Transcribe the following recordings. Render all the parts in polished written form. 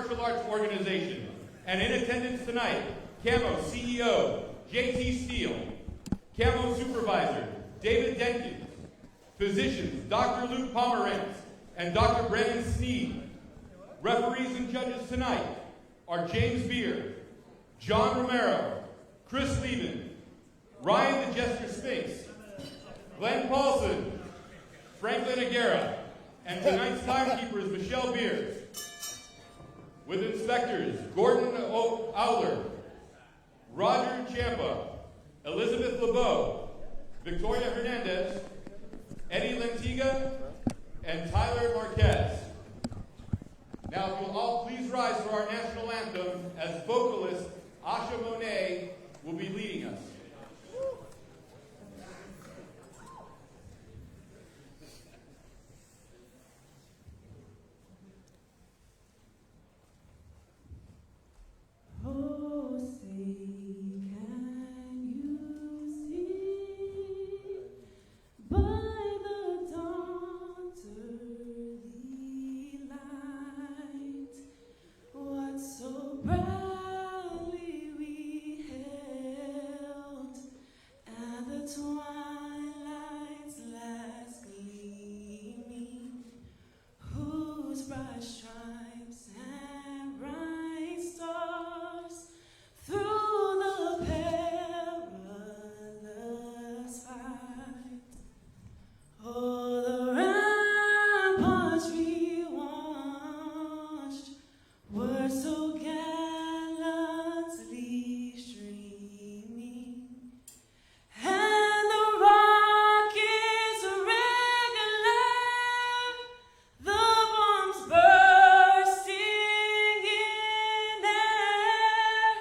martial arts organization. And in attendance tonight, Camo CEO, JT Steele, Camo Supervisor, David Denkins, physicians, Dr. Luke Pomerantz and Dr. Brandon Sneed. Referees and judges tonight are James Beer, John Romero, Chris Leben, Ryan the Jester Spinks, Glenn Paulson, Franklin Aguera, and tonight's timekeeper is Michelle Beers. With inspectors Gordon Owler, Roger Champa, Elizabeth LeBeau, Victoria Hernandez, Eddie Lentiga, and Tyler Marquez. Now, if you'll all please rise for our national anthem as vocalist Asha Monet will be leading us. Oh, say, can you see by the dawn's early light what so proudly we held at the twilight's last gleaming, whose bright stripes and bright stars through the perilous fight, oh, the ramparts we watched were so gallantly streaming, and the rockets regular, the bombs bursting in air,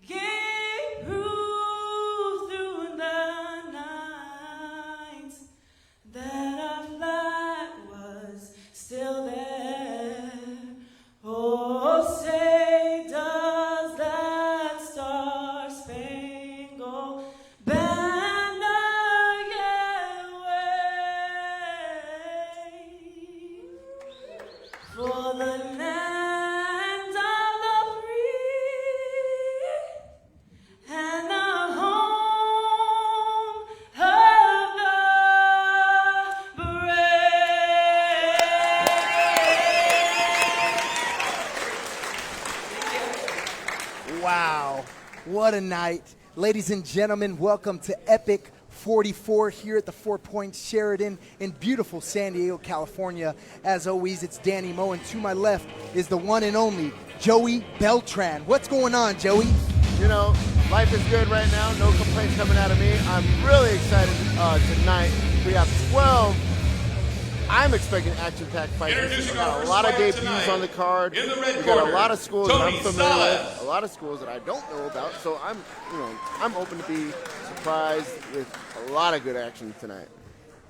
gave proof through the night that our flag was still there. Oh, say does that star-spangled banner yet wave for the land of the free and the home of the brave. Wow, what a night. Ladies and gentlemen, welcome to Epic 44 here at the Four Points Sheraton in beautiful San Diego, California. As always, it's Danny Moe, and to my left is the one and only Joey Beltran. What's going on, Joey? You know, life is good right now. No complaints coming out of me. I'm really excited tonight. We have 12. I'm expecting action-packed fights. We Introducing got our a first lot of fighter debuts tonight, on the card. in the red We got corner, a lot of schools that I'm Tony familiar Salas. with, a lot of schools that I don't know about. So I'm open to be surprised with a lot of good action tonight.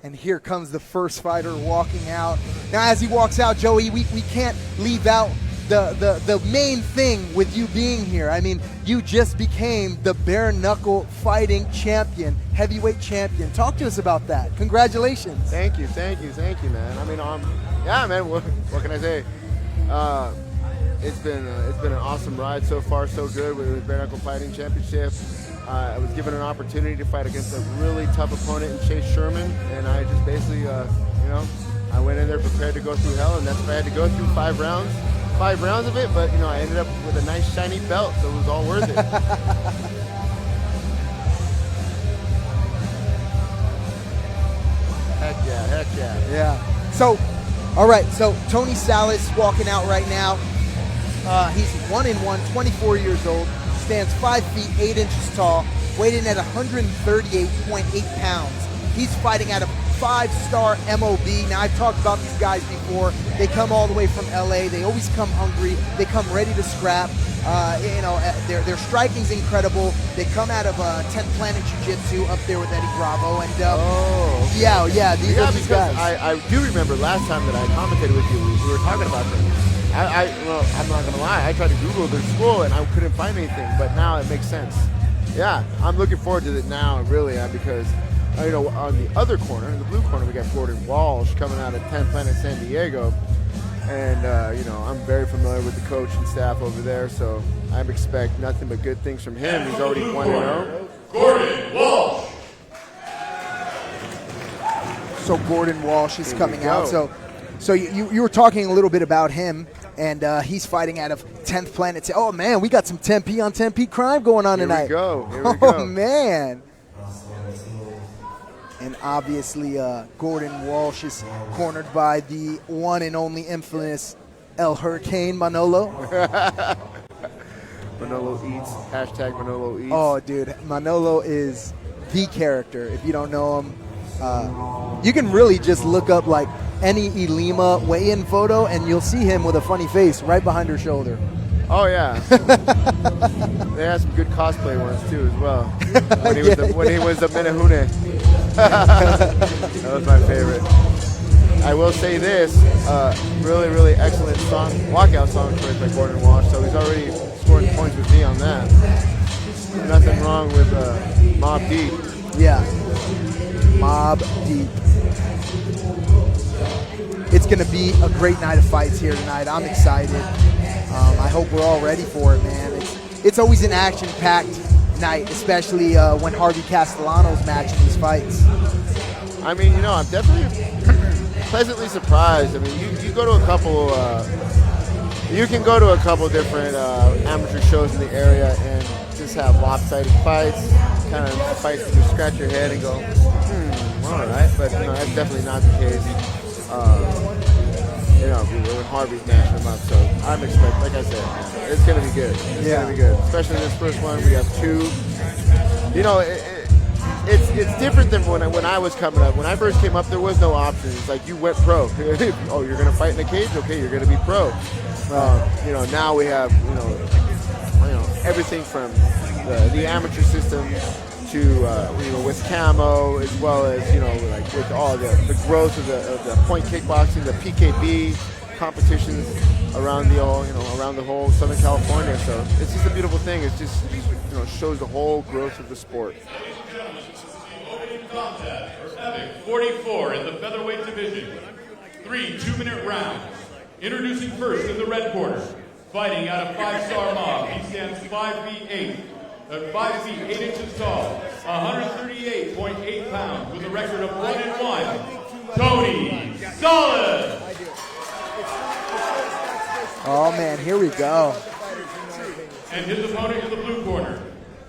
And here comes the first fighter walking out. Now, as he walks out, Joey, we can't leave out the main thing with you being here. I mean, you just became the bare knuckle fighting champion, heavyweight champion. Talk to us about that. Congratulations. Thank you, man. I mean, yeah, man. What can I say? It's been an awesome ride so far, so good with the Bare Knuckle Fighting Championship. I was given an opportunity to fight against a really tough opponent in Chase Sherman, and I just basically, I went in there prepared to go through hell, and that's what I had to go through 5 rounds. 5 rounds of it, but I ended up with a nice shiny belt, so it was all worth it. Heck yeah. Yeah. So, all right. So Tony Salas walking out right now. He's 1-1, 24 years old, stands 5 feet 8 inches tall, weighed in at 138.8 pounds. He's fighting out of 5-star MOB. Now, I've talked about these guys before. They come all the way from LA. They always come hungry. They come ready to scrap. Their striking's incredible. They come out of 10th Planet Jiu-Jitsu up there with Eddie Bravo. And these are these guys. I do remember last time that I commentated with you, we were talking about them. I'm not going to lie. I tried to Google their school, and I couldn't find anything, but now it makes sense. Yeah, I'm looking forward to it now, really, because on the other corner, in the blue corner, we got Gordon Walsh coming out of 10th Planet San Diego. And, I'm very familiar with the coach and staff over there, so I expect nothing but good things from him. He's already 1-0. Gordon Walsh. So Gordon Walsh is coming out. So you were talking a little bit about him, and he's fighting out of 10th Planet. Oh, man, we got some 10P on 10P crime going on tonight. Here we go. Oh, man. And obviously, Gordon Walsh is cornered by the one and only infamous El Hurricane Manolo. Manolo eats. Hashtag Manolo eats. Oh, dude, Manolo is the character. If you don't know him, you can really just look up like any Ilima weigh-in photo, and you'll see him with a funny face right behind her shoulder. Oh, yeah. They had some good cosplay ones, too, as well. When he was the Menahune. That was my favorite. I will say this, really, really excellent song, walkout song choice by Gordon Walsh, so he's already scoring points with me on that. Nothing wrong with Mob Deep. Yeah. Mob Deep. It's going to be a great night of fights here tonight. I'm excited. I hope we're all ready for it, man. It's always an action-packed night, especially when Harvey Castellano's matching these fights. I mean, I'm definitely pleasantly surprised. I mean, you go to a couple, you can go to a couple different amateur shows in the area and just have lopsided fights, kind of fights that you scratch your head and go, all right, but that's definitely not the case. When Harvey's matching them up, so I'm expecting, like I said, it's going to be good. It's going to be good, especially this first one. We have two. It's different than when I was coming up. When I first came up, there was no options. It's like you went pro. Oh, you're going to fight in a cage? Okay, you're going to be pro. Now we have everything from the amateur system to with camo, as well as like with all the growth of the point kickboxing, the PKB competitions around the whole Southern California. So it's just a beautiful thing. It's just shows the whole growth of the sport. Contest for Epic 44 in the featherweight division. 3 2-minute rounds. Introducing first in the red corner, fighting out of 5-star Mob. He stands 5 feet 8. 5 feet 8 inches tall, 138.8 pounds, with a record of 1-1. Tony Solid. Oh man, here we go. And his opponent in the blue corner,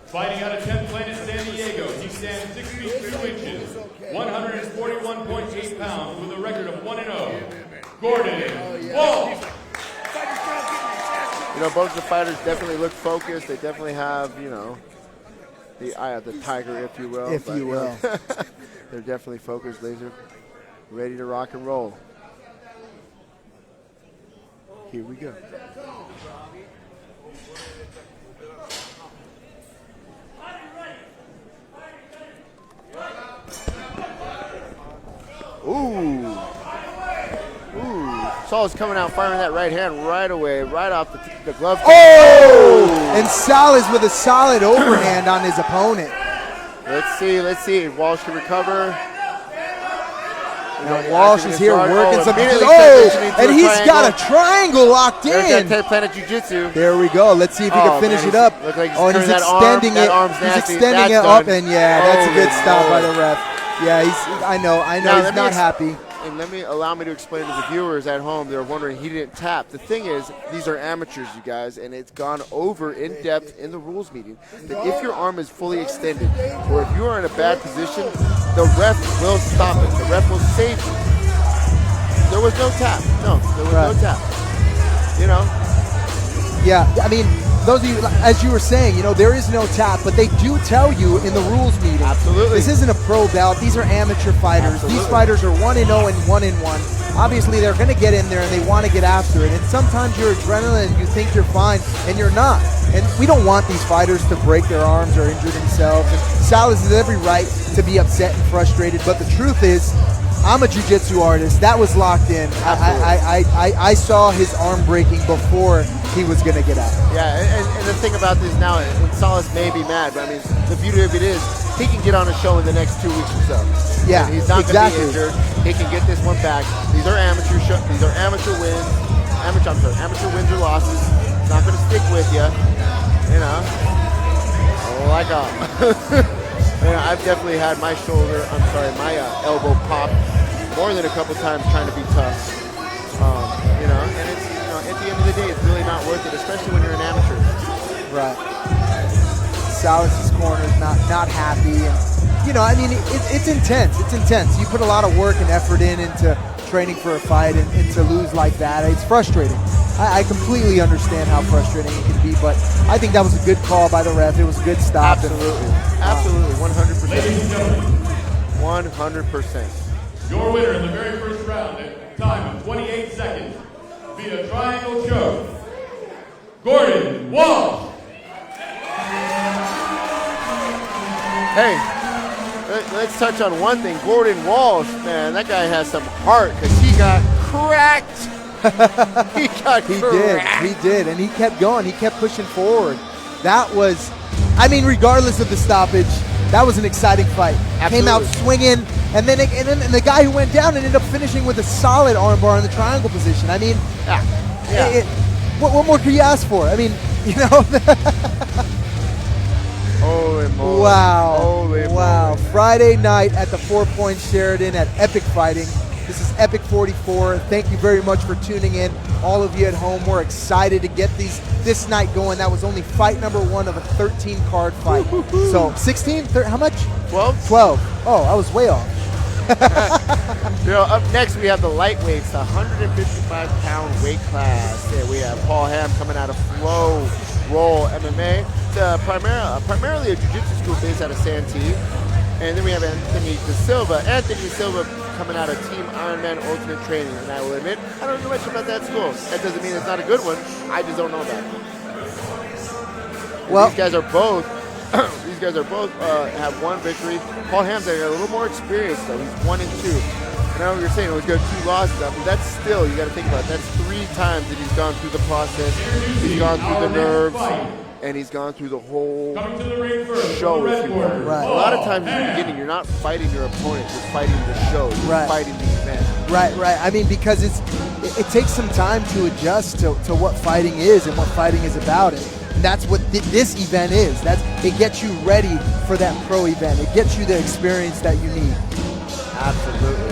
fighting out of 10th Planet San Diego. He stands 6 feet 2 inches, 141.8 pounds, with a record of 1-0. Gordon Walsh. Both the fighters definitely look focused. They definitely have, the eye of the tiger, if you will. They're definitely focused, laser, ready to rock and roll. Here we go. Ooh. Saul's coming out firing that right hand right away, right off the glove. Oh! And Salas with a solid overhand on his opponent. Let's see. Walsh can recover. Walsh is here working some. And he's got a triangle locked in. There's that 10th Planet Jiu-Jitsu. There we go. Let's see if he can finish it up. Look like and he's extending it. He's extending it up, and that's a good stop by the ref. Yeah, I know. He's not happy. And allow me to explain to the viewers at home. They're wondering he didn't tap. The thing is, these are amateurs, you guys, and it's gone over in depth in the rules meeting that if your arm is fully extended, or if you are in a bad position, the ref will stop it. The ref will save you. There was no tap. No, there was no tap. Yeah, I mean, those of you, as you were saying, there is no tap, but they do tell you in the rules meeting. Absolutely. This isn't a pro bout. These are amateur fighters. Absolutely. These fighters are 1-0 and 1-1. Obviously, they're going to get in there and they want to get after it. And sometimes you're adrenaline, you think you're fine, and you're not. And we don't want these fighters to break their arms or injure themselves. And Salas has every right to be upset and frustrated, but the truth is, I'm a jiu-jitsu artist. That was locked in. I saw his arm breaking before he was going to get out. Yeah, and the thing about this now, and Salas may be mad, but I mean, the beauty of it is he can get on a show in the next 2 weeks or so. Yeah, and he's not going to be injured. He can get this one back. These are amateur wins. amateur wins or losses. It's not going to stick with you. You know, like I've definitely had my elbow pop more than a couple times trying to be tough. You know, and it's, you know, at the end of the day, it's really not worth it, especially when you're an amateur. Right. Salas's corner is not happy, and you know, I mean, it's intense. It's intense. You put a lot of work and effort into training for a fight, and to lose like that, it's frustrating. I completely understand how frustrating it can be, but I think that was a good call by the ref. It was a good stop. Absolutely, absolutely, 100%. Ladies and gentlemen, 100%. your winner in the very first round at a time of 28 seconds via triangle choke, Gordon Walsh. Hey, let's touch on one thing. Gordon Walsh, man, that guy has some heart because he got cracked. He did, and he kept going. He kept pushing forward. That was, I mean, regardless of the stoppage, that was an exciting fight. Absolutely. Came out swinging, and then the guy who went down ended up finishing with a solid armbar in the triangle position. I mean, what more could you ask for? I mean, you know. Holy moly. Wow. Holy wow. moly. Friday night at the 4 Point Sheraton at Epic Fighting. This is Epic 44. Thank you very much for tuning in. All of you at home, we're excited to get this night going. That was only fight number 1 of a 13-card fight. So 16? How much? 12? 12. Oh, I was way off. You know, up next we have the lightweights, the 155-pound weight class. Yeah, we have Paul Ham coming out of Flow Roll MMA. It's primarily a jiu-jitsu school based out of Santee. And then we have Anthony Silva coming out of Team Ironman Ultimate Training. And I will admit, I don't know much about that school. That doesn't mean it's not a good one. I just don't know about it. Well, these guys are both have one victory. Paul Ham's got a little more experience though. He's 1-2. And I know what you're saying. He's got 2 losses. I mean, that's still, you got to think about it. That's 3 times that he's gone through the process. He's gone through the nerves. And he's gone through the whole show, if you will. Right. A lot of times in the beginning, you're not fighting your opponent, you're fighting the show, you're fighting the event. Right. I mean, because it takes some time to adjust to what fighting is and what fighting is about. And that's what this event is. It gets you ready for that pro event. It gets you the experience that you need. Absolutely.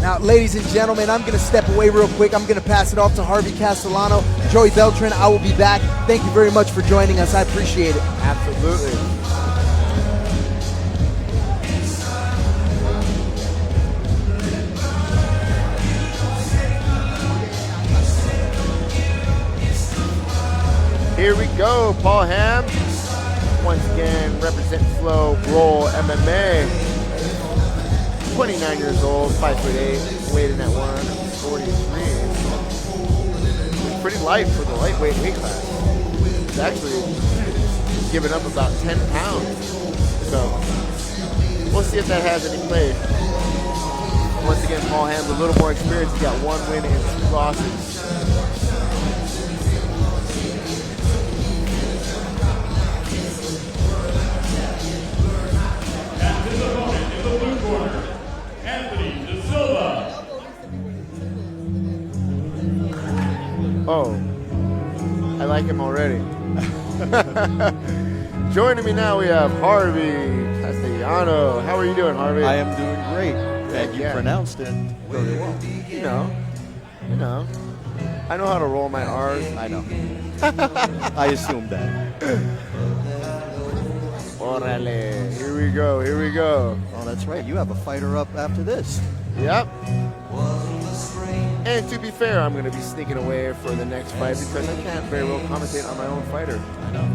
Now, ladies and gentlemen, I'm going to step away real quick. I'm going to pass it off to Harvey Castellano. Joey Beltran, I will be back. Thank you very much for joining us. I appreciate it. Absolutely. Here we go, Paul Ham. Once again, represent Flow Roll MMA. 29 years old, 5'8", weighed in at 143. It's pretty light for the lightweight weight class. He's actually given up about 10 pounds. So we'll see if that has any play. Once again, Paul Ham's a little more experienced. He's got 1 win and 2 losses. Oh, I like him already. Joining me now, we have Harvey Castellano. How are you doing, Harvey? I am doing great. And you pronounced it very well. You know. I know how to roll my R's. I know. I assumed that. Orale. Here we go. Oh, that's right. You have a fighter up after this. Yep. And to be fair, I'm going to be sneaking away for the next fight because I can't very well commentate on my own fighter. I know.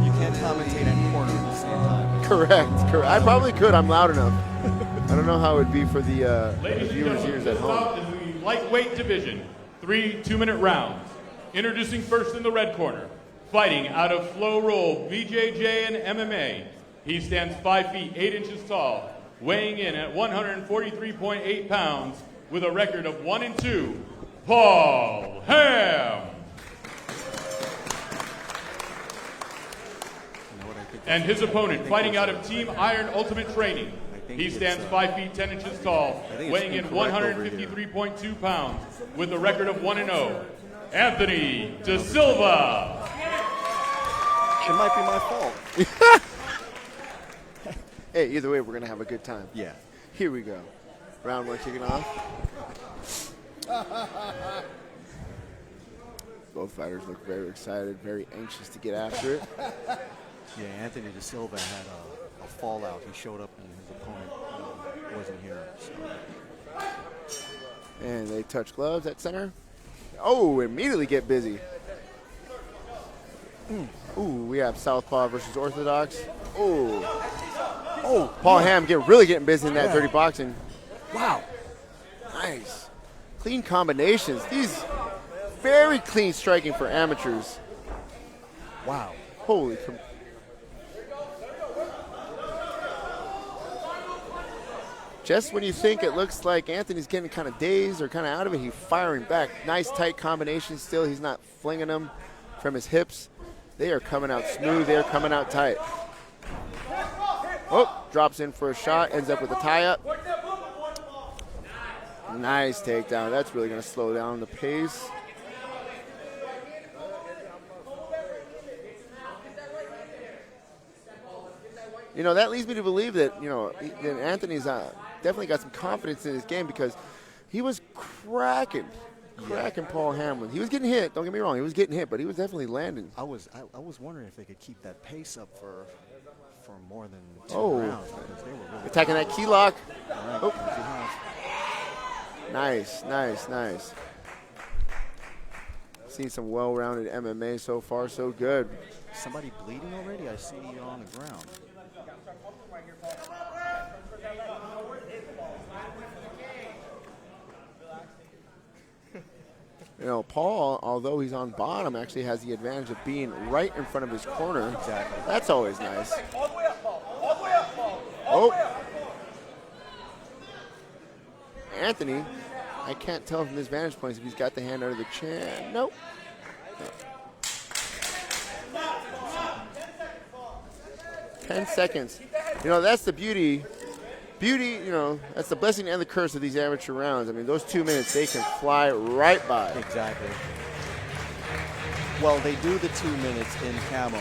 You can't commentate and corner at the same time. Correct. I probably could. I'm loud enough. I don't know how it would be for the viewers' ears at home. This is the lightweight division. 3 2-minute rounds. Introducing first in the red corner. Fighting out of Flow Roll, BJJ and MMA. He stands 5 feet 8 inches tall, weighing in at 143.8 pounds. With a record of 1-2, Paul Ham. And his opponent, fighting out of Team Iron Ultimate Training, think He it's, stands 5 feet 10 inches tall, I think it's weighing in incorrect over here. 153.2 pounds, with a record of 1-0. Anthony De Silva. It might be my fault. Hey, either way, we're going to have a good time. Yeah. Here we go. Round 1 kicking off. Both fighters look very excited, very anxious to get after it. Yeah, Anthony De Silva had a fallout. He showed up and his opponent wasn't here. So. And they touch gloves at center. Oh, immediately get busy. Ooh, we have Southpaw versus Orthodox. Ooh. Oh, Paul Hamm really getting busy in that dirty boxing. Wow. Nice. Clean combinations. These very clean striking for amateurs. Wow. Holy. Just when you think it looks like Anthony's getting kind of dazed or kind of out of it, he's firing back. Nice tight combination still. He's not flinging them from his hips. They are coming out smooth. They are coming out tight. Oh, drops in for a shot, ends up with a tie-up. Nice takedown. That's really going to slow down the pace. You know, that leads me to believe that, you know, that Anthony's definitely got some confidence in his game because he was cracking Paul Hamm. He was getting hit. Don't get me wrong. He was getting hit, but he was definitely landing. I was wondering if they could keep that pace up for more than 2 Oh. rounds. Because they were really Attacking that key lock. Right, Oh. easy half. Nice, nice, nice. Seen some well-rounded MMA so far, so good. Somebody bleeding already? I see you on the ground. You know, Paul, although he's on bottom, actually has the advantage of being right in front of his corner. Exactly. That's always nice. Oh. Anthony, I can't tell from his vantage points if he's got the hand under the chin. Nope. 10 seconds. You know, that's the beauty, you know, that's the blessing and the curse of these amateur rounds. I mean, those 2 minutes, they can fly right by. Exactly. Well, they do the 2 minutes in camo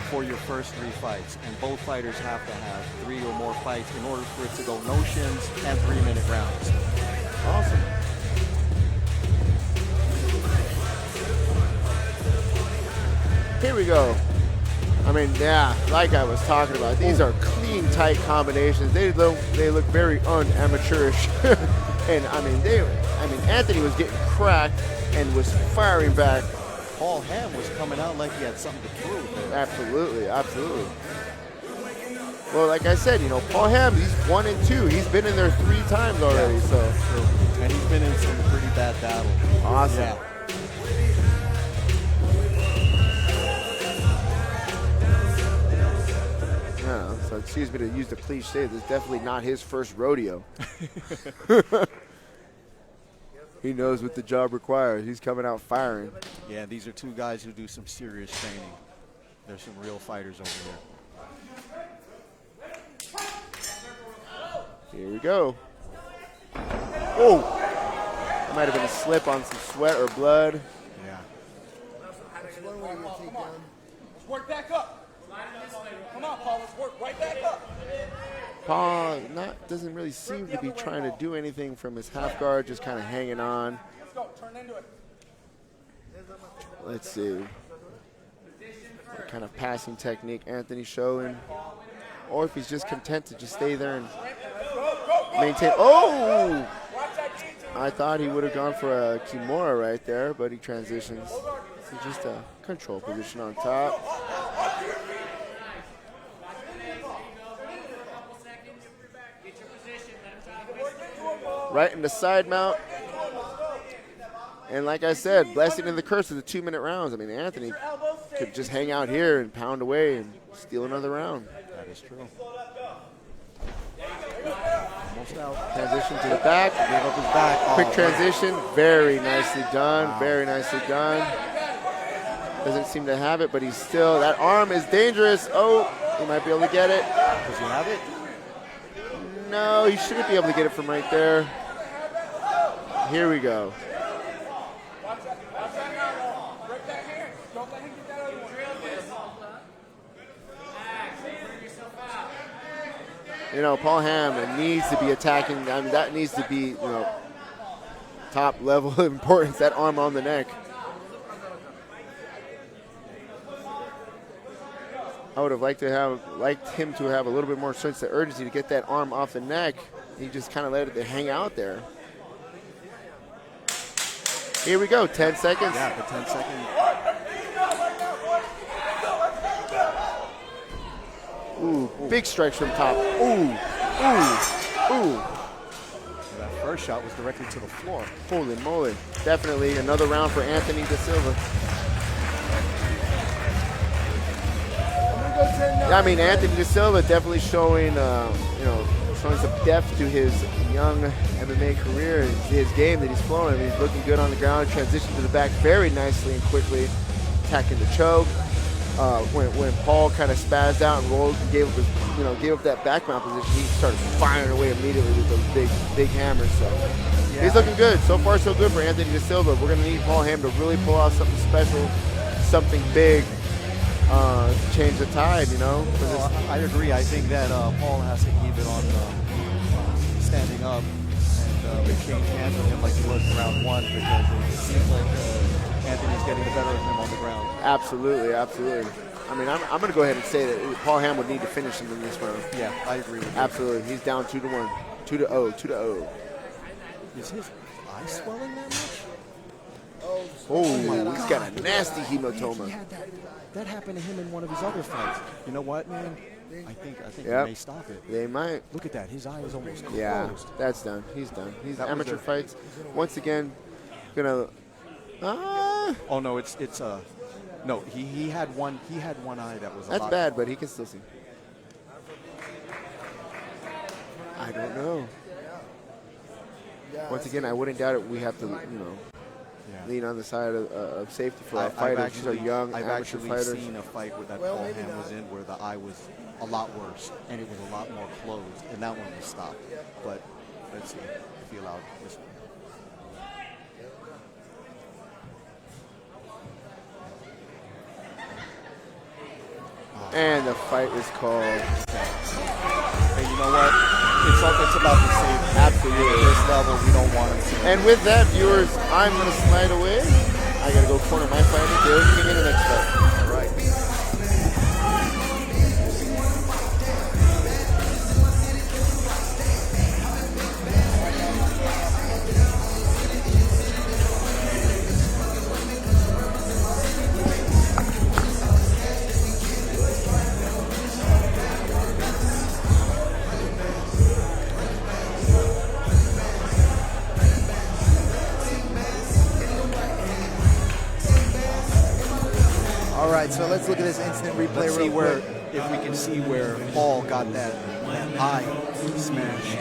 for your first 3 fights, and both fighters have to have 3 or more fights in order for it to go no shins and 3-minute rounds. Awesome. Here we go. I mean, yeah, like I was talking about, these are clean, tight combinations. They look very unamateurish. And I mean, Anthony was getting cracked and was firing back. Paul Hamm was coming out like he had something to prove. Absolutely, absolutely. Well, like I said, you know, Paul Hamm, he's 1 and 2. He's been in there 3 times already, Yeah, so. true. And he's been in some pretty bad battles. Awesome. Yeah. Yeah, so excuse me to use the cliche, this is definitely not his first rodeo. He knows what the job requires. He's coming out firing. Yeah, these are 2 guys who do some serious training. There's some real fighters over here. Here we go. Oh! That might have been a slip on some sweat or blood. Yeah. Let's work back up. Come on, Paul. Let's work right back up. Paul doesn't really seem to be trying to do anything from his half guard, just kind of hanging on. Let's go. Turn into it. Let's see. What kind of passing technique Anthony's showing. Or if he's just content to just stay there and maintain. Oh! I thought he would have gone for a Kimura right there, but he transitions to just a control position on top. Right in the side mount. And like I said, blessing and the curse of the 2-minute rounds. I mean, Anthony could just hang out here and pound away and steal another round. That is true. Almost out. Transition to the back. Gave up his back. Quick Oh, transition. Very nicely done. Wow. Very nicely done. Doesn't seem to have it, but he's still. That arm is dangerous. Oh, he might be able to get it. Does he have it? No, he shouldn't be able to get it from right there. Here we go. Watch that now. Break that hand. Don't let him get that other one. You know, Paul Hamm needs to be attacking. I mean, that needs to be, you know, top level of importance, that arm on the neck. I would have liked him to have a little bit more sense of urgency to get that arm off the neck. He just kind of let it hang out there. Here we go, 10 seconds. Yeah, the 10 second. Ooh, big strikes from top. Ooh. That first shot was directly to the floor. Holy moly. Definitely another round for Anthony Da Silva. Yeah, I mean, Anthony Da Silva definitely showing, showing some depth to his young MMA career, his game that he's flowing. I mean, he's looking good on the ground, transitioned to the back very nicely and quickly, attacking the choke. When Paul kind of spazzed out and rolled and gave up that back mount position, he started firing away immediately with those big hammers. So he's looking good. So far, so good for Anthony Da Silva. We're going to need Paul Hamm to really pull out something special, something big, to change the tide, you know? Well, I agree. I think that Paul has to keep it on standing up and exchange hands with him like he was in round one, because it seems like Anthony's getting the better of him on the ground. Absolutely. I mean, I'm going to go ahead and say that Paul Hamm would need to finish him in this round. Yeah, I agree with you. Absolutely. He's down 2-1. 2-0. Is his eye swelling that much? Oh, he's got a nasty hematoma. That happened to him in one of his other fights. You know what, man? I think he may stop it. They might. Look at that. His eye is almost closed. Yeah, that's done. He's done. He's That was amateur a- fights. Once again, gonna. Oh no, it's no. He had one eye that was. That's bad, but he can still see. I don't know. Once again, I wouldn't doubt it. We have to, lean on the side of safety for our fighters. These are young I've amateur actually fighters. seen a fight where that Paul Hamm was in where the eye was a lot worse and it was a lot more closed, and that one was stopped. But let's see if he allowed this one. And the fight is called. Hey, you know what? It's about the safety. Absolutely. At this level, we don't want to see. And with that, viewers, I'm going to slide away. I got to go corner my fighter. Derek, you can get the next fight. All right. All right, so let's look at this instant replay Let's see real where, quick. if we can see where Paul got that eye smash.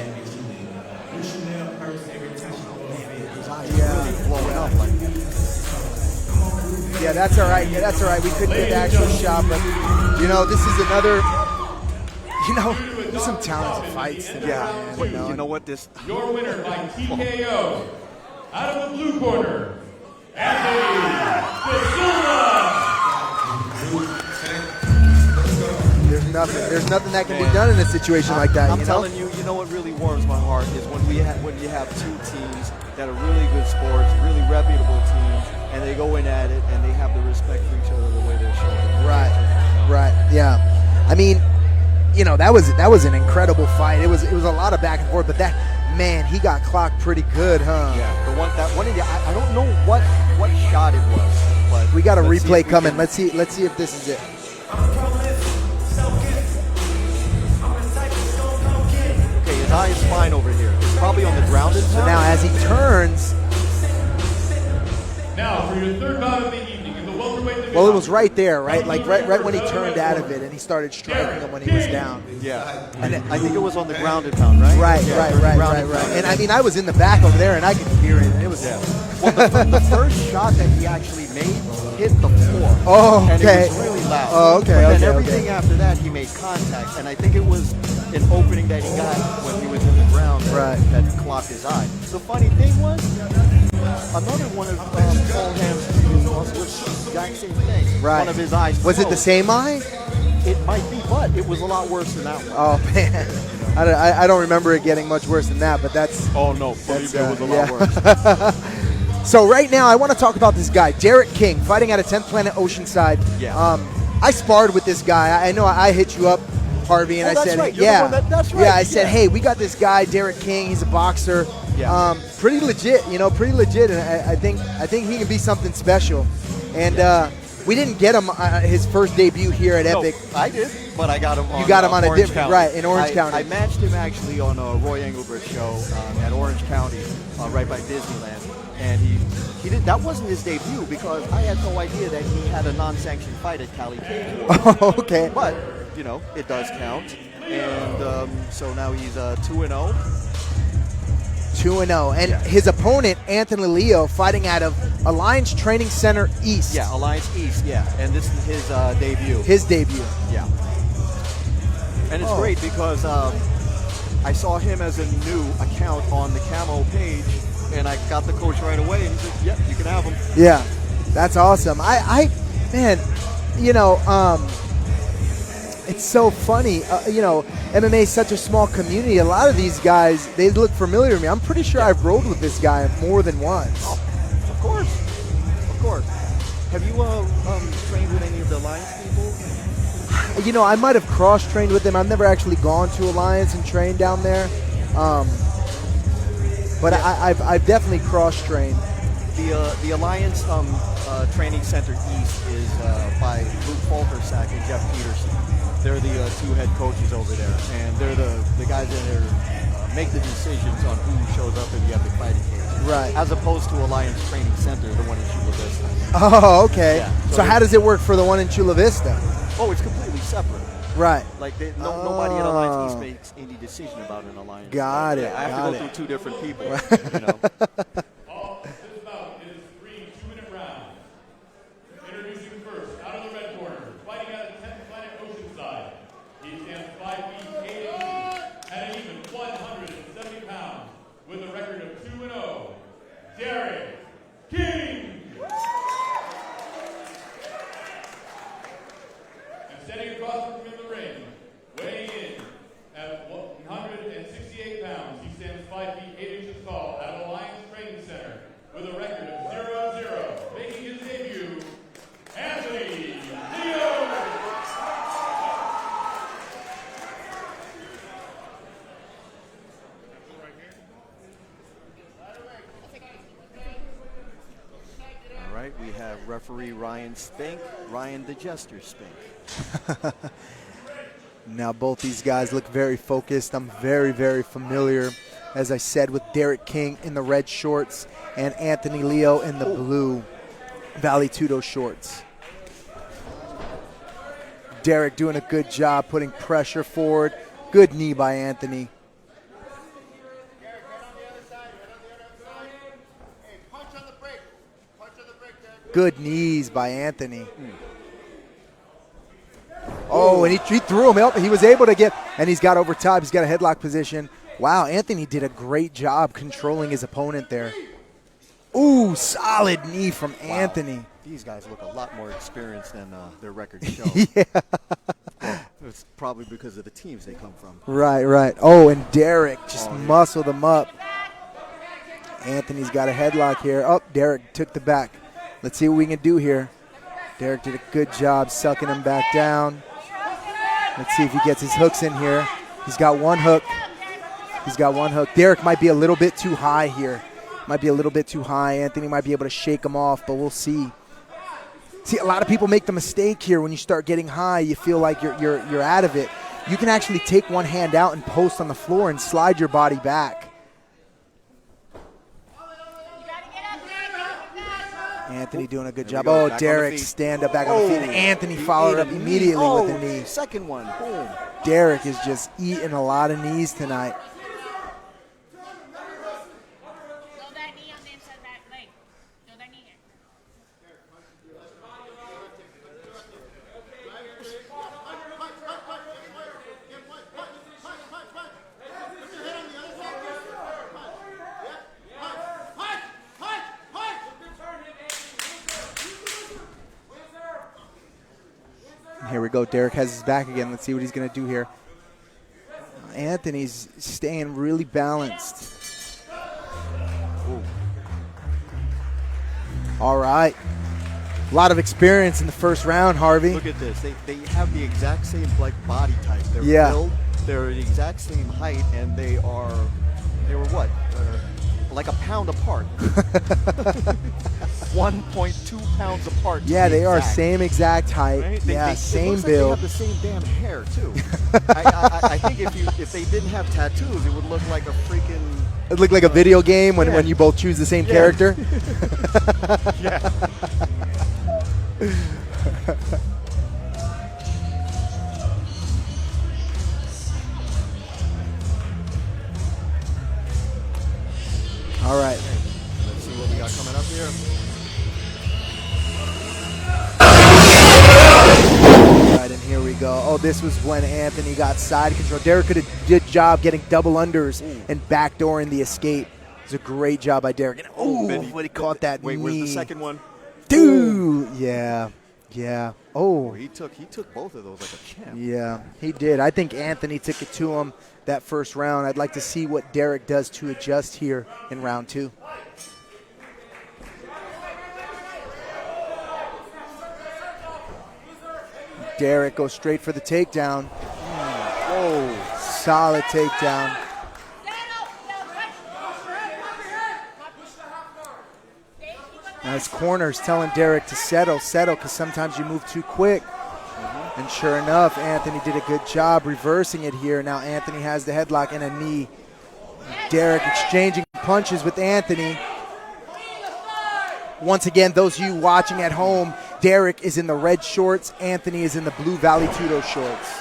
His eye is really blowing up like that. Yeah, that's all right. We couldn't get the actual shot, but this is another. There's some talented fights. Yeah, but you know what? Your winner by TKO, out of the blue corner, Anthony Da Silva. There's nothing that can be done in a situation like that. I'm telling you, you know what really warms my heart is when you have two teams that are really good sports, really reputable teams, and they go in at it and they have the respect for each other the way they're showing. Right. Yeah. I mean, that was an incredible fight. It was a lot of back and forth, but he got clocked pretty good, huh? Yeah. That one I don't know what shot it was, but we got a replay coming. Let's see if this is it. Okay, his eye is fine over here. It's probably on the ground. So now as he turns. Now for your third bout of the evening in the welterweight division. Well, it was right there, right? Like right when he turned out of it and he started striking him when he was down. Yeah. And I think it was on the ground and pound, right? Right. And I mean, I was in the back over there and I could hear it. It was. Yeah. Well, the first shot that he actually made hit the floor. Oh, okay. And it was really loud. Oh, okay. But then everything after that, he made contact, and I think it was an opening that he got when he was in the ground that clocked his eye. The funny thing was, another one of Paul Ham's previous losses was the exact same thing. Right. One of his eyes Was it the closed. same eye? It might be, but it was a lot worse than that one. Oh, man. I don't remember it getting much worse than that, but that's... Oh, no. Believe me, it was a lot yeah. worse. So right now, I want to talk about this guy, Derek King, fighting out of 10th Planet Oceanside. Yeah. I sparred with this guy. I know I hit you up, Harvey, and I that's said, right. You're yeah, the one that's right. yeah. I said, Yeah. hey, we got this guy, Derek King. He's a boxer. Yeah. Pretty legit, pretty legit. And I think he can be something special. And we didn't get him his first debut here at Epic. No, I did, but I got him on You got him on a Orange different, County. right, in Orange County. I matched him actually on a Roy Engelbert show at Orange County, right by Disneyland. And he did. That wasn't his debut because I had no idea that he had a non-sanctioned fight at Cali Cage. Oh, okay. But, it does count. And so now he's 2-0. 2-0. And his opponent, Anthony Leo, fighting out of Alliance Training Center East. Yeah, Alliance East, yeah. And this is his debut. His debut. Yeah. And it's great because I saw him as a new account on the Camo page, and I got the coach right away, and he said, yep, you can have him. Yeah, that's awesome. Man, it's so funny. MMA is such a small community. A lot of these guys, they look familiar to me. I'm pretty sure I've rolled with this guy more than once. Oh, of course. Of course. Have you trained with any of the Alliance people? I might have cross-trained with them. I've never actually gone to Alliance and trained down there. But I've definitely cross-trained. The Alliance Training Center East is by Luke Falkersack and Jeff Peterson. They're the two head coaches over there, and they're the guys that make the decisions on who shows up in the Epic Fighting Cage. Right. As opposed to Alliance Training Center, the one in Chula Vista. Oh, okay. Yeah, so how does it work for the one in Chula Vista? Oh, it's completely separate. Right. Like nobody at Alliance East makes any decision about an alliance. Got it. I have got to go it. through two different people. All this bout is 3 2-minute rounds. Introducing first, out of the red corner, fighting out of 10th Planet Oceanside. He stands 5 feet 8 inches and an even 170 pounds with a record of 2-0. Derek King. And standing across from him in the ring, weighing in at 168 pounds, he stands 5 feet 8 inches tall at Alliance Training Center with a record of 0-0, making his debut, Anthony Leo. All right, we have referee Ryan Spink, Ryan the Jester Spink. Now both these guys look very focused. I'm very, very familiar, as I said, with Derek King in the red shorts and Anthony Leo in the blue Valley Tudo shorts. Derek doing a good job putting pressure forward. Good knee by Anthony. Good knees by Anthony. Oh, and he threw him up. He was able to get, and he's got over top. He's got a headlock position. Wow, Anthony did a great job controlling his opponent there. Ooh, solid knee from Anthony. These guys look a lot more experienced than their records show. Yeah. Well, it's probably because of the teams they come from. Right, right. Oh, and Derek just muscled him up. Anthony's got a headlock here. Oh, Derek took the back. Let's see what we can do here. Derek did a good job sucking him back down. Let's see if he gets his hooks in here. He's got one hook. He's got one hook. Derek might be a little bit too high here. Might be a little bit too high. Anthony might be able to shake him off, but we'll see. See, a lot of people make the mistake here when you start getting high. You feel like you're out of it. You can actually take one hand out and post on the floor and slide your body back. Anthony doing a good job. go. Oh, Back on Derek, the feet. stand up back on the feet. And Anthony followed up immediately with a knee. Second one, boom. Derek is just eating a lot of knees tonight. Throw that knee on the inside back leg. Throw that knee here. Here we go. Derek has his back again. Let's see what he's going to do here. Anthony's staying really balanced. Ooh. All right. A lot of experience in the first round, Harvey. Look at this. They have the exact same like body type. They're built, they're the exact same height, and they were what? Like a pound apart. 1.2 pounds apart. Yeah, they are same exact height. Right? Same build. They have the same damn hair too. I think if they didn't have tattoos, it would look like a freaking. It looked like a video game when you both choose the same character. Yeah. All right. Let's see what we got coming up here. All right, and here we go. Oh, this was when Anthony got side control. Derek did a good job getting double unders and backdooring the escape. It was a great job by Derek. Oh, but he caught that knee. Wait, where's the second one? Dude, yeah. Oh, he took both of those like a champ. Yeah, he did. I think Anthony took it to him that first round. I'd like to see what Derek does to adjust here in round 2. Derek goes straight for the takedown. Whoa, solid takedown. Now his corner's telling Derek to settle, because sometimes you move too quick. And sure enough, Anthony did a good job reversing it here. Now Anthony has the headlock and a knee. Derek exchanging punches with Anthony. Once again, those of you watching at home, Derek is in the red shorts. Anthony is in the blue Valley Tudo shorts.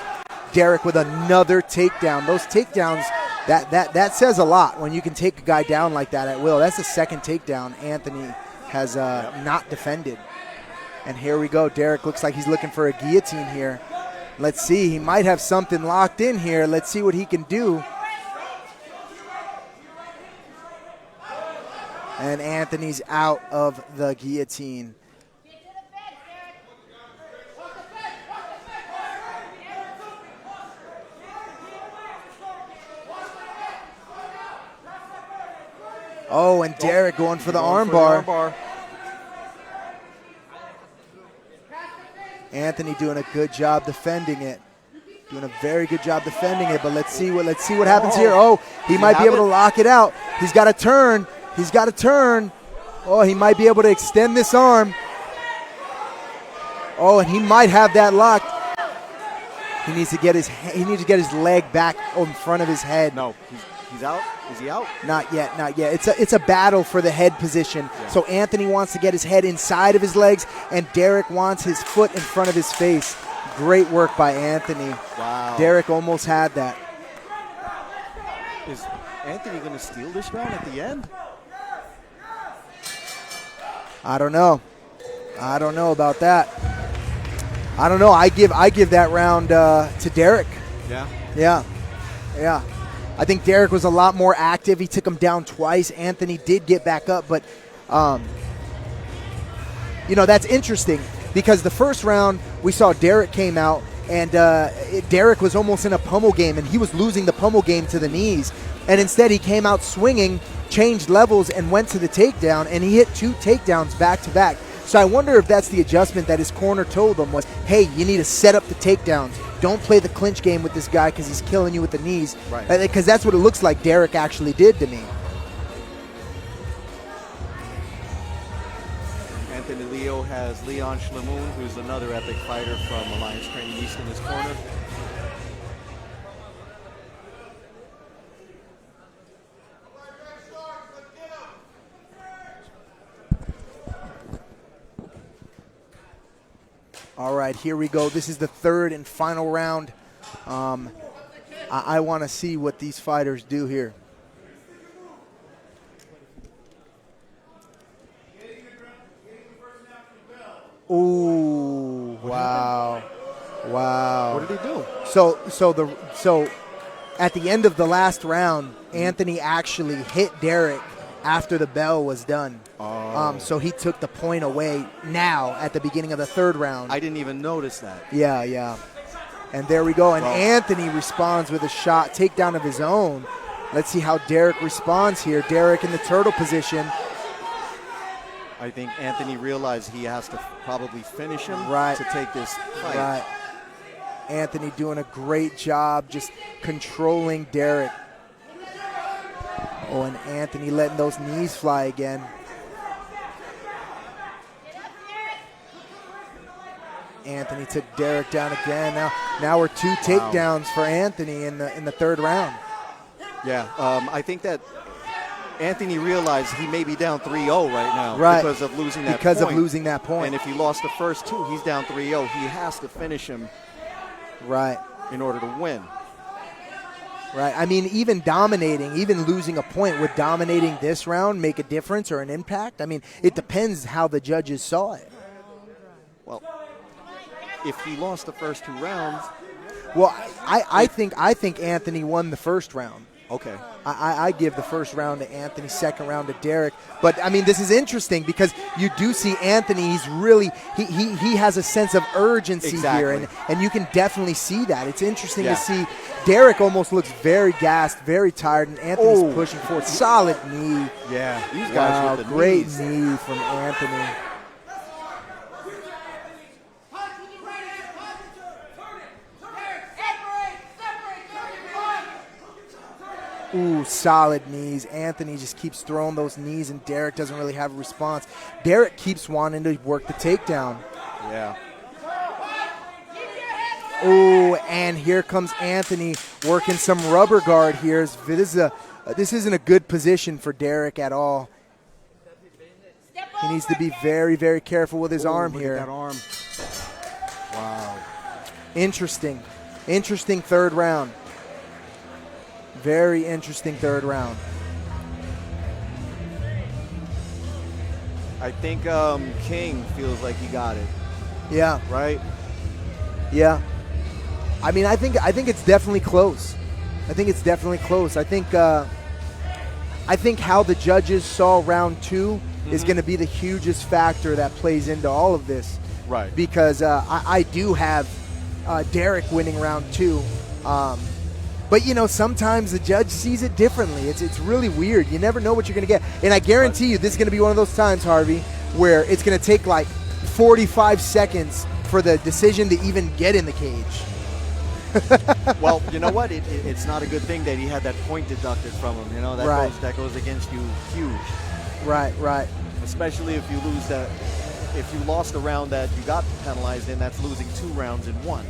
Derek with another takedown. Those takedowns, that says a lot when you can take a guy down like that at will. That's the second takedown Anthony has not defended. And here we go. Derek looks like he's looking for a guillotine here. Let's see. He might have something locked in here. Let's see what he can do. And Anthony's out of the guillotine. Oh, and Derek going for the armbar. Anthony doing a good job defending it. Doing a very good job defending it, but let's see what happens here. Oh, he might be able to lock it out. He's got to turn. Oh, he might be able to extend this arm. Oh, and he might have that locked. He needs to get his leg back in front of his head. No, he's out. Is he out? Not yet. It's a battle for the head position. Yeah. So Anthony wants to get his head inside of his legs, and Derek wants his foot in front of his face. Great work by Anthony. Wow. Derek almost had that. Is Anthony going to steal this round at the end? I don't know about that. I don't know. I give that round to Derek. Yeah. I think Derek was a lot more active. He took him down twice. Anthony did get back up, but that's interesting because the first round we saw Derek came out and Derek was almost in a pummel game, and he was losing the pummel game to the knees. And instead he came out swinging, changed levels, and went to the takedown, and he hit 2 takedowns back to back. So I wonder if that's the adjustment that his corner told him was, hey, you need to set up the takedowns. Don't play the clinch game with this guy because he's killing you with the knees. Right. Because that's what it looks like Derek actually did to me. Anthony Leo has Leon Schlamoon, who's another epic fighter from Alliance Training East in his corner. All right, here we go. This is the third and final round. I want to see what these fighters do here. Ooh, wow. What did he do? So at the end of the last round, Anthony actually hit Derek after the bell was done. So he took the point away now at the beginning of the third round. I didn't even notice that. Yeah. And there we go. And Anthony responds with a shot, takedown of his own. Let's see how Derek responds here. Derek in the turtle position. I think Anthony realized he has to probably finish him to take this fight. Right. Anthony doing a great job just controlling Derek. Oh, and Anthony letting those knees fly again. Anthony took Derek down again. Now we're 2 takedowns for Anthony in the third round. Yeah, I think that Anthony realized he may be down 3-0 right now because of losing that point. And if he lost the first 2, he's down 3-0. He has to finish him in order to win. Right. I mean, even losing a point, would dominating this round make a difference or an impact? I mean, it depends how the judges saw it. Well, if he lost the first 2 rounds. Well, I think Anthony won the first round. Okay. I give the first round to Anthony, second round to Derek. But, I mean, this is interesting because you do see Anthony, he's really, he has a sense of urgency here, and you can definitely see that. It's interesting to see. Derek almost looks very gassed, very tired, and Anthony's pushing forward. Solid knee. Yeah, these guys with the great knees. knee from Anthony. Ooh, solid knees. Anthony just keeps throwing those knees, and Derek doesn't really have a response. Derek keeps wanting to work the takedown. Yeah. Ooh, and here comes Anthony working some rubber guard here. This isn't a good position for Derek at all. He needs to be very, very careful with his arm here. That arm. Wow. Interesting third round. Very interesting third round. I think King feels like he got it. Yeah. Right? Yeah. I mean, I think it's definitely close. I think how the judges saw round 2 is going to be the hugest factor that plays into all of this. Right. Because I do have Derek winning round 2. But, you know, sometimes the judge sees it differently. It's really weird. You never know what you're going to get. And I guarantee you this is going to be one of those times, Harvey, where it's going to take like 45 seconds for the decision to even get in the cage. Well, you know what? It's not a good thing that he had that point deducted from him. You know, that goes against you huge. Right. Especially if you lose that. If you lost a round that you got penalized in, that's losing 2 rounds in 1.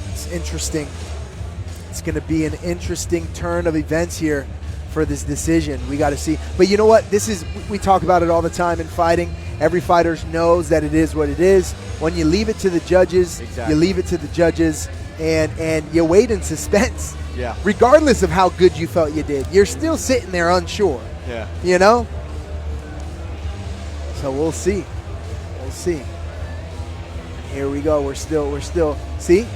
It's interesting. It's going to be an interesting turn of events here for this decision. We got to see. But you know what? We talk about it all the time in fighting. Every fighter knows that it is what it is. When you leave it to the judges, you leave it to the judges, and you wait in suspense. Yeah. Regardless of how good you felt you did, you're still sitting there unsure. Yeah. You know? So we'll see. Here we go. We're still. See?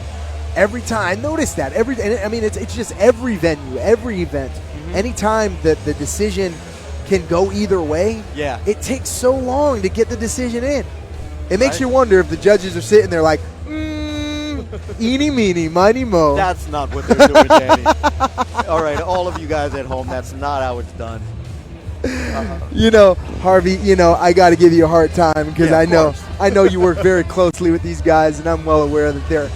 Every time, notice that. It's just every venue, every event. Mm-hmm. Anytime that the decision can go either way, it takes so long to get the decision in. It makes you wonder if the judges are sitting there like, eeny, meeny, miny, mo. That's not what they're doing, Danny. All right, all of you guys at home, that's not how it's done. You know, Harvey, I got to give you a hard time because I know you work very closely with these guys, and I'm well aware that they're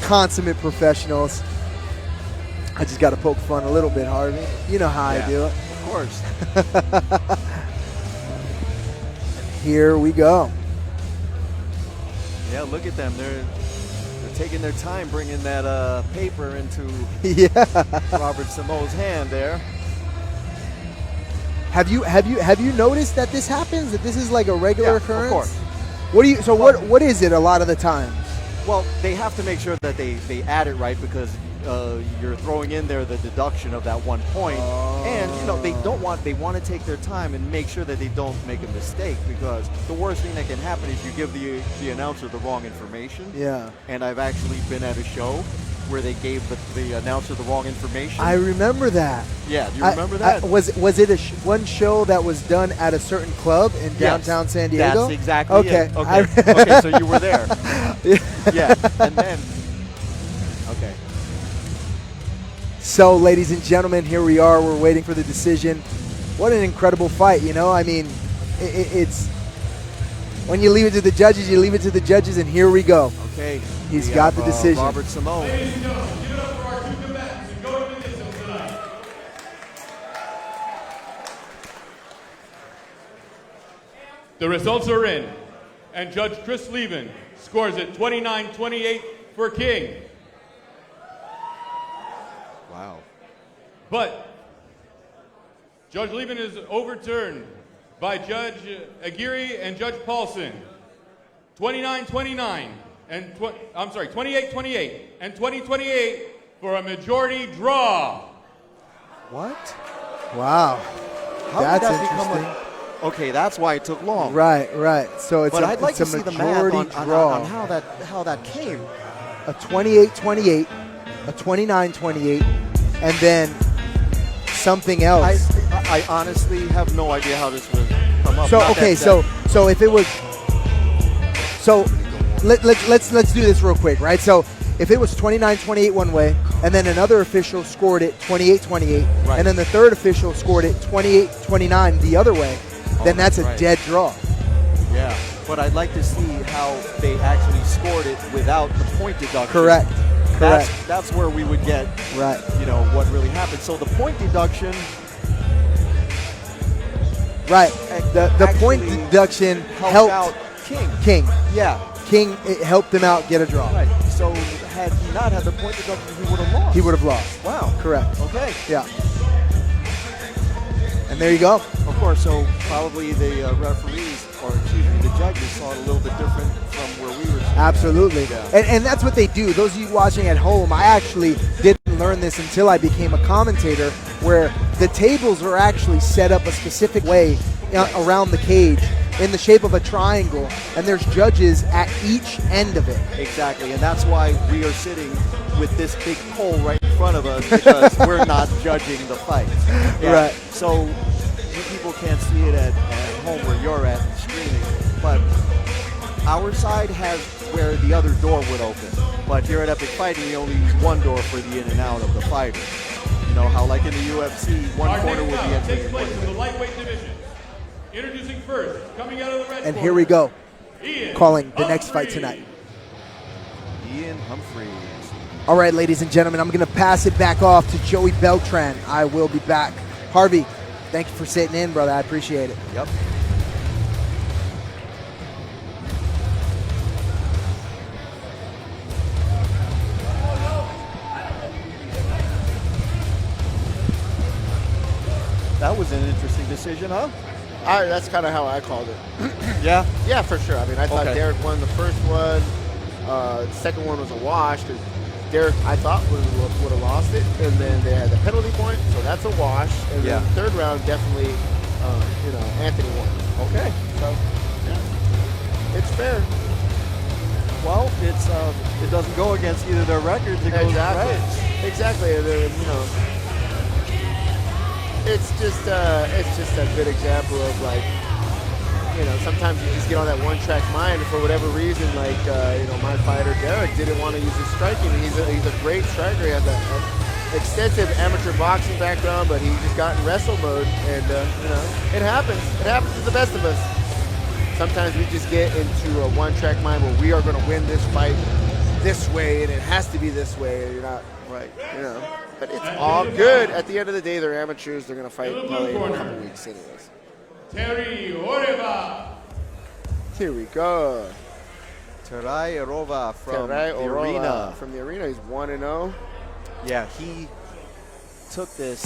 consummate professionals. I just got to poke fun a little bit, Harvey. You know how I do it. Of course. Here we go. Yeah, look at them. They're taking their time bringing that paper into Robert Samoa's hand there. Have you noticed that this happens? That this is like a regular occurrence? Of course. What is it a lot of the time? Well, they have to make sure that they add it right because you're throwing in there the deduction of that 1 point, and they want to take their time and make sure that they don't make a mistake because the worst thing that can happen is you give the announcer the wrong information. Yeah. And I've actually been at a show where they gave the announcer the wrong information. I remember that. Yeah, do you remember that? Was it one show that was done at a certain club in downtown San Diego? That's exactly okay. it. Okay, so you were there. Yeah, and then, okay. So, ladies and gentlemen, here we are. We're waiting for the decision. What an incredible fight, you know? I mean, it's when you leave it to the judges, you leave it to the judges, and here we go. Okay. He's got the decision. Robert Simone. Ladies and gentlemen, give it up for our two combatants and going the distance tonight. The results are in, and Judge Chris Levin scores it 29-28 for King. Wow. But Judge Levin is overturned by Judge Aguirre and Judge Paulson. 29-29 and 28-28 and 20-28 for a majority draw. What? Wow. How That's did that become interesting. Okay, that's why it took long. Right. So it's But a, I'd like it's to a see the majority math on draw. how that came. A 28-28, a 29-28, and then something else. I honestly have no idea how this would come up. So Not okay, that- so if it was, so let's do this real quick, right? So if it was 29-28 one way, and then another official scored it 28-28, Right. and then the third official scored it 28-29 the other way, then that's a right. dead draw. Yeah, but I'd like to see how they actually scored it without the point deduction. Correct. That's where we would get, Right. you know, what really happened. So the point deduction, Right. The point actually deduction helped helped out King. King. Yeah, King, it helped him out get a draw. right. So had he not had the point deduction, he would have lost. He would have lost. Wow. Correct. Okay. Yeah. And there you go. Of course, so probably the referees, or excuse me, the judges saw it a little bit different from where we were seeing Absolutely. it. Yeah. And that's what they do. Those of you watching at home, I actually didn't learn this until I became a commentator, where the tables are actually set up a specific way around the cage in the shape of a triangle, and there's judges at each end of it. Exactly, and that's why we are sitting with this big pole right in front of us, because we're not judging the fight. Yeah. Right. So you people can't see it at home where you're at streaming, but our side has where the other door would open. But here at Epic Fighting, we only use one door for the in and out of the fighter. You know how, like in the UFC, one Our corner next will be bout entering. takes place in the lightweight division. Introducing first, coming out of the red And corner, here we go, Ian calling the next fight Humphries. tonight. Ian Humphries. All right, ladies and gentlemen, I'm going to pass it back off to Joey Beltran. I will be back. Harvey, thank you for sitting in, brother. I appreciate it. Yep. That was an interesting decision, huh? That's kind of how I called it. Yeah. Yeah, for sure. I mean, I thought Okay. Derek won the first one. The second one was a wash because Derek, I thought, would have lost it. And then they had the penalty point, so that's a wash. And Yeah. then the third round, definitely, Anthony won. Okay. So, yeah, it's fair. Well, it doesn't go against either their records. It goes Exactly. right. Exactly. And then, it's just a good example of, like, sometimes you just get on that one-track mind, and for whatever reason, like, my fighter Derek didn't want to use his striking. He's a great striker. He has an extensive amateur boxing background, but he just got in wrestle mode, and it happens. It happens to the best of us. Sometimes we just get into a one-track mind where we are going to win this fight this way, and it has to be this way. And you're not right, But it's all good. At the end of the day, they're amateurs. They're going to fight probably in a couple weeks anyways. Terry Oreva. Here we go. Terai Arova from Terai the Orova arena. From the arena, he's 1-0. Yeah, he took this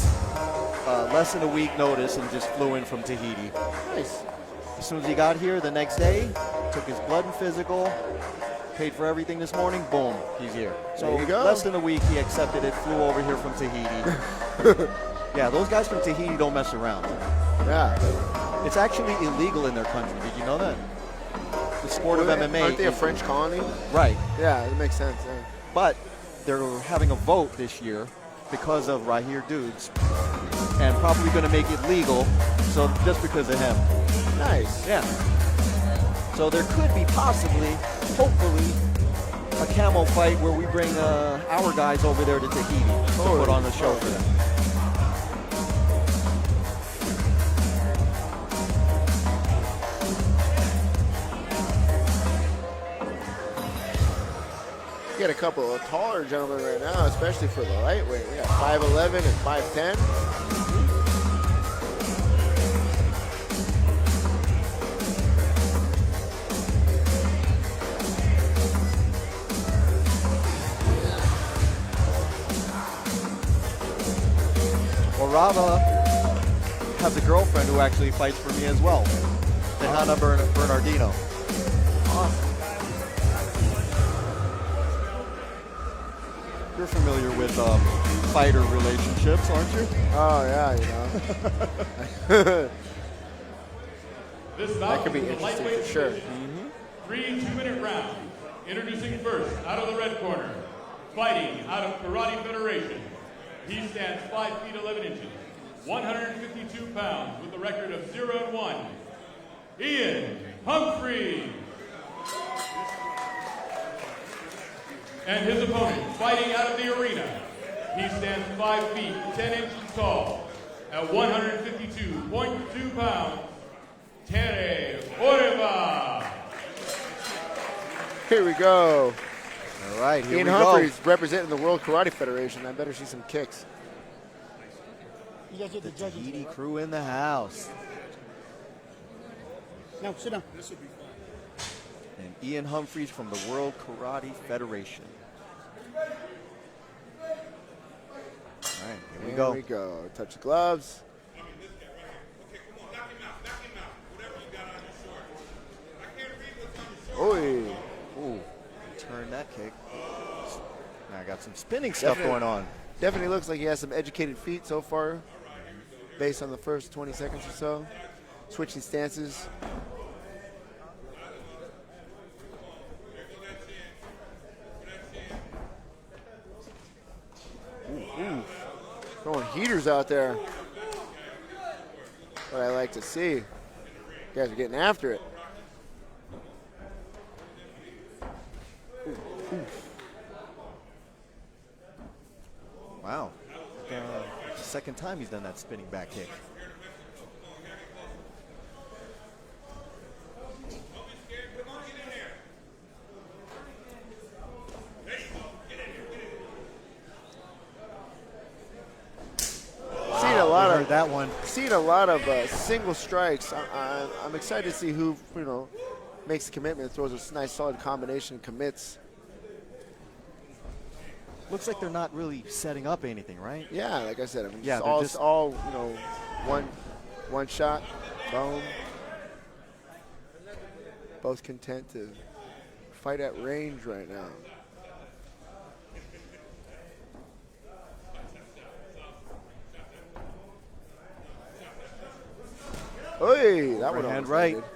less than a week notice and just flew in from Tahiti. Nice. As soon as he got here the next day, took his blood and physical, paid for everything this morning, boom, he's here. So There you go. less than a week, he accepted it, flew over here from Tahiti. Yeah, those guys from Tahiti don't mess around. Yeah. It's actually illegal in their country. Did you know that? The sport of MMA. Aren't they a is- French colony? Right. Yeah, that makes sense. Yeah. But they're having a vote this year because of Right Here Dudes, and probably going to make it legal. So just because of him. Nice. Yeah. So there could be possibly, hopefully, a camo fight where we bring our guys over there to Tahiti to put on the show for them. You got a couple of taller gentlemen right now, especially for the lightweight. We got 5'11" and 5'10". Well, Rava has a girlfriend who actually fights for me as well, Tejana Bernardino. Awesome. You're familiar with fighter relationships, aren't you? Oh, yeah, you know. This That bout could be is a interesting lightweight for sure. division. 3 2-minute rounds. Introducing first, out of the red corner, fighting out of Karate Federation. He stands 5 feet 11 inches, 152 pounds, with a record of 0-1. Ian Humphrey. And his opponent, fighting out of the arena. He stands 5 feet 10 inches tall, at 152.2 pounds, Tere Oreva. Here we go. All right, here Ian we Humphreys representing the World Karate Federation. I better see some kicks. You guys are the judges. Tahiti crew in the house. Now sit down. And Ian Humphreys from the World Karate Federation. All right, here we go. Here we go. Touch the gloves. Oi. Ooh, turn that kick. Now I got some spinning stuff going on. Definitely looks like he has some educated feet so far, based on the first 20 seconds or so. Switching stances. Ooh. Throwing heaters out there. What I like to see. You guys are getting after it. Wow. It's the second time he's done that spinning back kick. That one. Seen a lot of single strikes. I'm excited to see who makes the commitment, throws a nice solid combination, commits. Looks like they're not really setting up anything, right? Yeah, like I said, I mean, Yeah, it's all one shot, boom. Both content to fight at range right now. Hey, that one Overhand almost right. landed.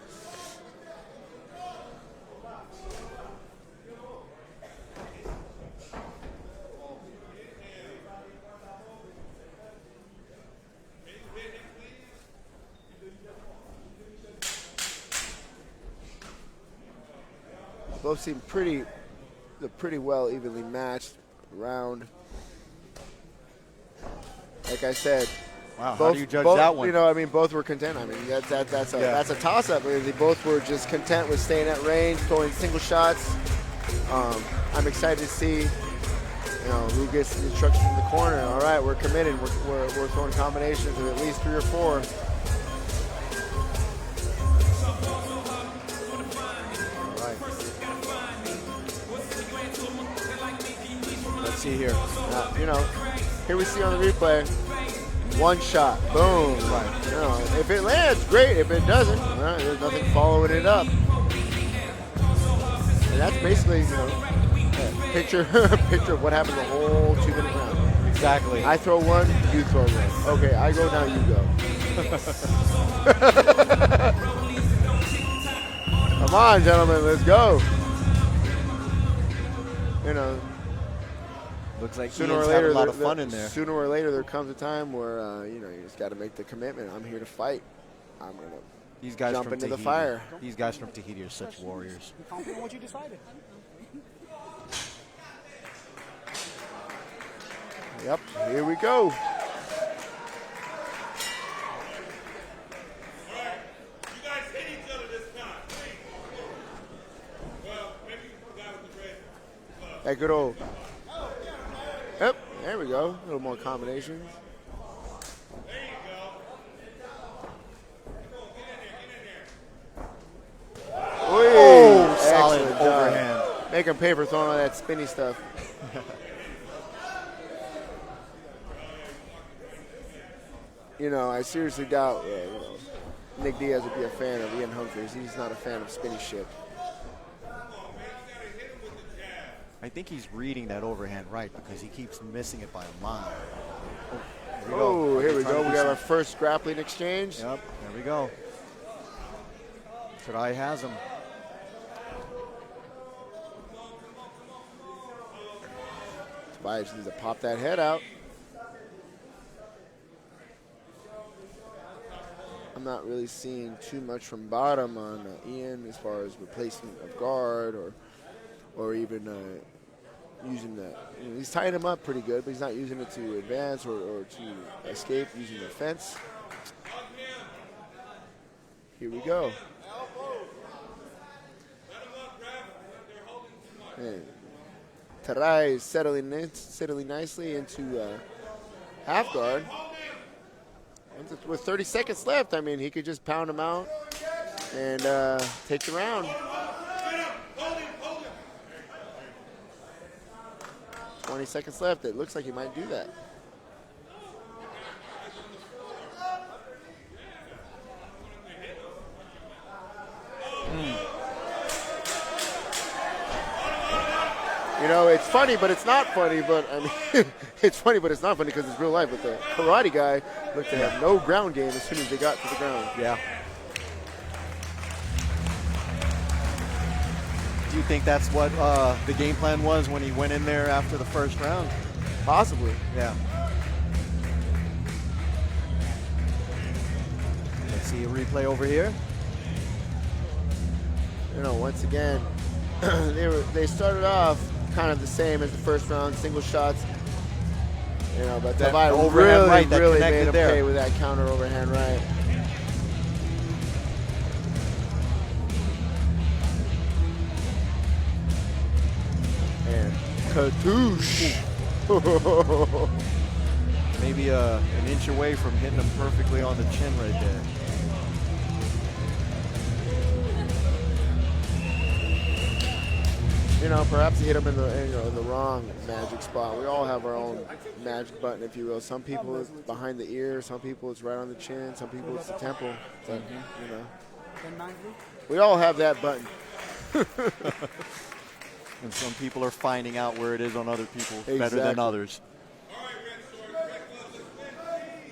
Both seem pretty well evenly matched round. Like I said, wow, both, how do you judge both, that one? both were content. I mean, that's a toss-up. I mean, they both were just content with staying at range, throwing single shots. I'm excited to see, who gets the instructions from the corner. All right, we're committed. We're throwing combinations of at least 3 or 4. Let's see here. Here we see on the replay, one shot, boom. Right. If it lands, great. If it doesn't, there's nothing following it up. And that's basically, picture of what happened the whole 2-minute round. Exactly. I throw one, you throw one. Okay, I go, now you go. Come on, gentlemen, let's go. Looks like sooner or Ian's later, having a lot of fun in there. Sooner or later, there comes a time where you just got to make the commitment. I'm here to fight. I'm gonna These guys jump from into Tahiti, the fire. These guys from Tahiti are such warriors. Be confident in what you decided. Yep, here we go. That good old. Yep, there we go. A little more combinations. Oh, solid excellent job. overhand. Make him pay for throwing all that spinny stuff. I seriously doubt Nick Diaz would be a fan of Ian Humphries. He's not a fan of spinny shit. I think he's reading that overhand right because he keeps missing it by a mile. Oh, here we Trying go. to We do got our some- first grappling exchange. Yep, there we go. Tarai has him. Tobias needs to pop that head out. I'm not really seeing too much from bottom on Ian as far as replacement of guard or even using the. He's tying him up pretty good, but he's not using it to advance or to escape using the fence. Here we go. And Tarai is settling nicely into half guard. With 30 seconds left, I mean, he could just pound him out and take the round. 20 seconds left. It looks like he might do that. It's funny, but it's not funny. But I mean, it's funny, but it's not funny because it's real life. But the karate guy looked to have no ground game as soon as they got to the ground. Yeah. Do you think that's what the game plan was when he went in there after the first round? Possibly. Yeah. Let's see a replay over here. Once again, they started off kind of the same as the first round, single shots. But That Tavai overhand right that really connected made him there. pay with that counter overhand right. And Katoosh. Maybe an inch away from hitting him perfectly on the chin right there. Perhaps he hit him in the wrong magic spot. We all have our own magic button, if you will. Some people it's behind the ear, some people it's right on the chin, some people it's the temple. So, we all have that button. And some people are finding out where it is on other people better than Exactly. others.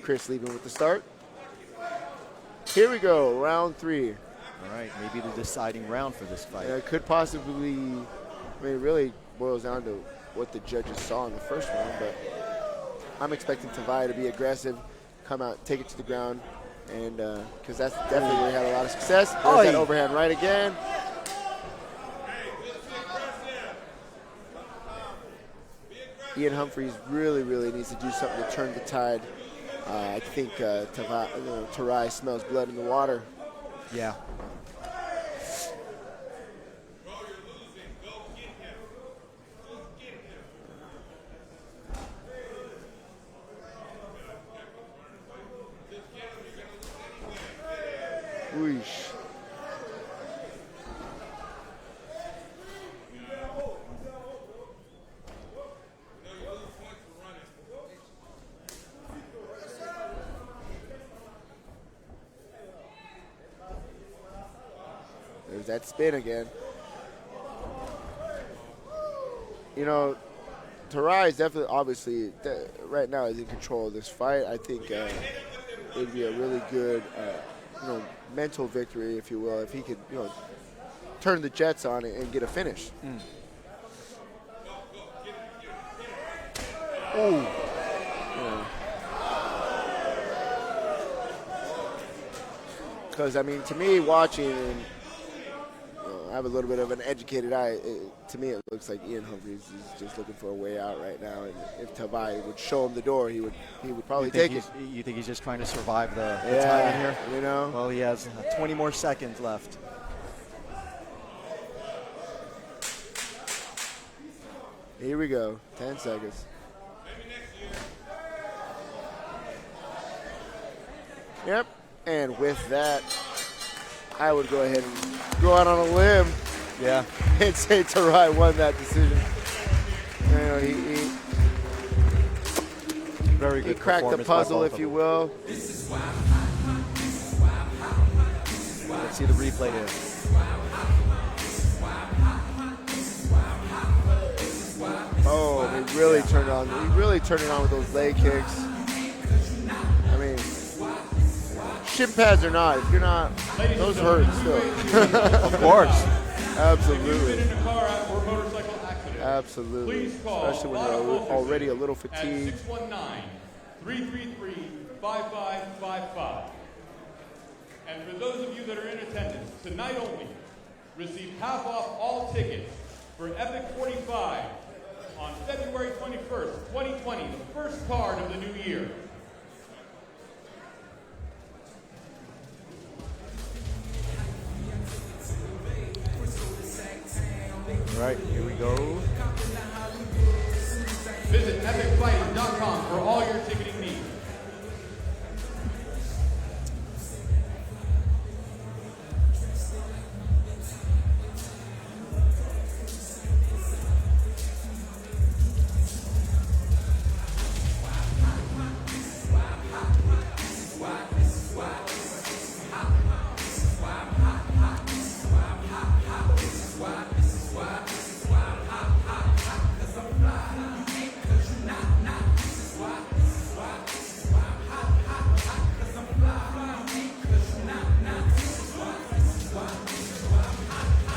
Chris leaving with the start. Here we go, round 3. All right, maybe the deciding round for this fight. It could possibly, it really boils down to what the judges saw in the first round, but I'm expecting Tavai to be aggressive, come out, take it to the ground, and because that's definitely where he had a lot of success. There's that overhand right again. Ian Humphries really needs to do something to turn the tide. I think Tarai smells blood in the water. Yeah. Whoosh. There's that spin again. Tarai is definitely, obviously, right now is in control of this fight. I think it'd be a really good, mental victory, if you will, if he could, turn the jets on it and get a finish. Oh. Because, I mean, to me, watching, and I have a little bit of an educated eye, to me it looks like Ian Humphries is just looking for a way out right now. And if Tavai would show him the door, he would probably take it. You think he's just trying to survive the time Yeah, in here? you know. Well, he has 20 more seconds left. Here we go, 10 seconds. Yep, and with that, I would go ahead and go out on a limb, Yeah. and say Tarai won that decision. You know, he Very good. cracked the performance by puzzle, both if of you them. will. Let's see the replay here. Oh, he really turned on. He really turned it on with those leg kicks. I mean, shin pads or not, if you're not, those hurt still. Of course. Absolutely. In a car or motorcycle accident, Absolutely. please call Especially when you're already a little fatigued. at 619-333-5555. And for those of you that are in attendance, tonight only, receive half off all tickets for Epic 45 on February 21st, 2020, the first card of the new year. All right, here we go. Visit epicfighting.com for all your ticketing needs.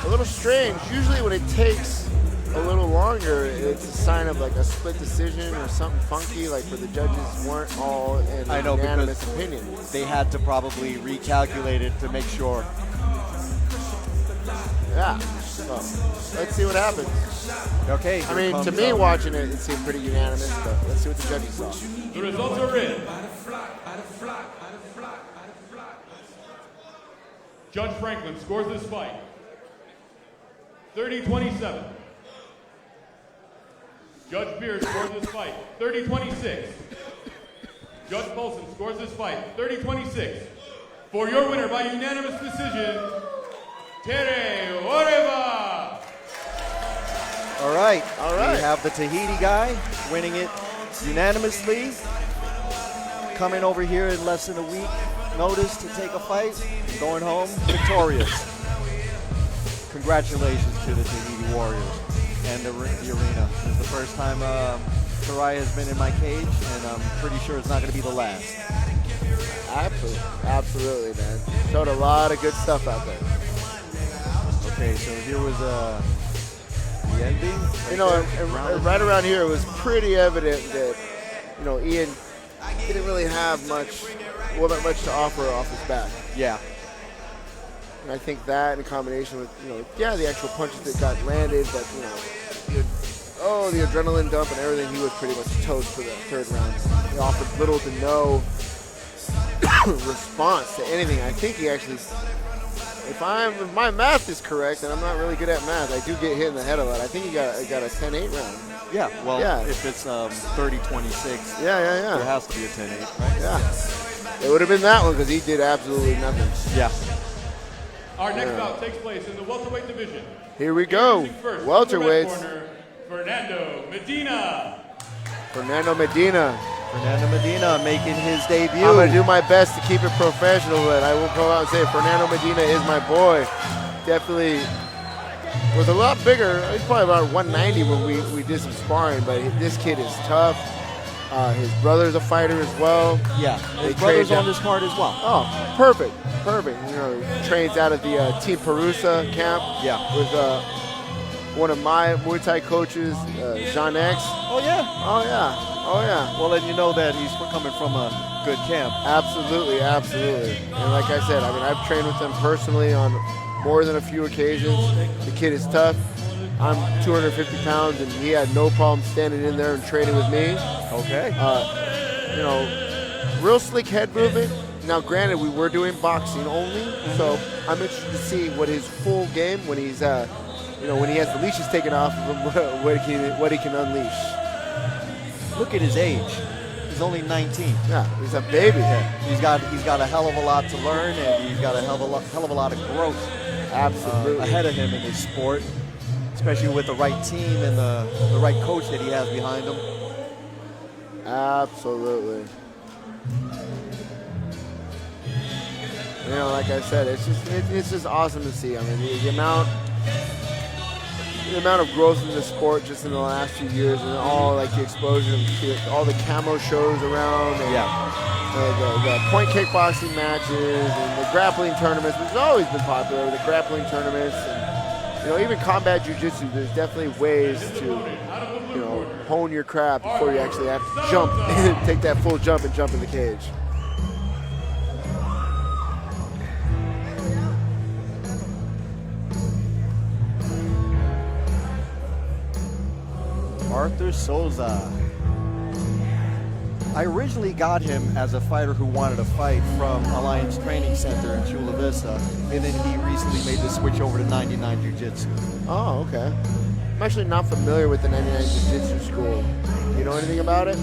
A little strange. Usually when it takes a little longer, it's a sign of like a split decision or something funky, like where the judges weren't all in I know, unanimous because opinion. they had to probably recalculate it to make sure. Yeah. So, let's see what happens. Okay. I here mean, to comes, me, watching it, it seemed pretty unanimous, but let's see what the judges saw. The results are in. Judge Franklin scores this fight 30-27. Judge Beard scores this fight 30-26. Judge Polson scores this fight 30-26. For your winner by unanimous decision, Tere Oreva. All right. All right. We have the Tahiti guy winning it unanimously. Coming over here in less than a week notice to take a fight. Going home victorious. Congratulations to the Tahiti Warriors and the arena. It's the first time Tarai has been in my cage, and I'm pretty sure it's not going to be the last. Absolutely. Absolutely, man. Showed a lot of good stuff out there. Okay, so here was the ending. You know, and right around here, it was pretty evident that, you know, Ian didn't really have much to offer off his back. Yeah. And I think that in combination with, you know, yeah, the actual punches that got landed, but, you know, the adrenaline dump and everything, he was pretty much toast for the third round. He offered little to no response to anything. I think he actually, if my math is correct, and I'm not really good at math, I do get hit in the head a lot. I think he got a 10-8 round. Yeah, well, Yeah. if it's 30-26, Yeah. there has to be a 10-8, right? Yeah. It would have been that one because he did absolutely nothing. Yeah. Our next bout takes place in the welterweight division. Here we go. Introducing first, from the red Welterweights. corner, Fernando Medina. Fernando Medina. Fernando Medina making his debut. I'm going to do my best to keep it professional, but I will go out and say Fernando Medina is my boy. Definitely was a lot bigger. He's probably about 190 when we did some sparring, but this kid is tough. His brother's a fighter as well. Yeah, They his brother's trained on him. this card as well. Oh, perfect. You know, he trains out of the Team Perusa camp. Yeah. With one of my Muay Thai coaches, Jean X. Oh, yeah. Oh, yeah. Oh yeah. Well, then you know that he's coming from a good camp. Absolutely, absolutely. And like I said, I mean, I've trained with him personally on more than a few occasions. The kid is tough. I'm 250 pounds, and he had no problem standing in there and training with me. Okay. You know, real slick head movement. Now, granted, we were doing boxing only, so I'm interested to see what his full game, when he's, you know, when he has the leashes taken off of him, what he can unleash. Look at his age. He's only 19. Yeah, he's a baby. Yeah. He's got a hell of a lot to learn, and he's got a hell of a lot of growth Absolutely. ahead of him in his sport, especially with the right team and the right coach that he has behind him. Absolutely. You know, like I said, it's just awesome to see. I mean, the amount of growth in the sport just in the last few years, and all like the exposure to all the camo shows around, and the point kickboxing matches and the grappling tournaments, which has always been popular. The grappling tournaments, and you know, even combat jiu-jitsu. There's definitely ways to, you know, hone your craft before you actually have to jump, take that full jump and jump in the cage. Arthur Souza. I originally got him as a fighter who wanted to fight from Alliance Training Center in Chula Vista, and then he recently made the switch over to 99 Jiu-Jitsu. Oh, okay. I'm actually not familiar with the 99 Jiu-Jitsu school. You know anything about it?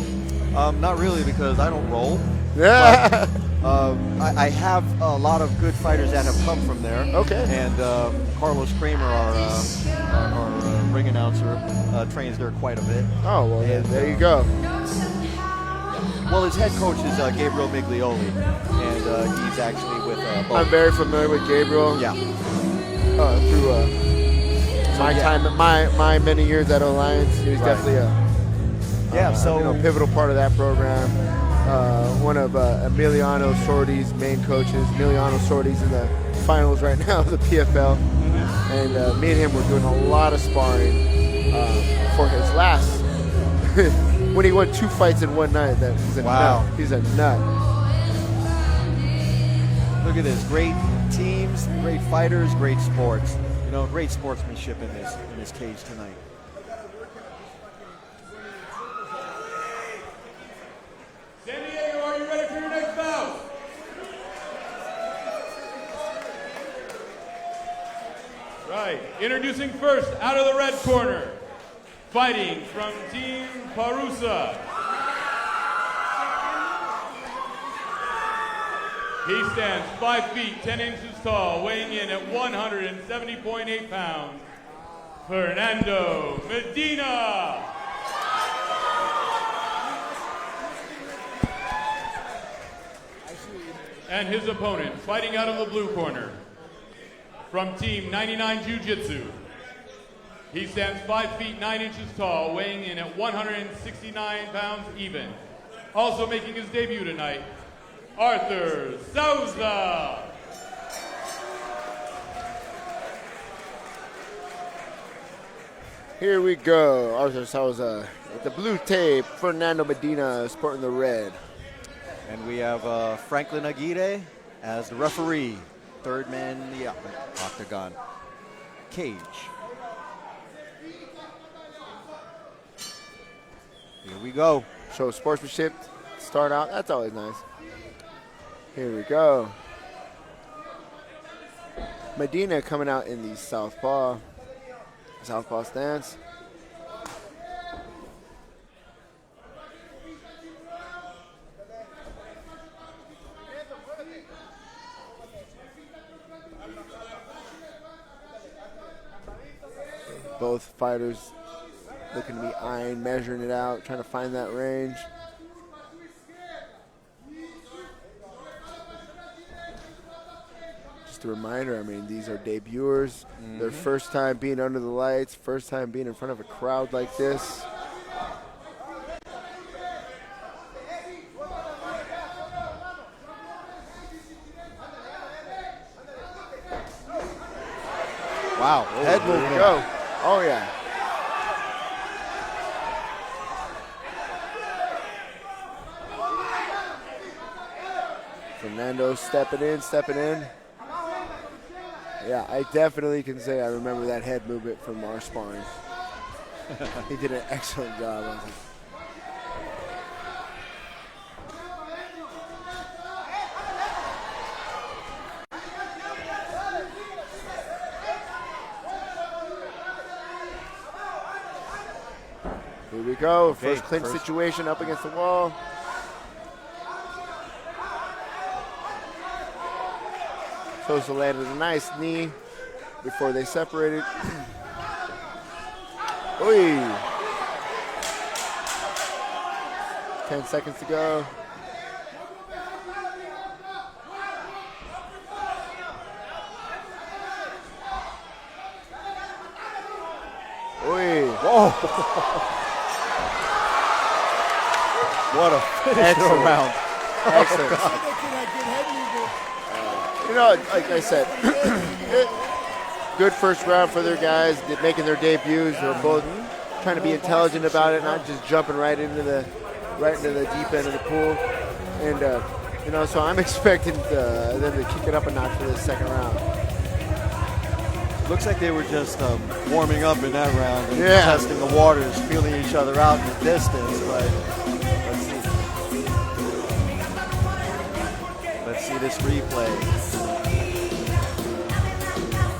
Not really, because I don't roll. Yeah. I have a lot of good fighters that have come from there. Okay. And Carlos Kramer, our ring announcer, trains there quite a bit. Oh, well, And, there you go. Well, his head coach is Gabriel Miglioli, and he's actually with I'm both. very familiar with Gabriel. Yeah. Through my time, my many years at Alliance, he was definitely a pivotal part of that program. One of Emiliano Sordi's main coaches. Emiliano Sordi's in the finals right now of the PFL, and me and him were doing a lot of sparring for his last. When he won 2 fights in one night, that he's a nut. He's a nut. Look at this, great teams, great fighters, great sports. You know, great sportsmanship in this cage tonight. San Diego, are you ready for your next bout? Right, introducing first out of the red corner, fighting from Team Parusa. He stands 5 feet 10 inches tall, weighing in at 170.8 pounds. Fernando Medina. And his opponent, fighting out of the blue corner, from Team 99 Jiu-Jitsu. He stands 5 feet 9 inches tall, weighing in at 169 pounds even. Also making his debut tonight, Arthur Souza. Here we go. Arthur Souza with the blue tape. Fernando Medina sporting the red. And we have Franklin Aguirre as the referee, third man in the octagon cage. Here we go. Show sportsmanship. Start out. That's always nice. Here we go. Medina coming out in the southpaw stance. Both fighters looking to be eyeing, measuring it out, trying to find that range. Just a reminder, I mean, these are debuters. Their first time being under the lights, first time being in front of a crowd like this. Wow, head There movement. we go. Oh, yeah. Fernando stepping in. Yeah, I definitely can say I remember that head movement from our sparring. He did an excellent job on it. Here we go. Okay, First clinch situation up against the wall. Sosa landed a nice knee before they separated. Oy. 10 seconds to go. Oy. Whoa. What a finish to a round. Excellent. You know, like I said, good first round for their guys, making their debuts. They're both trying to be intelligent about it, not just jumping right into the deep end of the pool. And you know, so I'm expecting them to kick it up a notch for this second round. Looks like they were just warming up in that round and Yeah. testing the waters, feeling each other out in the distance. But let's see this replay.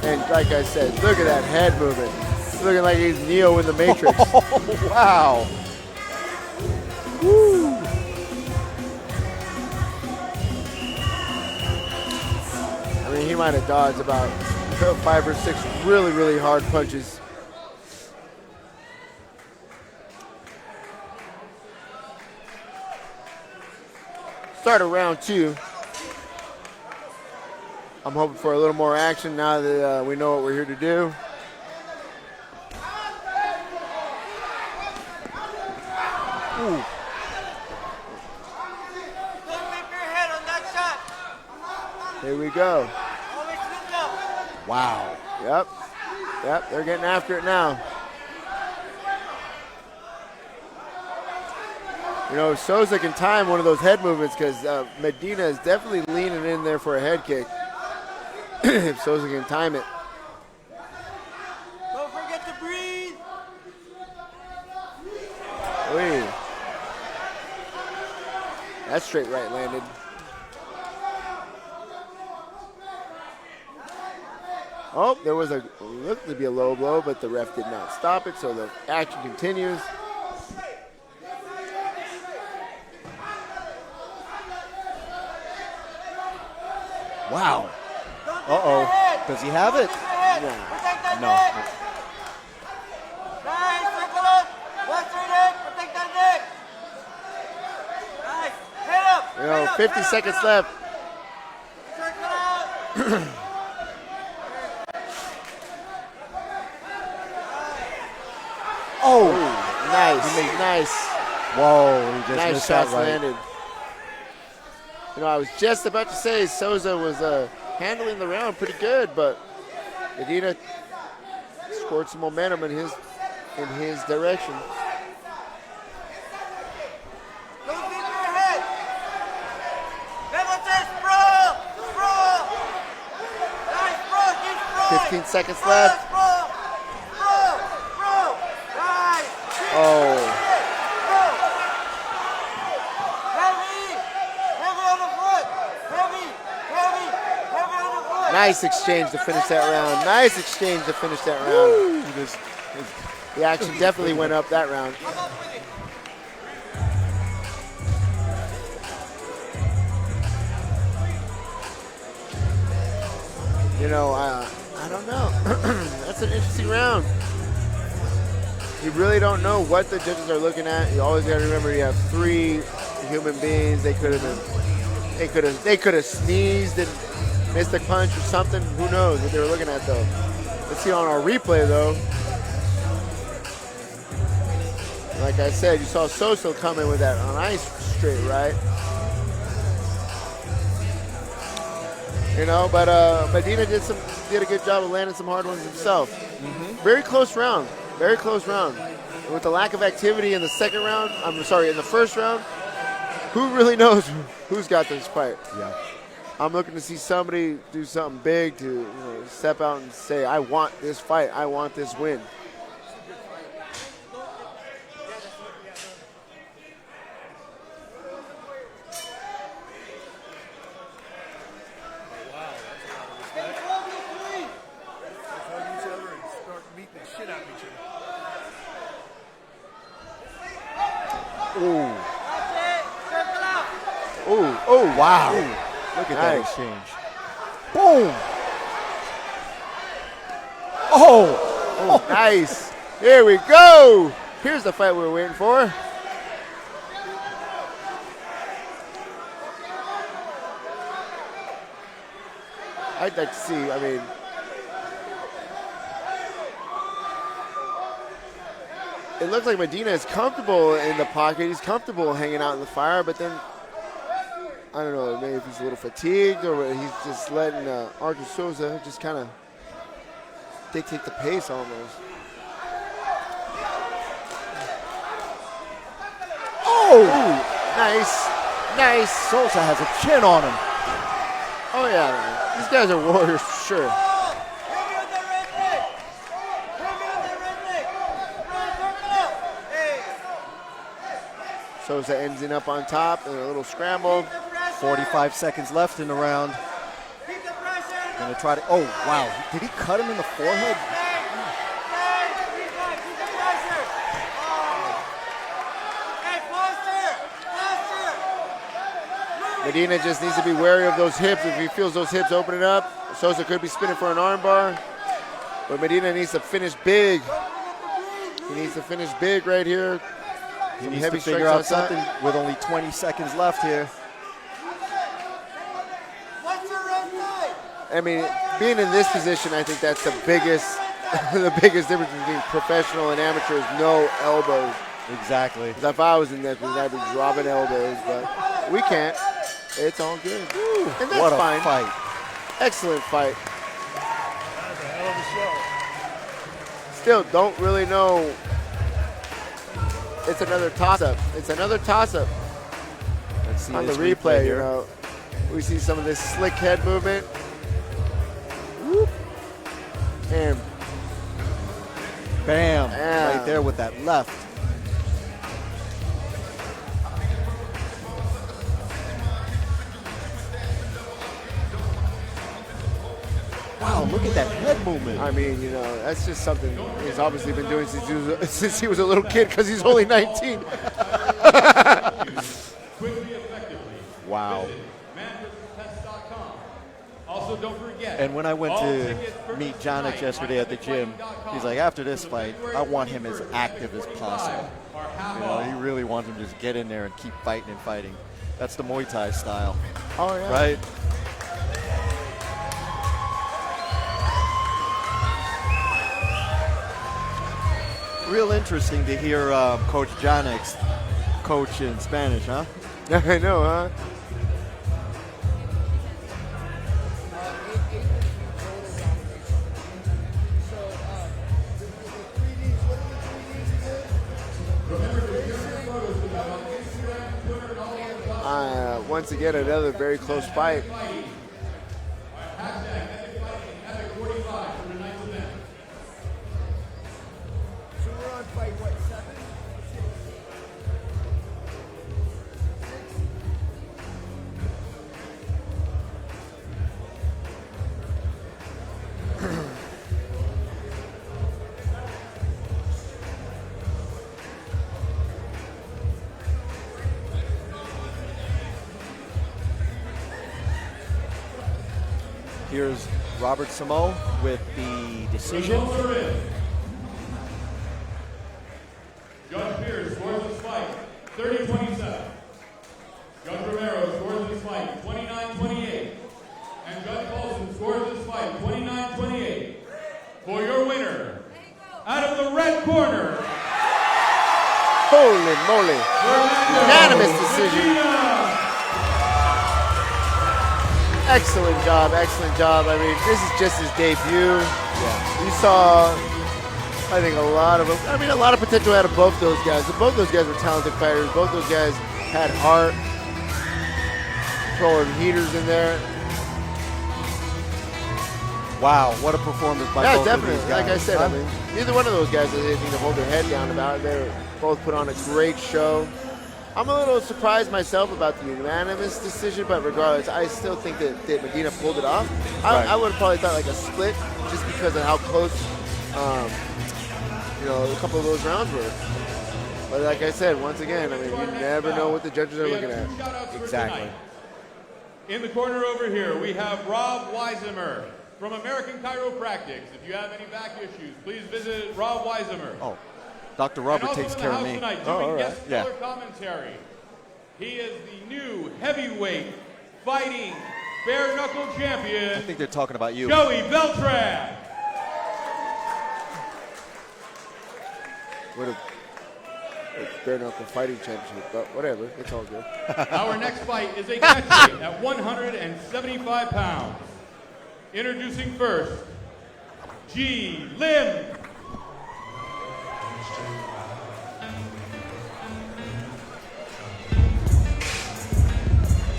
And like I said, look at that head movement. It's looking like he's Neo in the Matrix. Oh, wow. Woo. I mean, he might have dodged about 5 or 6 really, really hard punches. Start of round 2. I'm hoping for a little more action now that we know what we're here to do. Ooh. Here we go. Wow. Yep, they're getting after it now. You know, Sosa can time one of those head movements because Medina is definitely leaning in there for a head kick. If Sosa can time it. Don't forget to breathe. Oy. That straight right landed. Oh, there was looked to be a low blow, but the ref did not stop it, so the action continues. Wow. Uh-oh. Does he have it? No. Nice, circle up. Western neck, protect that neck. Nice, head up. You know, 50 seconds left. Circle out. Oh, nice. Whoa, he just Nice missed that shots right. landed. You know, I was just about to say Sosa was handling the round pretty good, but Medina scored some momentum in his direction. Don't beat your head. Never say sprawl. Sprawl. Nice, sprawl. Keep sprawling. 15 seconds left. Sprawl. Sprawl. Sprawl. Nice. Oh, Heavy. Heavy on the foot. Heavy. Heavy. Heavy on the foot. nice exchange to finish that round. The action definitely went up that round. You know, I don't know. That's an interesting round. You really don't know what the judges are looking at. You always got to remember you have 3 human beings. They could have sneezed and missed a punch or something. Who knows what they were looking at though. Let's see on our replay though. Like I said, you saw Sosa come in with that nice straight right. You know, but Medina did a good job of landing some hard ones himself. Very close round. And with the lack of activity in the first round, who really knows who's got this fight? Yeah. I'm looking to see somebody do something big to step out and say, I want this fight. I want this win. Ooh. Ooh. Oh, wow. Look at that Nice. exchange. Boom. Oh. Nice. Here we go. Here's the fight we were waiting for. I'd like to see, I mean, it looks like Medina is comfortable in the pocket. He's comfortable hanging out in the fire, but then, I don't know, maybe if he's a little fatigued or he's just letting Arthur Souza just kind of dictate the pace almost. Oh. Nice. Nice. Souza has a chin on him. Oh, yeah, man. These guys are warriors for sure. Souza ends up on top in a little scramble. 45 seconds left in the round. Gonna try to, oh, wow. Did he cut him in the forehead? Medina just needs to be wary of those hips. If he feels those hips opening up, Souza could be spinning for an armbar. But Medina needs to finish big. He needs to finish big right here. He Some needs heavy to figure strikes out outside. something with only 20 seconds left here. I mean, being in this position, I think that's the biggest, the biggest difference between professional and amateur is no elbows. Exactly. 'Cause if I was in that position, I'd be dropping elbows, but we can't. It's all good. And that's What a fine. fight. Excellent fight. Still don't really know. It's another toss-up. It's another toss-up. Let's see On the this replay, here. we see some of this slick head movement. Whoop. And Bam. Yeah. Right there with that left. Wow, look at that head movement. I mean, that's just something he's obviously been doing since he was a little kid because he's only 19. Quickly, effectively. Wow. Visit manversus.com. Also, don't forget. And when I went all to tickets purchased meet tonight Jonic yesterday at the gym, myepicfighting.com. he's like, after this For the fight, February I want him as 31st, active as possible. are half He off. really wants him to just get in there and keep fighting and fighting. That's the Muay Thai style, Oh, yeah. right? Real interesting to hear Coach Jonic's coach in Spanish, huh? I know, huh? Once again, another very close fight. Here's Robert Samo with the decision. Judge Pierce scores this fight 30-27. Judge Romero scores this fight 29-28. And Judge Paulson scores this fight 29-28. For your winner, out of the red corner, Holy moly. Unanimous decision. Medina. Excellent job, excellent job. I mean, this is just his debut. Yeah. You saw, I think, a lot of potential out of both those guys. Both those guys were talented fighters. Both those guys had heart, throwing heaters in there. Wow, what a performance by Yeah, both definitely. of these guys. Like I said, I mean, neither one of those guys has anything to hold their head down about. They both put on a great show. I'm a little surprised myself about the unanimous decision, but regardless, I still think that Medina pulled it off. Right. I would have probably thought like a split just because of how close, a couple of those rounds were. But like I said, once again, I mean, you never know what the judges are We have looking at. 2 shout-outs for Exactly. tonight. In the corner over here, we have Rob Weisemer from American Chiropractics. If you have any back issues, please visit Rob Weisemer. Oh, Dr. And Robert also takes in the care of house me. tonight, Oh, doing all right. guest Yeah. color commentary. He is the new heavyweight fighting bare knuckle I champion, think they're talking about you. Joey Beltran. What a bare knuckle fighting championship, but whatever, it's all good. Our next fight is a catchweight at 175 pounds. Introducing first, G. Lim.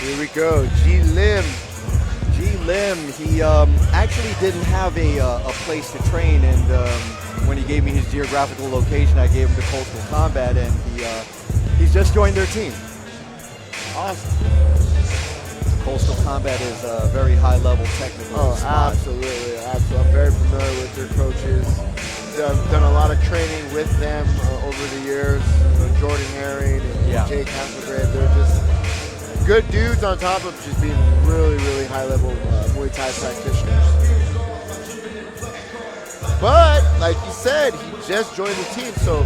Here we go, G Lim. G. Lim, he actually didn't have a place to train, and when he gave me his geographical location, I gave him to Coastal Combat, and he's just joined their team. Awesome. Coastal Combat is a very high-level technical Oh, spot. absolutely, absolutely. I'm very familiar with their coaches. Done a lot of training with them over the years. Jordan Herring and Yeah. Jake Hasselgrave. They're just good dudes on top of just being really, really high-level Muay Thai practitioners. But, like you said, he just joined the team, so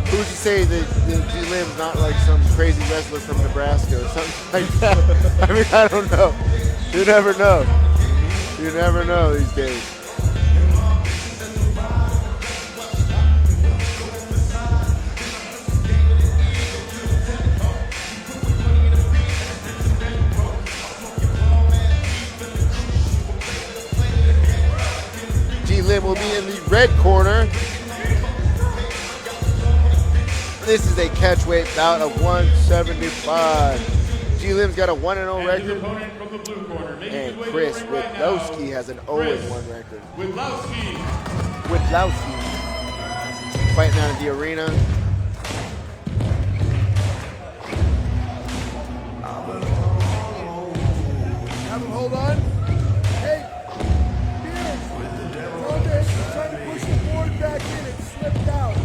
who's to say that G Lim's not like some crazy wrestler from Nebraska or something like that? I mean, I don't know. You never know. You never know these days. G Lim will be in the red corner. This is a catchweight bout of 175. G Lim's got a 1-0 And his record, opponent from the blue corner, making his and way to Chris the ring right now, Witlowski has an 0-1 record. Witlowski. Witlowski fighting out of the arena. Have him hold on. Hey, Beers. Hold this. Trying to push the board back in. It slipped out.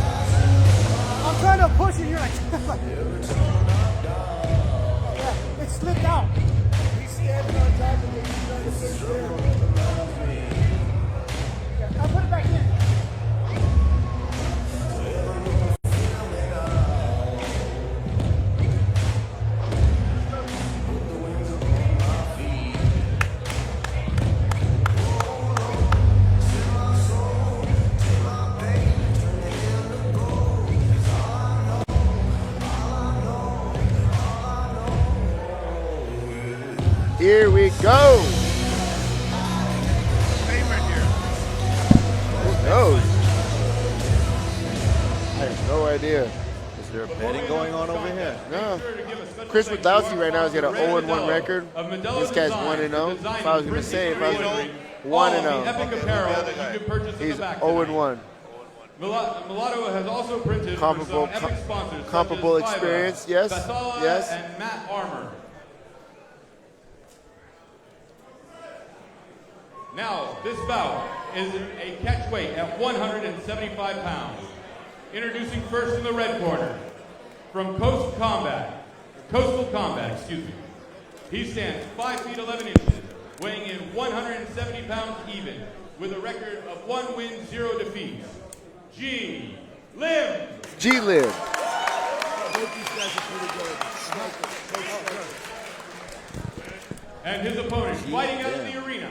I'm trying to push it. You're like, yeah, it slipped out. He's standing on top of it. He's trying to push it in. Yeah, I'll put it back in. Here we go. Who knows? I have no idea. Is there betting going on over here? No. Chris Witlowski right now has got an 0-1 record. This guy's 1-0. If I was going to say, if I was going to 1-0, Epic apparel that you can purchase in he's the back 0-1. Mulatto has also printed Comparable- for some epic sponsors such comparable as Fiva, experience, yes, Basala, yes. and Matt Armour. Now, this bout is a catchweight at 175 pounds. Introducing first in the red corner, from Coastal Combat, excuse me. He stands 5 feet 11 inches, weighing in 170 pounds even, with a record of 1 win, 0 defeats. G. Lim. G Lim. Both these guys are pretty good. And his opponent, fighting out of the arena.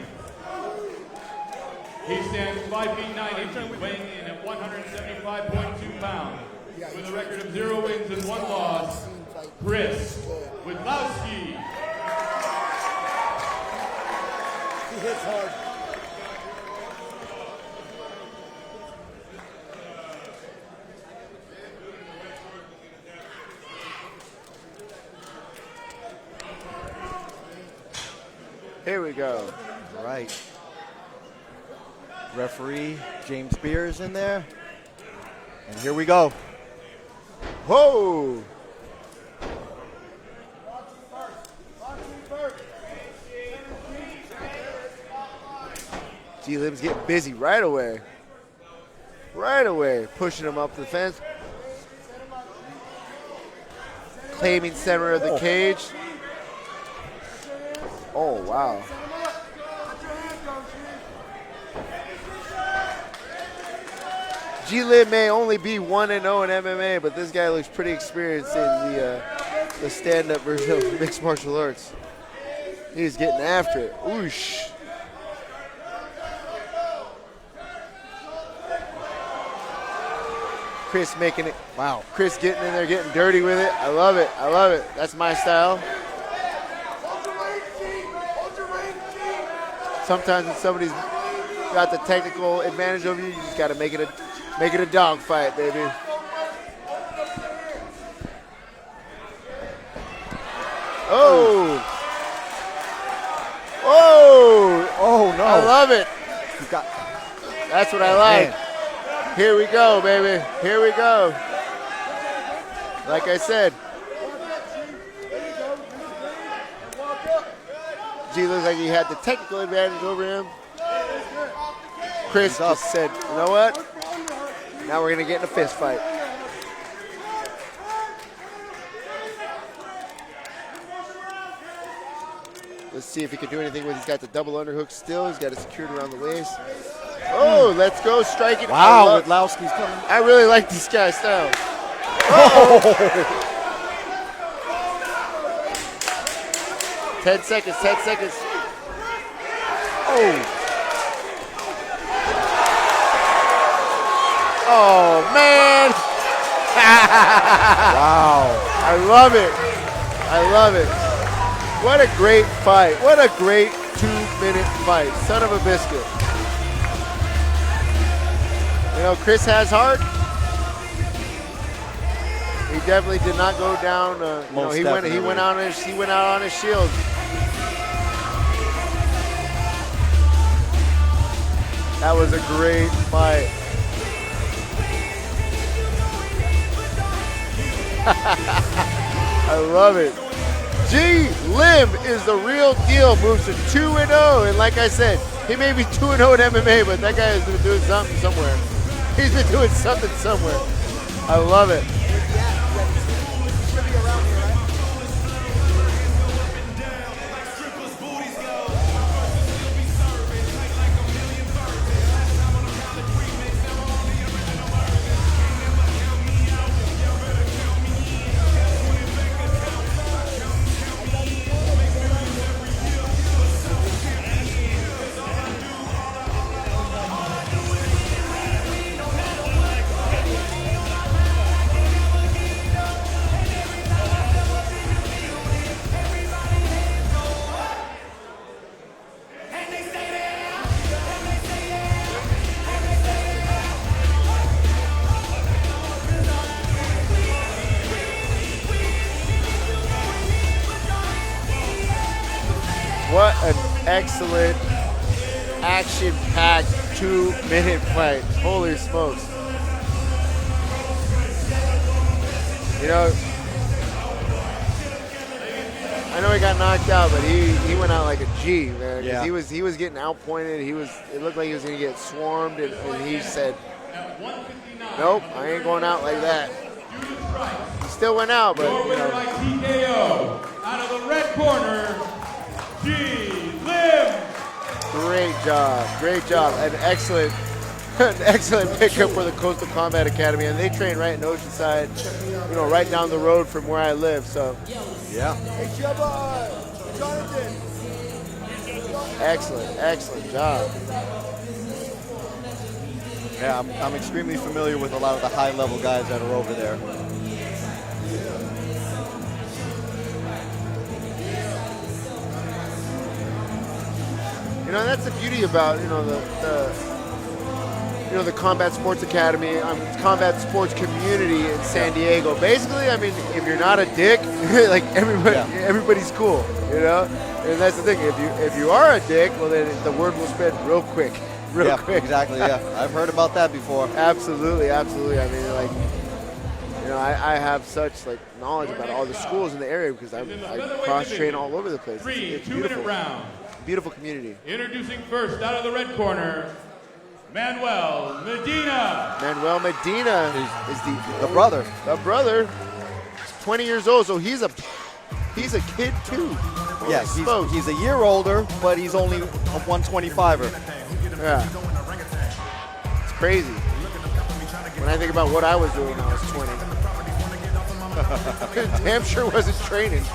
He stands 5 feet 9 inches, weighing in at 175.2 pounds, with a record of 0 wins and 1 loss. Chris Widlowski. He hits hard. Here we go. All right. Referee James Spears in there. And here we go. Whoa! G Lim's getting busy right away. Right away. Pushing him up the fence. Claiming center of the cage. Oh, wow. G Lim may only be 1-0 in MMA, but this guy looks pretty experienced in the stand-up version of mixed martial arts. He's getting after it. Oosh. Chris making it. Wow. Chris getting in there, getting dirty with it. I love it. I love it. That's my style. Sometimes when somebody's got the technical advantage over you, you just got to make it a dog fight, baby. Oh. Oh. Oh, no. I love it. You got, That's what I like. man. Here we go, baby. Here we go. Like I said, G looks like he had the technical advantage over him. Chris just said, you know what? Now we're going to get in a fist fight. Let's see if he can do anything with. He's got the double underhook still. He's got it secured around the waist. Oh, let's go striking. Wow, Widlowski's coming. I really like this guy's style. Oh. 10 seconds, 10 seconds. Oh. Oh, man. Wow. I love it. I love it. What a great fight. What a great 2-minute fight. Son of a biscuit. You know, Chris has heart. He definitely did not go down. He went out on his shield. That was a great fight. I love it. G Lim is the real deal. Moves to 2-0, and like I said, he may be 2-0 in MMA, but that guy has been doing something somewhere. He's been doing something somewhere. I love it. What an excellent, action-packed 2-minute fight. Holy smokes. You know, I know he got knocked out, but he went out like a G, man. 'Cause Yeah. He was getting outpointed. It looked like he was going to get swarmed, and he said, nope, I ain't going out like that. He still went out, but Your you winner know. by TKO, out of the red corner, Lim. Great job, an excellent pickup for the Coastal Combat Academy, and they train right in Oceanside, right down the road from where I live. So, Yeah. Hey, Jabba, Jonathan. excellent job. Yeah, I'm extremely familiar with a lot of the high-level guys that are over there. That's the beauty about the Combat Sports Academy, Combat Sports community in San Diego. Basically, I mean, if you're not a dick, like everybody's cool, And that's the thing. If you are a dick, well then the word will spread real quick. Real quick. Exactly. Yeah, I've heard about that before. Absolutely. I mean, I have such knowledge about all the schools in the area because I cross train all over the place. It's beautiful. 2-minute round. Beautiful community. Introducing first out of the red corner, Manuel Medina. Manuel Medina is The brother. The brother. He's 20 years old, so he's a kid too. Yes, he's a year older, but he's only a 125er. Yeah. It's crazy. When I think about what I was doing when I was 20. Damn sure wasn't training.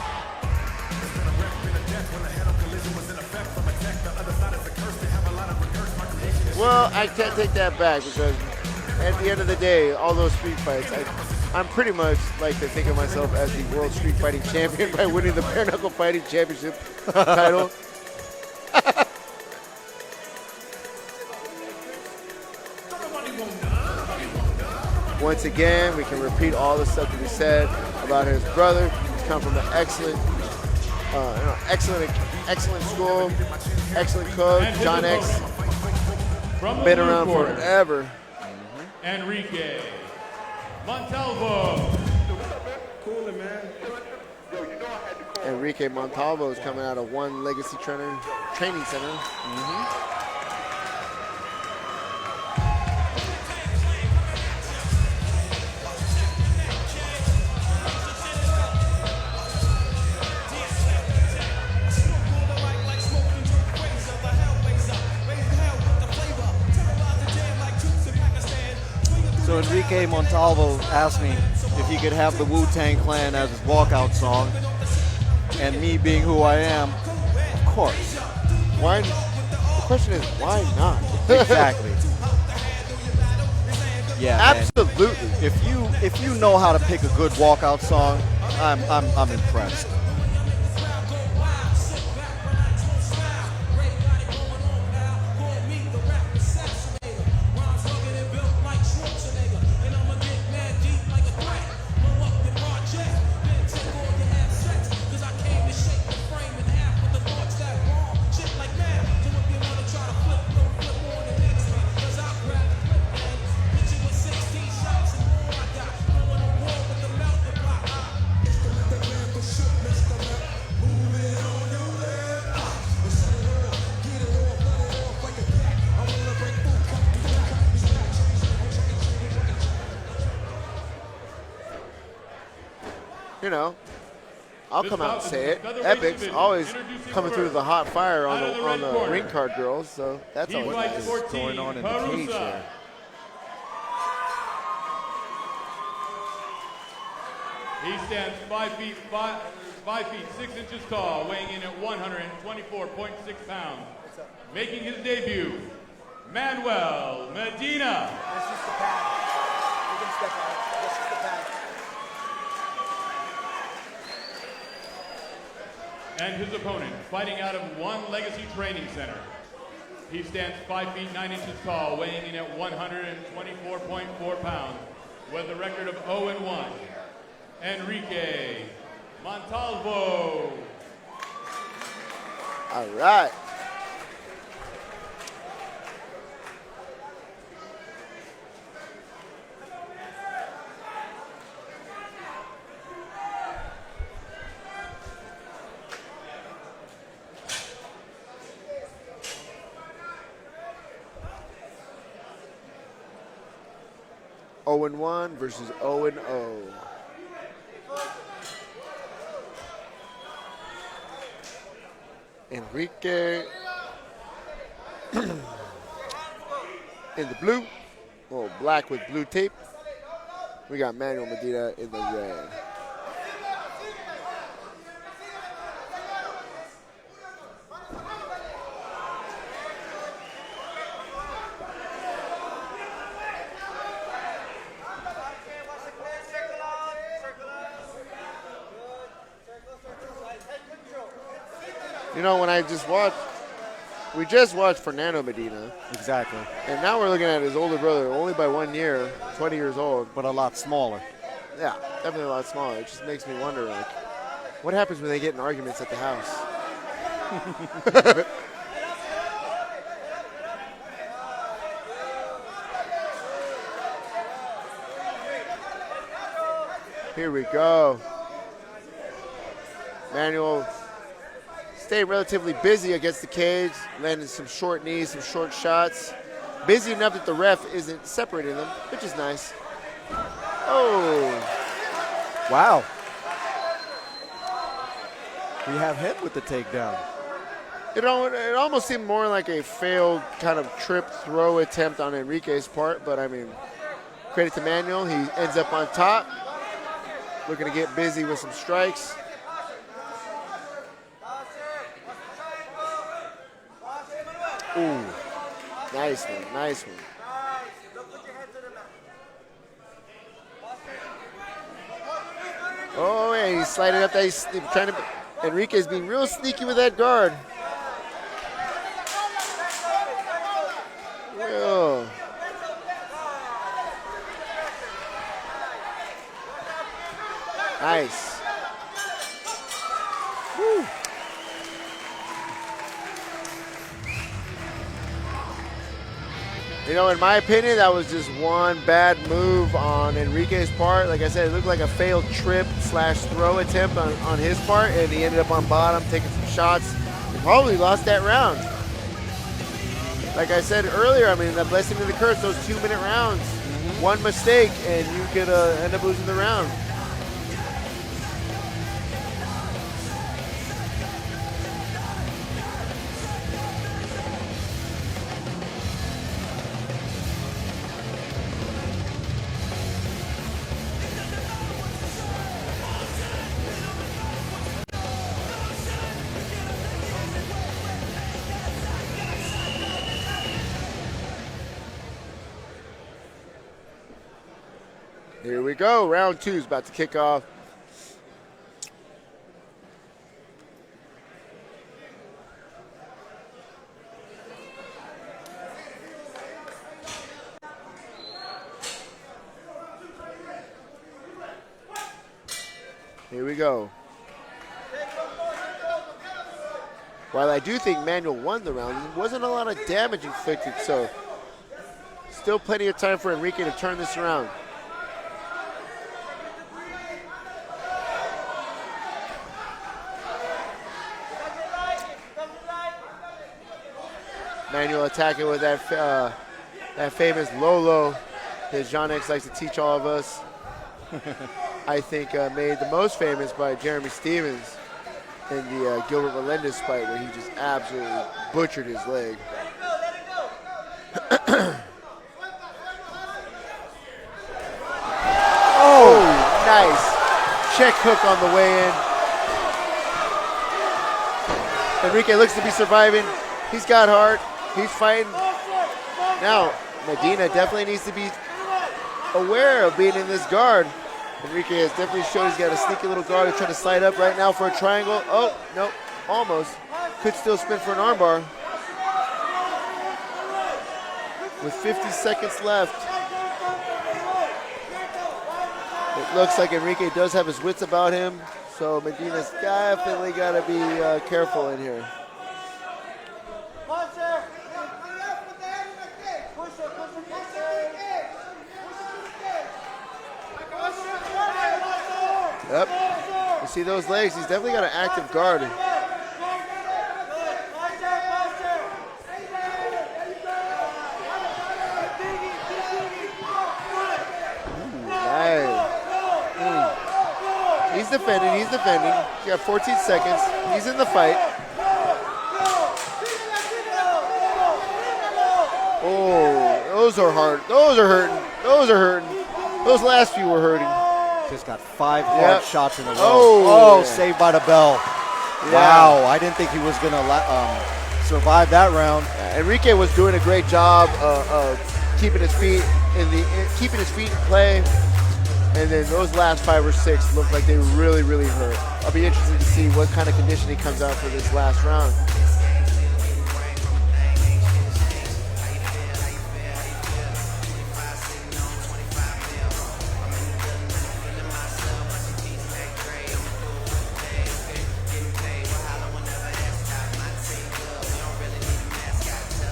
Well, I can't take that back because at the end of the day, all those street fights, I'm pretty much like to think of myself as the world street fighting champion by winning the bare knuckle fighting championship title. Once again, we can repeat all the stuff that we said about his brother. He's come from an excellent school, excellent coach, And John his X. opponent, from the Been blue around corner, forever. Enrique Montalvo. Enrique Montalvo is coming out of One Legacy Training Center. So Enrique Montalvo asked me if he could have the Wu-Tang Clan as his walkout song, and me being who I am, of course. Why? The question is, why not? Exactly. Yeah, absolutely. Man. If you know how to pick a good walkout song, I'm impressed. I'll come out and say it. Epic's always coming through the hot fire on the ring card girls, so that's always nice. What's going on in the cage there? He stands 5 feet 6 inches tall, weighing in at 124.6 pounds. Making his debut, Manuel Medina. That's just the pad. You can step on it. That's just the pad. And his opponent, fighting out of One Legacy Training Center. He stands 5 feet 9 inches tall, weighing in at 124.4 pounds, with a record of 0-1. Enrique Montalvo. All right. Owen 1 versus 0-0. Enrique in the blue, or black with blue tape. We got Manuel Medina in the red. You know, when we just watched Fernando Medina. Exactly. And now we're looking at his older brother, only by 1 year, 20 years old. But a lot smaller. Yeah, definitely a lot smaller. It just makes me wonder, like, what happens when they get in arguments at the house? Here we go. Manuel stayed relatively busy against the cage, landing some short knees, some short shots. Busy enough that the ref isn't separating them, which is nice. Oh. Wow. We have him with the takedown. It almost seemed more like a failed kind of trip throw attempt on Enrique's part, but I mean, credit to Manuel. He ends up on top, looking to get busy with some strikes. Ooh, nice one, nice one. Oh, and he's sliding up that. He's trying to. Enrique's being real sneaky with that guard. Real. Nice. Woo. You know, in my opinion, that was just one bad move on Enrique's part. Like I said, it looked like a failed trip / throw attempt on his part, and he ended up on bottom, taking some shots. He probably lost that round. Like I said earlier, I mean, the blessing and the curse, those 2-minute rounds. One mistake, and you could end up losing the round. Here we go. Round 2 is about to kick off. Here we go. While I do think Manuel won the round, there wasn't a lot of damage inflicted, so still plenty of time for Enrique to turn this around. Manuel attacking with that famous low that Jean-X likes to teach all of us. I think made the most famous by Jeremy Stevens in the Gilbert Melendez fight, where he just absolutely butchered his leg. Oh, nice. Check hook on the way in. Enrique looks to be surviving. He's got heart. He's fighting. Now, Medina definitely needs to be aware of being in this guard. Enrique has definitely shown he's got a sneaky little guard. He's trying to slide up right now for a triangle. Oh, no, almost. Could still spin for an armbar. With 50 seconds left. It looks like Enrique does have his wits about him, so Medina's definitely got to be careful in here. Yep. You see those legs? He's definitely got an active guard. Ooh, nice. He's defending. He's got 14 seconds. He's in the fight. Oh, those are hard. Those are hurting. Those are hurting. Those last few were hurting. Just got 5 hard shots in a row. Oh, saved by the bell. Yeah. Wow, I didn't think he was going to survive that round. Enrique was doing a great job of keeping his feet in play. And then those last 5 or 6 looked like they really, really hurt. I'll be interested to see what kind of condition he comes out for this last round.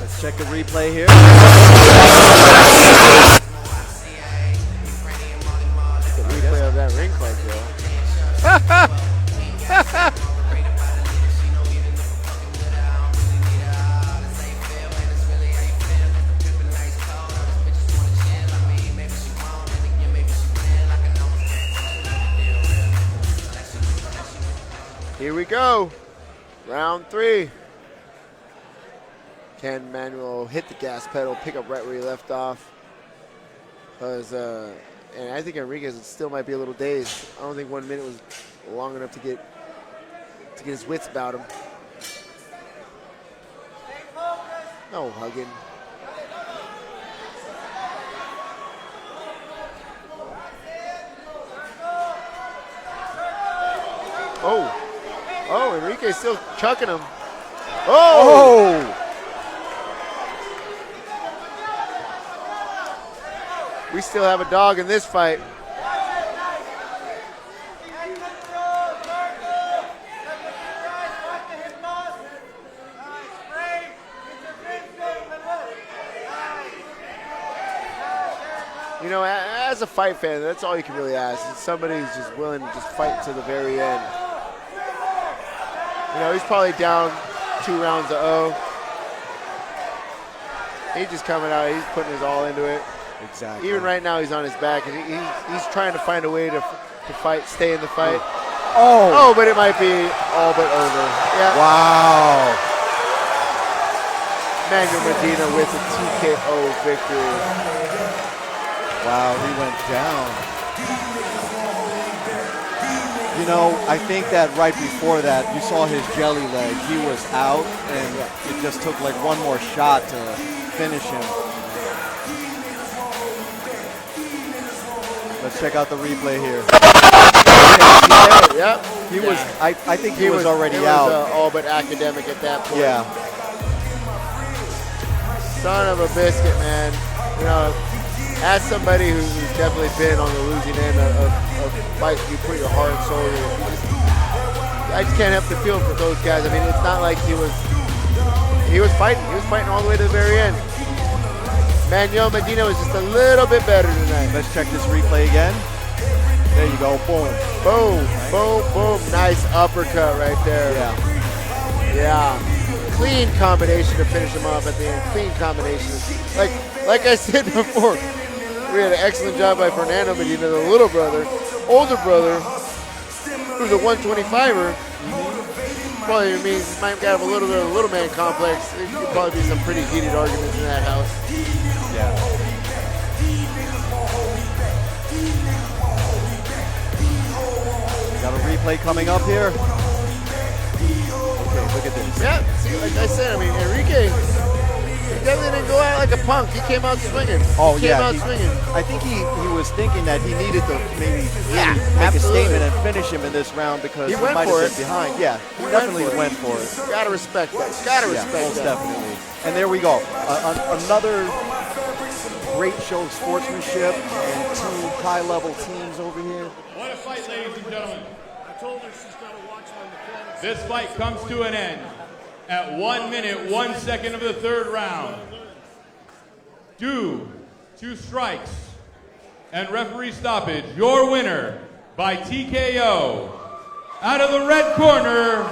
Let's check the replay here. Replay of that ring fight, though. Here we go. Round 3. Can Manuel hit the gas pedal, pick up right where he left off? Because, and I think Enriquez still might be a little dazed. I don't think 1 minute was long enough to get his wits about him. No hugging. Oh, Enrique's still chucking him. Oh! We still have a dog in this fight. You know, as a fight fan, that's all you can really ask. Is somebody who's just willing to just fight to the very end. You know, he's probably down 2 rounds to 0. He's just coming out. He's putting his all into it. Exactly. Even right now, he's on his back, and he's trying to find a way to fight, stay in the fight. Oh, but it might be all but over. Yeah. wow. Manuel Medina with a TKO victory. Wow, he went down. You know, I think that right before that, you saw his jelly leg. He was out, and it just took like one more shot to finish him. Let's check out the replay here. Yep. He was. I think he was already out. Was, all but academic at that point. Yeah. Son of a biscuit, man. You know, as somebody who's definitely been on the losing end of fights, you put your heart and soul in. I just can't help to feel for those guys. I mean, it's not like he was fighting. He was fighting all the way to the very end. Manuel Medina was just a little bit better tonight. Let's check this replay again. There you go. Boom. Boom, boom, boom. Nice uppercut right there. Yeah. Yeah. Clean combination to finish him off at the end. Clean combination. Like I said before, we had an excellent job by Fernando Medina, the little brother, older brother, who's a 125er. Probably means he might have a little bit of a little man complex. There could probably be some pretty heated arguments in that house. Yeah. Got a replay coming up here. Okay, look at this. Yeah, see, like I said, I mean, Enrique, he definitely didn't go out like a punk. He came out swinging. Oh, he came out swinging. I think he was thinking that he needed to maybe Yeah, make absolutely. a statement and finish him in this round because He he went might for have it. been behind. Yeah, he He definitely went went for it. Gotta respect that. Gotta Yeah, respect most that. definitely. And there we go. Another great show of sportsmanship and 2 high-level teams over here. What a fight, ladies and gentlemen. I told her she's got to watch my mechanics. This fight comes to an end at 1 minute, 1 second of the 3rd round. Due to strikes and referee stoppage, your winner by TKO, out of the red corner,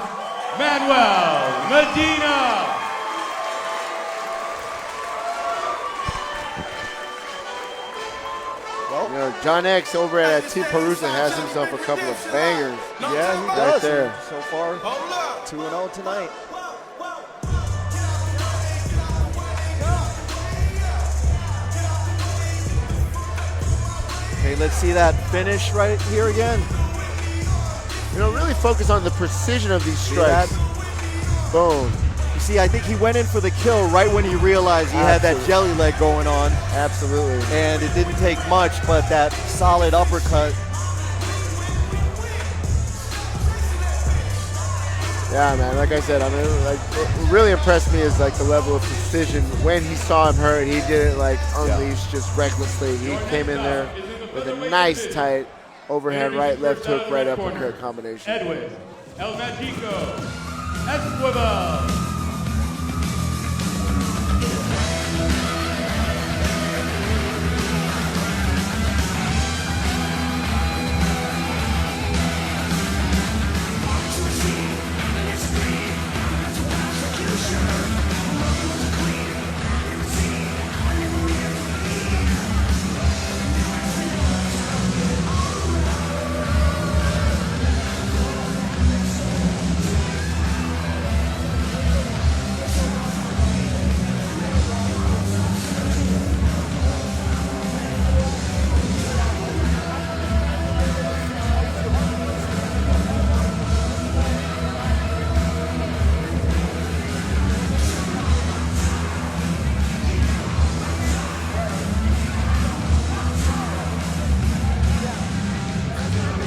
Manuel Medina. You know, John X over at T-Perusa has himself a couple of bangers. Yeah, he Right does. there. So far, 2-0 tonight. let's see that finish right here again. You know, really focus on the precision of these See strikes. that? Boom. You see, I think he went in for the kill right when he realized he had that jelly leg going on. Absolutely. And it didn't take much, but that solid uppercut. Yeah, man. Like I said, I mean, like what really impressed me is like the level of precision. When he saw him hurt, he did it like unleashed, just recklessly. He came in there with a nice tight overhand right, left hook, right uppercut combination. Edwin El Magico Esquivel.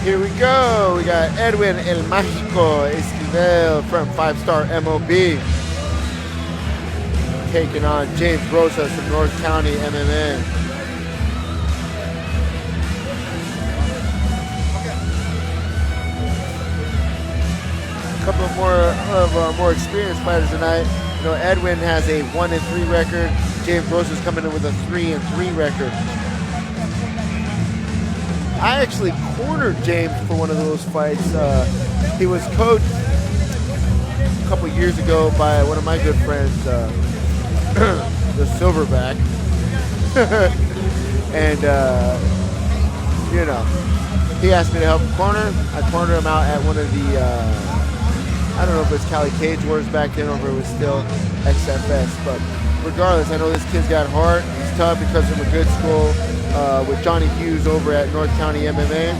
Here we go. We got Edwin El Mágico Esquivel from 5-Star MOB taking on James Rosas from North County MMA. A couple of more experienced fighters tonight. You know, Edwin has a 1-3 record. James Rosas coming in with a 3-3 record. I actually cornered James for one of those fights. He was coached a couple years ago by one of my good friends, the Silverback. And, you know, he asked me to help him corner. I cornered him out at one of the, I don't know if it was Cali Cage Wars back then or if it was still XFS. But regardless, I know this kid's got heart. He's tough because of a good school. With Johnny Hughes over at North County MMA.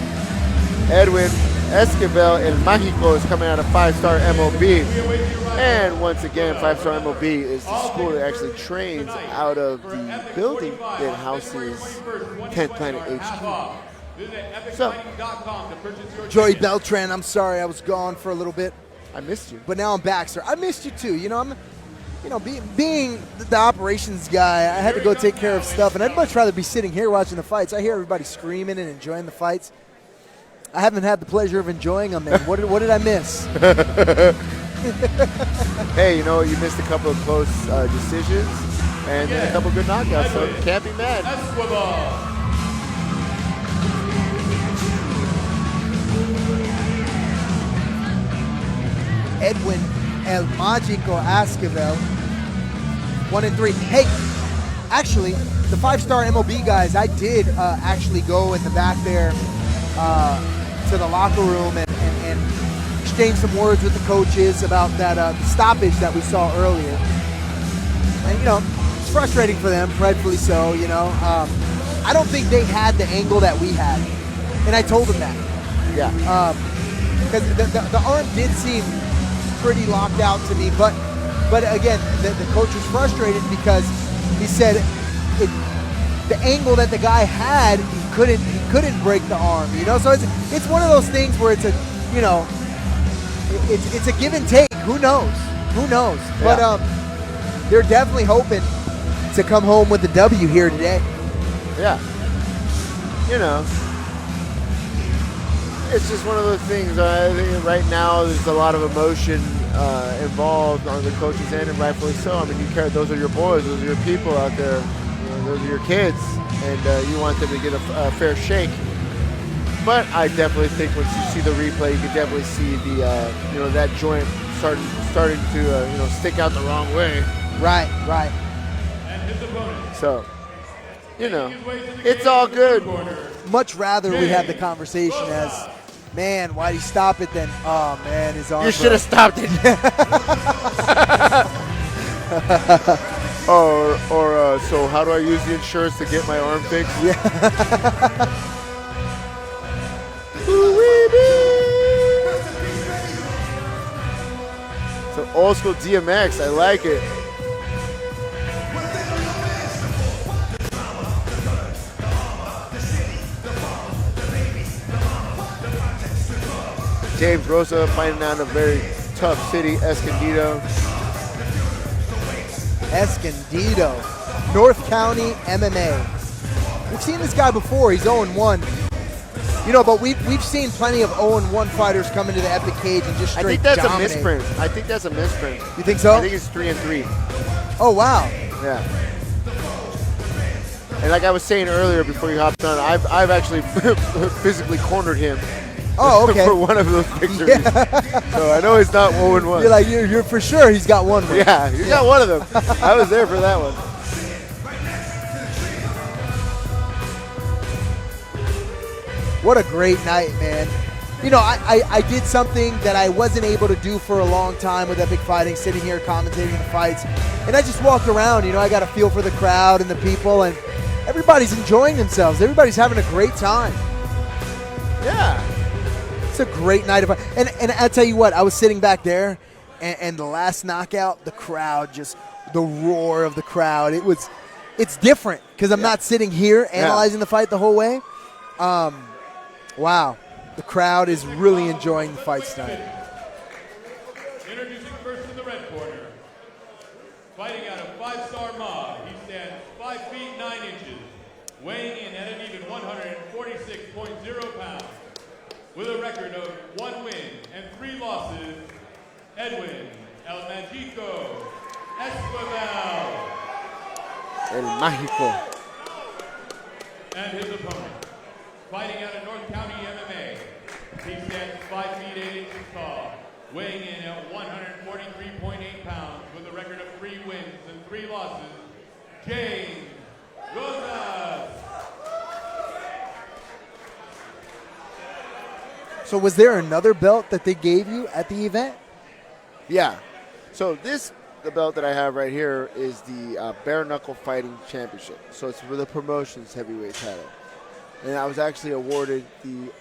Edwin Esquivel El Mágico is coming out of 5-Star MOB. And once again, 5-Star MOB is the school that actually trains out of the building that houses 10th Planet HQ. So, Joey Beltran, I'm sorry I was gone for a little bit, I missed you. but now I'm back, sir. I missed you too. You know, being the operations guy, I had to go take care of stuff, and I'd much rather be sitting here watching the fights. I hear everybody screaming and enjoying the fights. I haven't had the pleasure of enjoying them, and what did I miss? Hey, you know, you missed a couple of close decisions and then a couple of good knockouts, so you can't be mad. Edwin El Mágico Esquivel, 1-3. Hey, actually, the 5-Star MOB guys, I did actually go in the back there to the locker room and exchange some words with the coaches about that the stoppage that we saw earlier. And, you know, it's frustrating for them, rightfully so, you know. I don't think they had the angle that we had, and I told them that. Yeah. Because the arm did seem pretty locked out to me, but again, the coach was frustrated because he said the angle that the guy had, he couldn't break the arm, you know. So it's one of those things where it's a, you know, it's a give and take. Who knows? Yeah. But they're definitely hoping to come home with the W here today. Yeah. You know, it's just one of those things. I think right now there's a lot of emotion involved on the coach's end, and rightfully so. I mean, you care. Those are your boys. Those are your people out there. You know, those are your kids, and you want them to get a fair shake. But I definitely think once you see the replay, you can definitely see the you know, that joint starting to you know, stick out the wrong way. Right. So, you know, it's all good. Much rather we have the conversation as, man, why'd he stop it then? Oh, man, his arm. You should have stopped it. So how do I use the insurance to get my arm fixed? Yeah. Old school DMX. I like it. James Rosa fighting out in a very tough city, Escondido. Escondido, North County MMA. We've seen this guy before. He's 0-1. You know, but we've seen plenty of 0-1 fighters come into the Epic Cage and just straight I think that's dominate. a misprint. I think that's a misprint. You think so? I think it's 3-3. Oh, wow. Yeah. And like I was saying earlier before you hopped on, I've actually physically cornered him. Oh, okay. For one of those victories. Yeah. So I know he's not 0-1. You're like, you're for sure he's got one win. Yeah, you got one of them. I was there for that one. What a great night, man. You know, I did something that I wasn't able to do for a long time with Epic Fighting, sitting here commentating the fights. And I just walked around, you know, I got a feel for the crowd and the people, and everybody's enjoying themselves. Everybody's having a great time. Yeah. It's a great night of and I'll tell you what, I was sitting back there, and the last knockout, the crowd, just the roar of the crowd. It's different because I'm not sitting here analyzing the fight the whole way. Wow, the crowd is really enjoying the fights tonight. Introducing first in the red corner, fighting out of 5-star mob. He stands 5 feet 9 inches, weighing in at an even 146.0 pounds. With a record of 1 win and 3 losses, Edwin El Magico Esquivel. El Mágico. And his opponent, fighting out of North County MMA. He stands 5 feet 8 inches tall, weighing in at 143.8 pounds with a record of 3 wins and 3 losses, James Rosas. So was there another belt that they gave you at the event? Yeah. So the belt that I have right here is the Bare Knuckle Fighting Championship. So it's for the promotions heavyweight title. And I was actually awarded the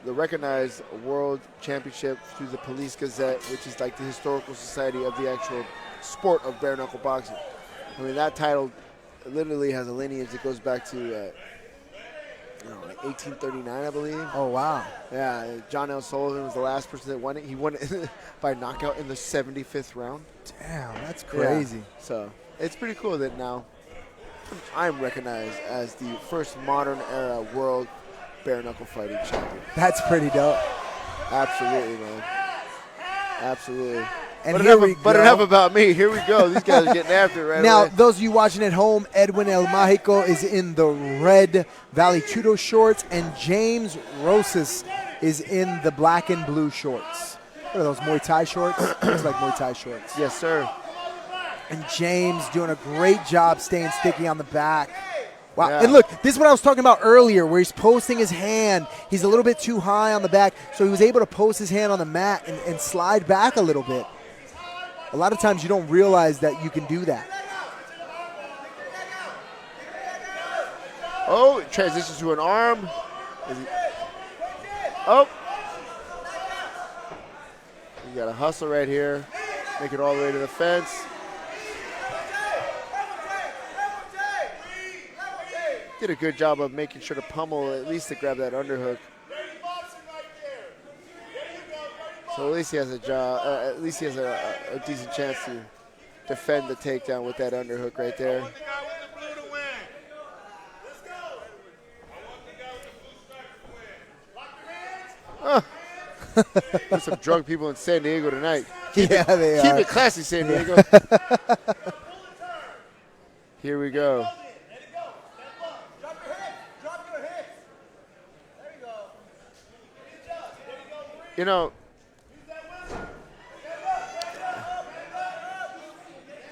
recognized world championship through the Police Gazette, which is like the historical society of the actual sport of bare knuckle boxing. I mean, that title literally has a lineage that goes back to like 1839, I believe. Oh, wow. Yeah, John L. Sullivan was the last person that won it. He won it by knockout in the 75th round. Damn, that's crazy. Yeah. So it's pretty cool that now I'm recognized as the first modern era world bare knuckle fighting champion. That's pretty dope. Absolutely, man. Absolutely. And but enough about me. Here we go. These guys are getting after it right now, away. those of you watching at home, Edwin El Mágico is in the red Valley Tudo shorts, and James Rosas is in the black and blue shorts. What are those, Muay Thai shorts? Looks like Muay Thai shorts. Yes, sir. And James doing a great job staying sticky on the back. Wow. Yeah. And look, this is what I was talking about earlier, where he's posting his hand. He's a little bit too high on the back, so he was able to post his hand on the mat and slide back a little bit. A lot of times you don't realize that you can do that. Oh, it transitions to an arm. Oh. You got a hustle right here. Make it all the way to the fence. Did a good job of making sure to pummel at least to grab that underhook. So at least he has a job. At least he has a decent chance to defend the takedown with that underhook right there. There's some drunk people in San Diego tonight. They Keep are. it classy, San Diego. Here we go. You know,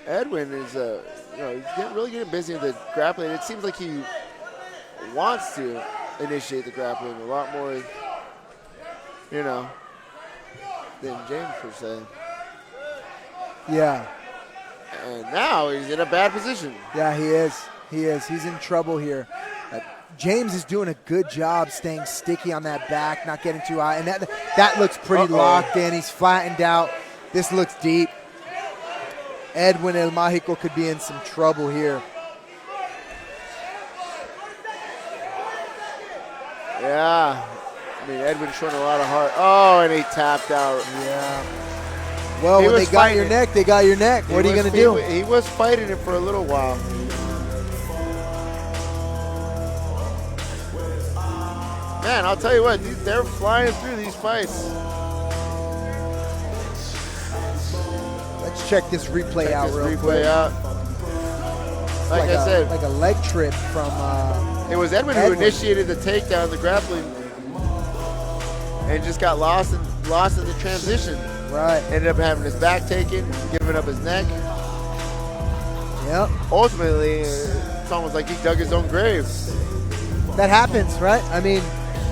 Edwin is, he's really getting busy with the grappling. It seems like he wants to initiate the grappling a lot more, than James per se. Yeah. And now he's in a bad position. Yeah, he is. He is. He's in trouble here. James is doing a good job staying sticky on that back, not getting too high. And that looks pretty locked in. He's flattened out. This looks deep. Edwin El Mágico could be in some trouble here. Yeah. I mean, Edwin's showing a lot of heart. Oh, and he tapped out. Yeah. Well, He when they was got your fighting. neck, they got your neck. What are you going to do? He was fighting it for a little while. Man, I'll tell you what, they're flying through these fights. Let's check this replay Check out this real replay quick. out. Like I said, like a leg trip from it was Edwin who initiated the takedown, the grappling, and just got lost in the transition. Right. Ended up having his back taken, giving up his neck. Yep. Ultimately, it's almost like he dug his own grave. That happens, right? I mean,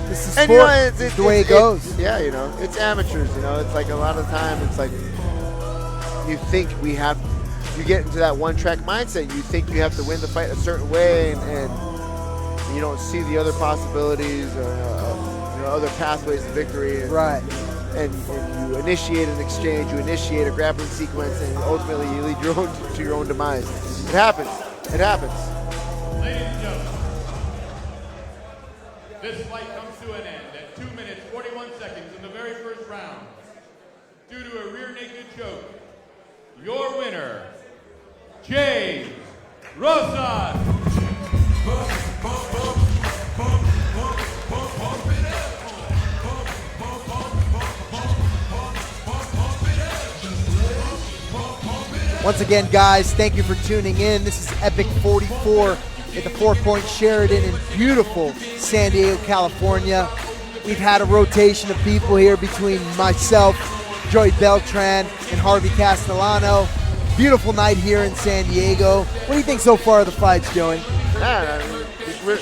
this is And sport. you know, It's the way it goes. Yeah, you know, it's amateurs. You know, it's like a lot of time. It's like you think you get into that one-track mindset. You think you have to win the fight a certain way, and you don't see the other possibilities or other pathways to victory. Right. And you initiate an exchange, you initiate a grappling sequence, and ultimately you lead to your own demise. It happens. It happens. Ladies and gentlemen, this fight comes to an end at 2 minutes, 41 seconds in the very first round. Due to a rear naked choke, your winner, James Rosas. Once again, guys, thank you for tuning in. This is Epic 44 at the 4 Point Sheraton in beautiful San Diego, California. We've had a rotation of people here between myself, Joey Beltran, and Harvey Castellano. Beautiful night here in San Diego. What do you think so far of the fights, Joey? I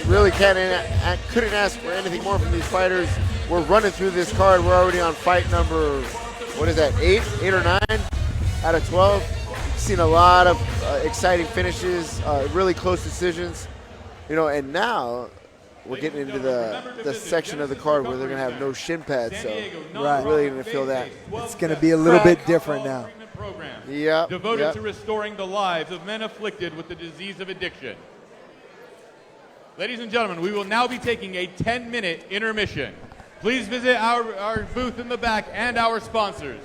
really couldn't ask for anything more from these fighters. We're running through this card. We're already on fight number, what is that, 8 or 9 out of 12. We've seen a lot of exciting finishes, really close decisions, and now we're getting into the section of the card where they're going to have no shin pads, so Right. we're really going to feel that. It's going to be a little bit different now. Yep. Devoted to restoring the lives of men afflicted with the disease of addiction. Ladies and gentlemen, we will now be taking a 10-minute intermission. Please visit our booth in the back and our sponsors.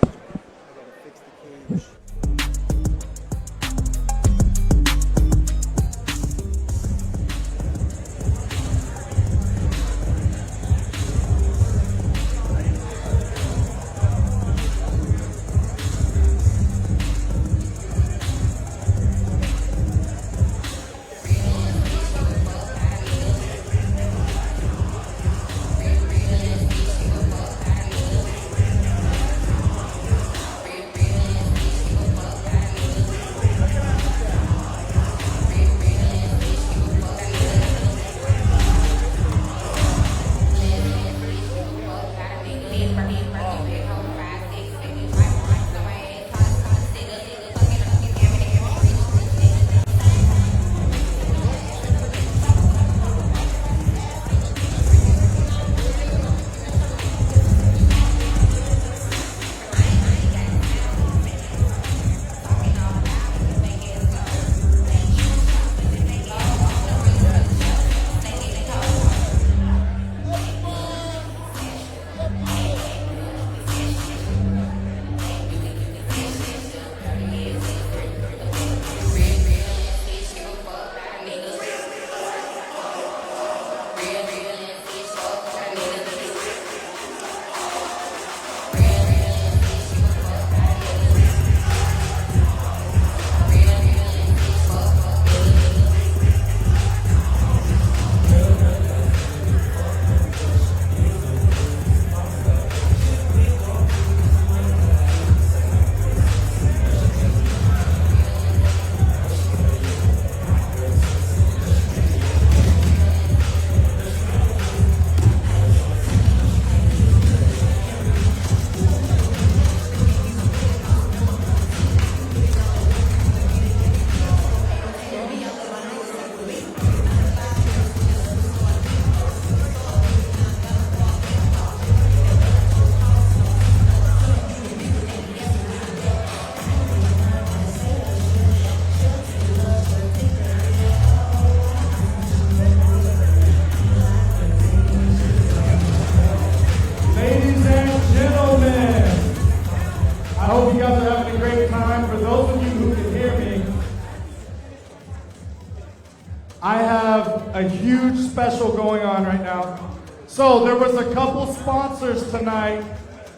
special going on right now. So there was a couple sponsors tonight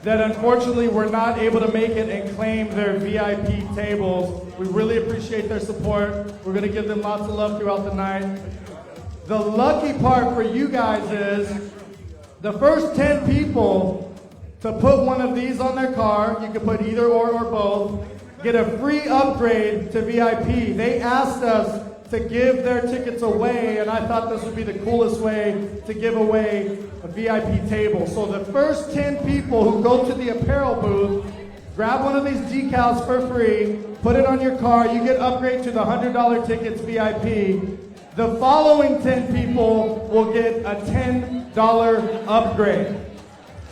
that unfortunately were not able to make it and claim their VIP tables. We really appreciate their support. We're gonna give them lots of love throughout the night. The lucky part for you guys is the first 10 people to put one of these on their car, you can put either or both, get a free upgrade to VIP. They asked us to give their tickets away, and I thought this would be the coolest way to give away a VIP table. So the first 10 people who go to the apparel booth, grab one of these decals for free, put it on your car, you get upgrade to the $100 tickets VIP. The following 10 people will get a $10 upgrade.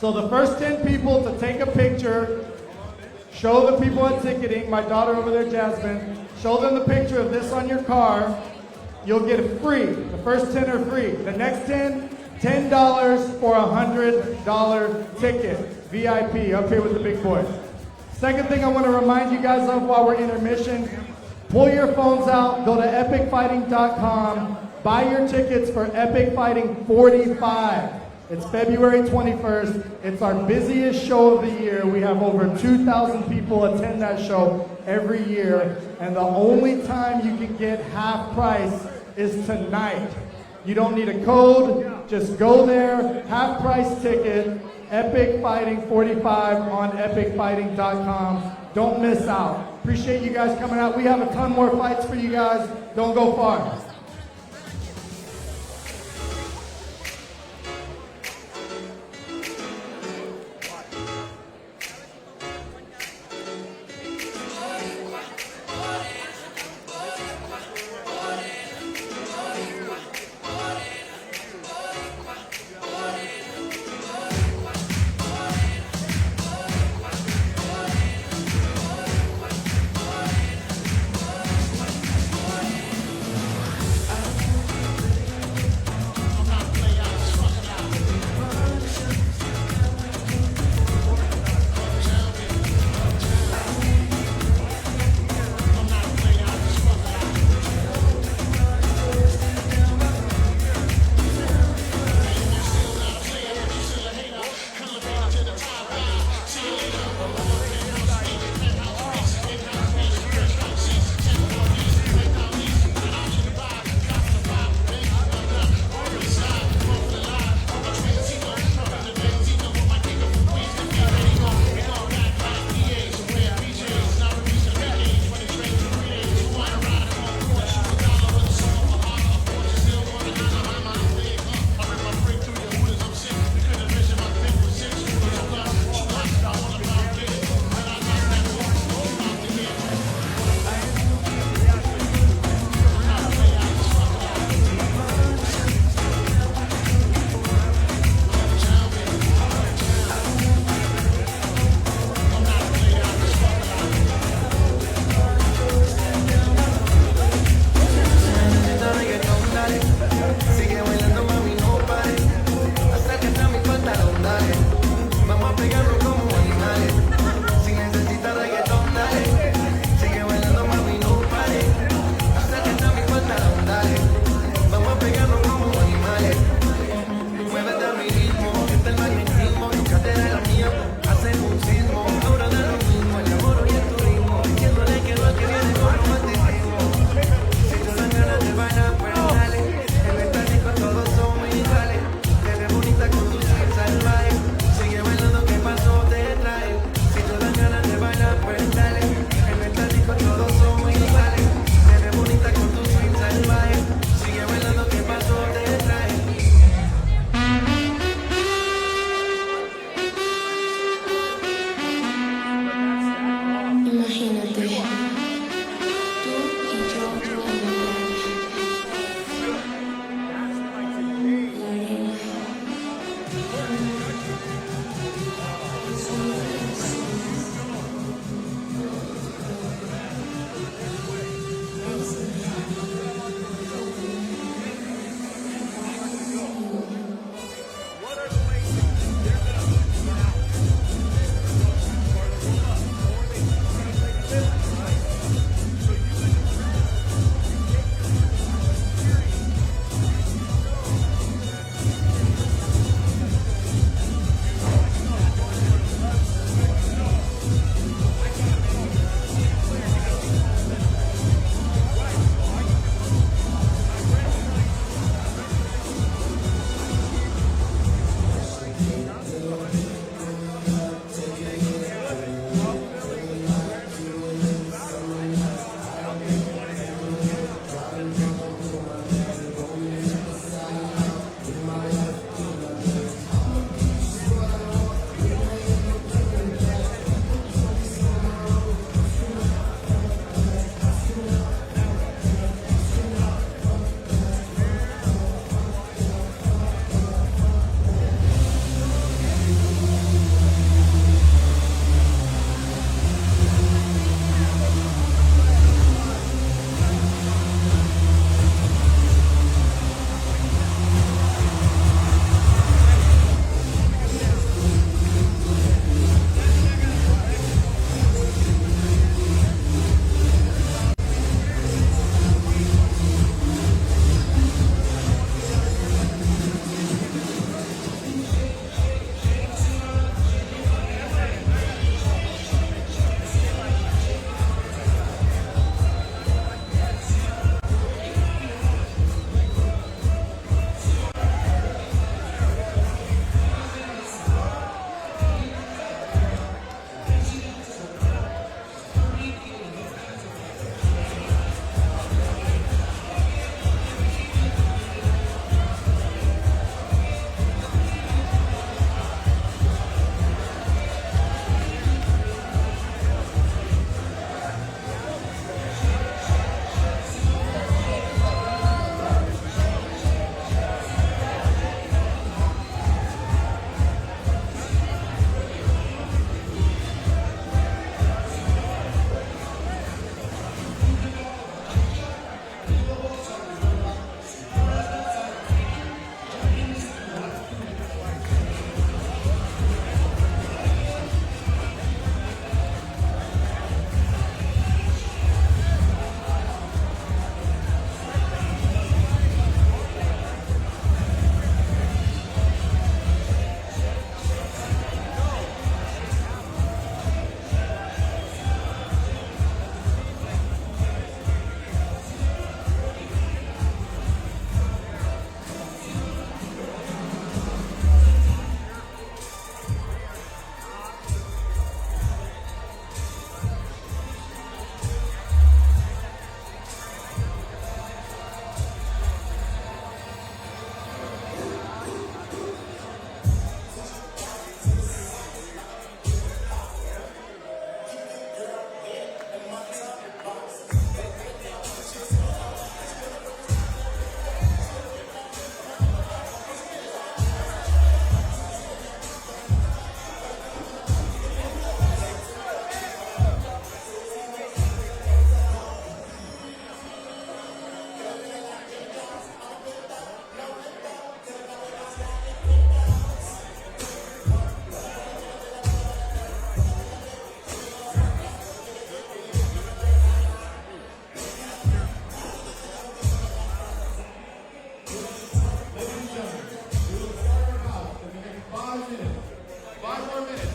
So the first 10 people to take a picture, show the people at ticketing, my daughter over there, Jasmine, show them the picture of this on your car, you'll get it free. The first 10 are free. The next 10, $10 for a $100 ticket. VIP, up here with the big boys. Second thing I want to remind you guys of while we're intermission, pull your phones out, go to epicfighting.com, buy your tickets for Epic Fighting 45. It's February 21st. It's our busiest show of the year. We have over 2,000 people attend that show every year. And the only time you can get half price is tonight. You don't need a code. Just go there, half price ticket, Epic Fighting 45 on epicfighting.com. Don't miss out. Appreciate you guys coming out. We have a ton more fights for you guys. Don't go far.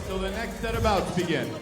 till the next set of bouts begin.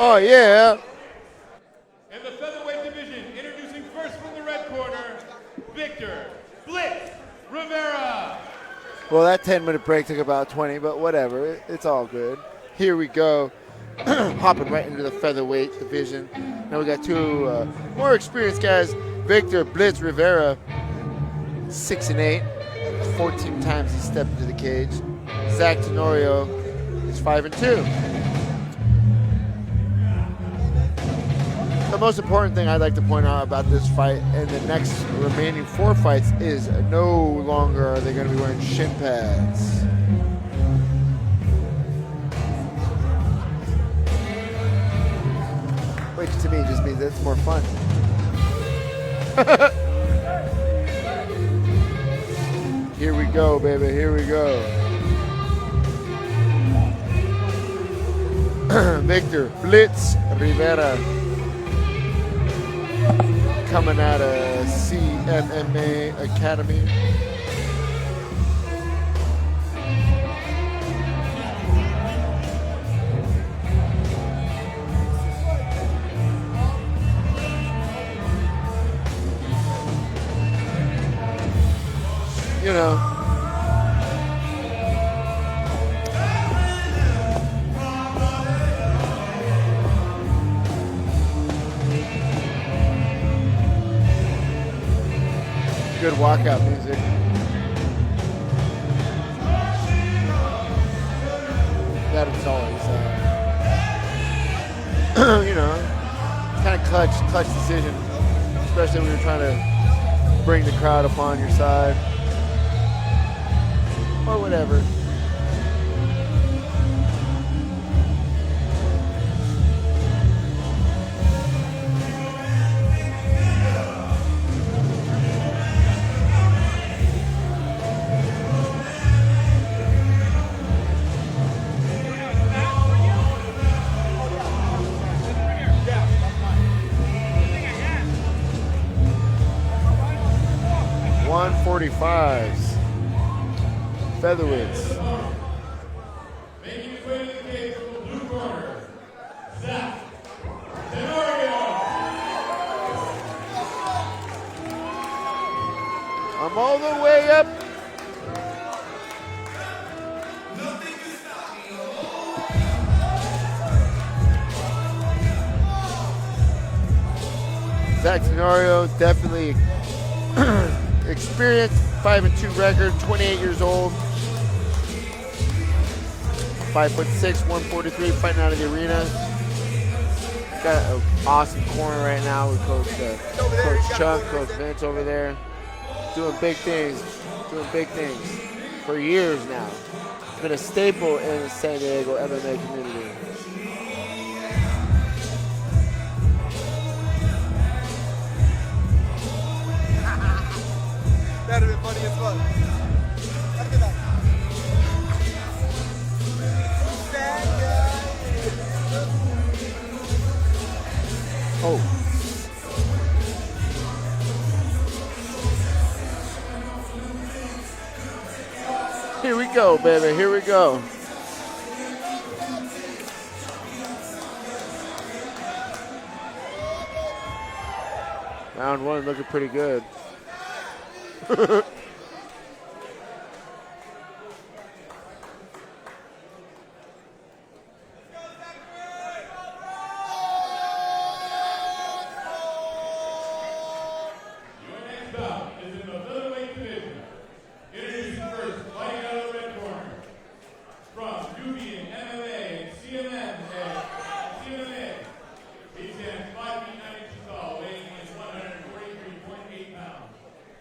Oh, yeah. In the featherweight division, introducing first from the red corner, Victor Blitz Rivera. Well, that 10-minute break took about 20, but whatever. It's all good. Here we go. Hopping right into the featherweight division. Now we got two more experienced guys. Victor Blitz Rivera, 6'8", 14 times he stepped into the cage. Zach Tenorio is 5'2". most important thing I'd like to point out about this fight and the next remaining 4 fights is no longer are they going to be wearing shin pads. Which to me just means it's more fun. Here we go, baby. Here we go. Victor Blitz Rivera coming out of CMMA Academy. You know, good walkout music. That is always, you know, kind of clutch decision, especially when you're trying to bring the crowd upon your side or whatever. Featherweights. Making his way to the cage from the blue corner, Zach Tenorio. I'm all the way up. Zach Tenorio, definitely experienced, 5-2 record, 28 years old, 5'6", 143, fighting out of the arena. Got an awesome corner right now with Coach Chuck, Coach Vince over there, doing big things for years now. It's been a staple in the San Diego MMA community. That'd have been funny as fuck. Look at that. Oh. Here we go, baby. Here we go. Round 1 looking pretty good.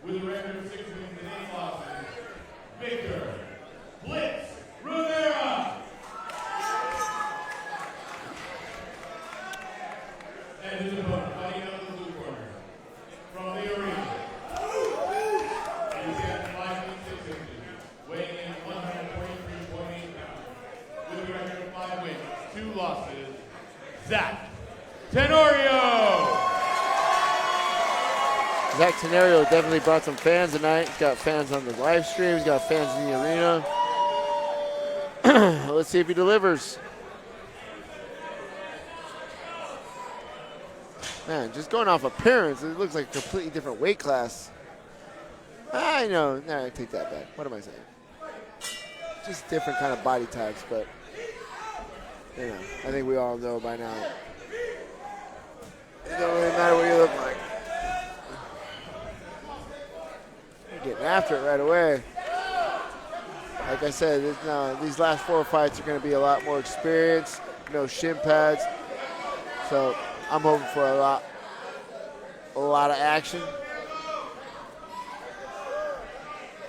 With a record of 6 wins and 8 losses, Victor Blitz Rivera. And his opponent fighting out of the blue corner from the arena. He's at 5 feet 6 inches, weighing in 143.8 pounds. With a record of 5 wins, 2 losses, Zach Tenorio. Zach Tenorio definitely brought some fans tonight. He's got fans on the live stream. He's got fans in the arena. Let's see if he delivers. Man, just going off appearance, it looks like a completely different weight class. I know. Nah, I take that back. What am I saying? Just different kind of body types, but you know, I think we all know by now. It don't really matter what you look like. Getting after it right away. Like I said, these last 4 fights are going to be a lot more experience, no shin pads. So I'm hoping for a lot of action.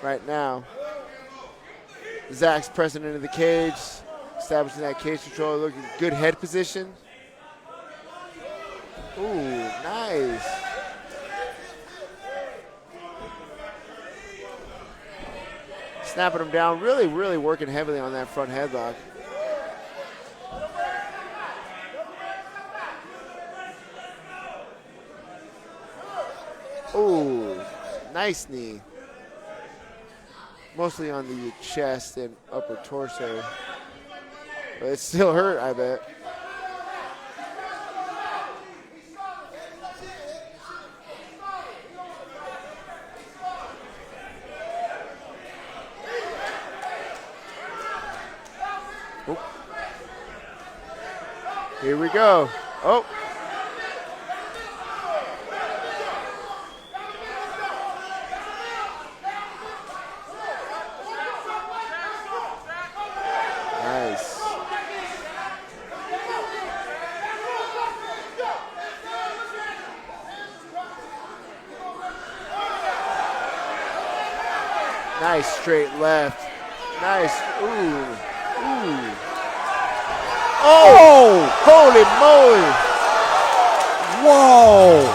Right now, Zach's pressing into the cage, establishing that cage control, looking good head position. Ooh, nice. Snapping him down, really, really working heavily on that front headlock. Ooh, nice knee. Mostly on the chest and upper torso. But it still hurt, I bet. Oop. Here we go. Oh. Nice. Nice straight left. Nice. Ooh. Ooh. Oh! Holy moly! Whoa!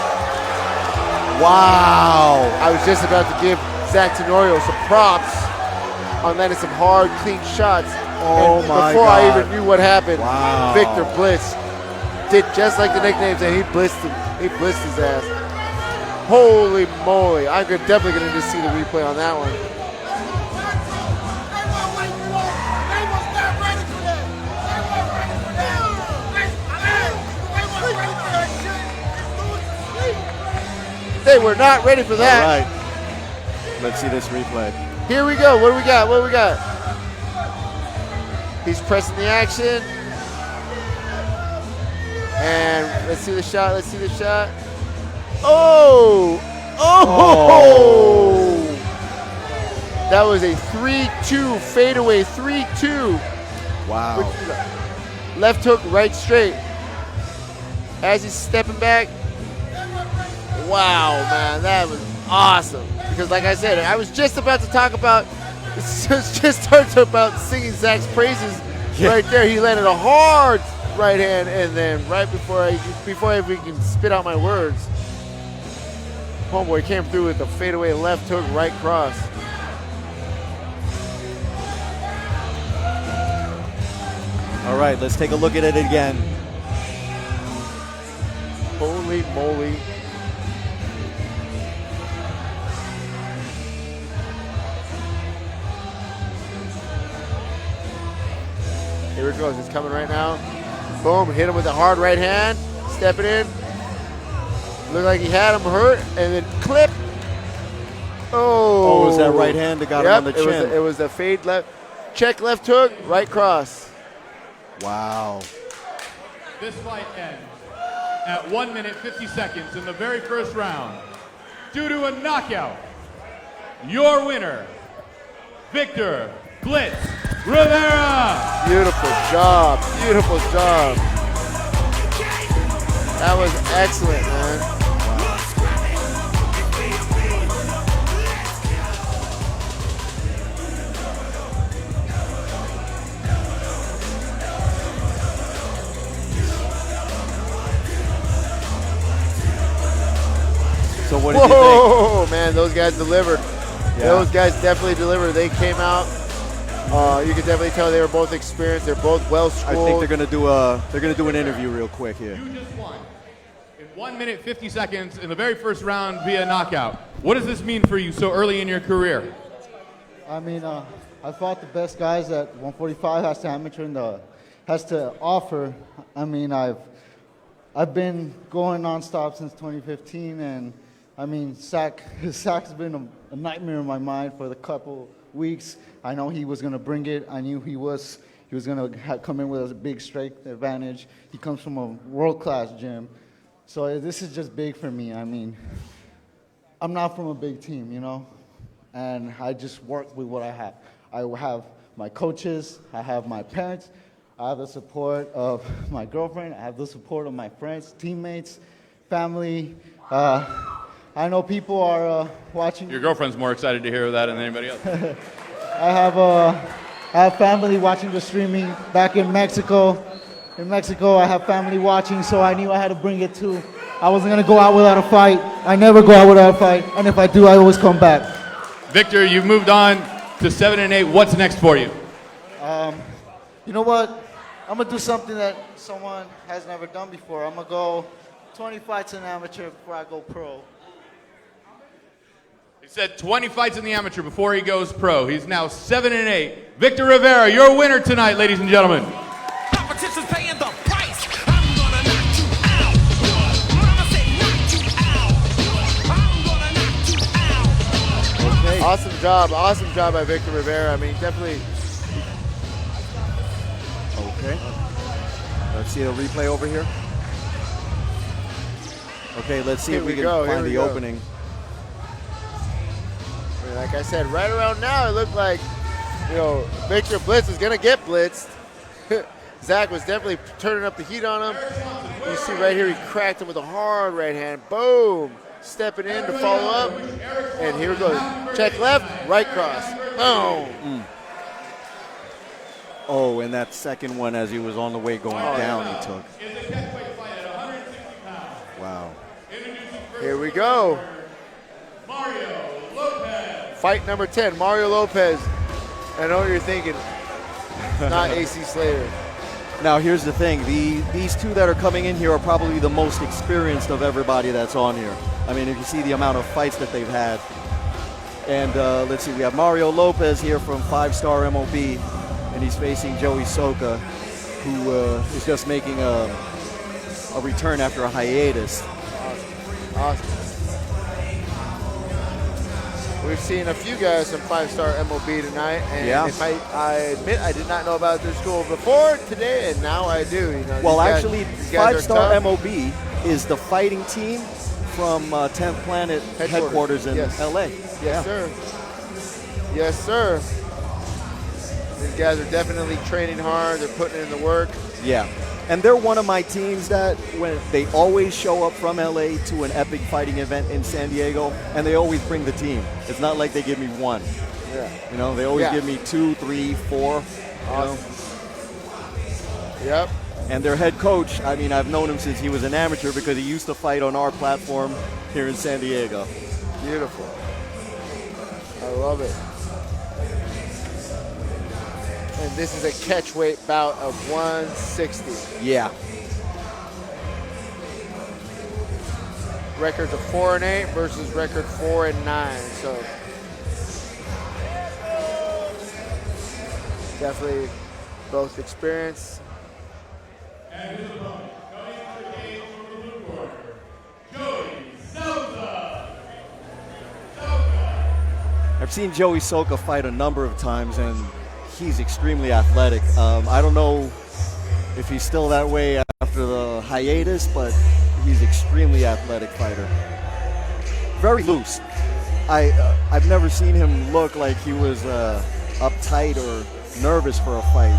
Wow! I was just about to give Zach Tenorio some props on landing some hard, clean shots. Oh and my before God. I even knew what happened, Wow. Victor Blitz did just like the nicknames, and he blitzed him. He blitzed his ass. Holy moly! I'm definitely going to just see the replay on that one. They were not ready for that. All right. Let's see this replay. Here we go. What do we got? What do we got? He's pressing the action. And let's see the shot. Let's see the shot. Oh! Oh! That was a 3-2 fadeaway 3-2. Wow. Left hook, right straight. As he's stepping back. Wow, man, that was awesome. Because like I said, I was just about to talk about, just started about singing Zach's praises right there. He landed a hard right hand, and then right before I even can spit out my words, homeboy came through with a fadeaway left hook, right cross. All right, let's take a look at it again. Holy moly. Here it goes. It's coming right now. Boom. Hit him with a hard right hand. Stepping in. Looked like he had him hurt. And then clip. Oh. Oh, it was that right hand that got him on the chin. It was the fade left. Check left hook. Right cross. Wow. This fight ends at 1 minute 50 seconds in the very first round. Due to a knockout, your winner, Victor Blitz Rivera. Beautiful job. Beautiful job. That was excellent, man. So what did you think? Whoa, man, those guys delivered. Yeah. Those guys definitely delivered. They came out. You could definitely tell they were both experienced. They're both well schooled. I think they're gonna do an interview real quick here. You just won in 1 minute 50 seconds in the very first round via knockout. What does this mean for you so early in your career? I mean, I fought the best guys that 145 has to amateur has to offer. I mean, I've been going nonstop since 2015, and I mean, Zach's been a nightmare in my mind for the couple weeks. I know he was going to bring it. I knew he was going to come in with a big strength advantage. He comes from a world-class gym. So this is just big for me. I mean, I'm not from a big team, you know, and I just work with what I have. I have my coaches. I have my parents. I have the support of my girlfriend. I have the support of my friends, teammates, family. I know people are watching. Your girlfriend's more excited to hear that than anybody else. I have family watching the streaming back in Mexico. In Mexico, I have family watching, so I knew I had to bring it too. I wasn't gonna go out without a fight. I never go out without a fight, and if I do, I always come back. Victor, you've moved on to 7-8. What's next for you? You know what? I'm gonna do something that someone has never done before. I'm gonna go 20 fights in amateur before I go pro. He said 20 fights in the amateur before he goes pro. He's now 7-8. Victor Rivera, your winner tonight, ladies and gentlemen. Competition's paying the price. I'm gonna knock you out. Mama said knock you out. I'm gonna knock you out. Okay. Awesome job by Victor Rivera. I mean, definitely. Okay. Let's see a replay over here. Okay, let's see if we can find the opening. I mean, like I said, right around now, it looked like, Victor Blitz was gonna get blitzed. Zach was definitely turning up the heat on him. You see right here, he cracked him with a hard right hand. Boom! Stepping in to follow up. And here we go. Check left, right cross. Boom! Oh, and that second one as he was on the way going down, he took. Wow. Here we go. Mario Lopez. Fight number 10, Mario Lopez. I know what you're thinking. Not AC Slater. Now, here's the thing. These two that are coming in here are probably the most experienced of everybody that's on here. I mean, if you see the amount of fights that they've had. And let's see, we have Mario Lopez here from 5-Star MOB, and he's facing Joey Soka, who is just making a return after a hiatus. Awesome. We've seen a few guys from 5-Star MOB tonight, and I admit I did not know about their school before today, and now I do. Well, actually, 5-Star MOB is the fighting team from 10th Planet headquarters in LA. Yes, sir. Yes, sir. These guys are definitely training hard. They're putting in the work. Yeah. And they're one of my teams that when they always show up from LA to an epic fighting event in San Diego, and they always bring the team. It's not like they give me one. Yeah. They always give me 2, 3, 4. Awesome. Yep. And their head coach, I mean, I've known him since he was an amateur because he used to fight on our platform here in San Diego. Beautiful. I love it. And this is a catchweight bout of 160. Yeah. Records of 4-8 versus record 4-9. So definitely both experience. And his opponent, coming out of the cage from the blue corner, Joey Soka. I've seen Joey Soka fight a number of times, and he's extremely athletic. I don't know if he's still that way after the hiatus, but he's an extremely athletic fighter. Very loose. I've never seen him look like he was uptight or nervous for a fight.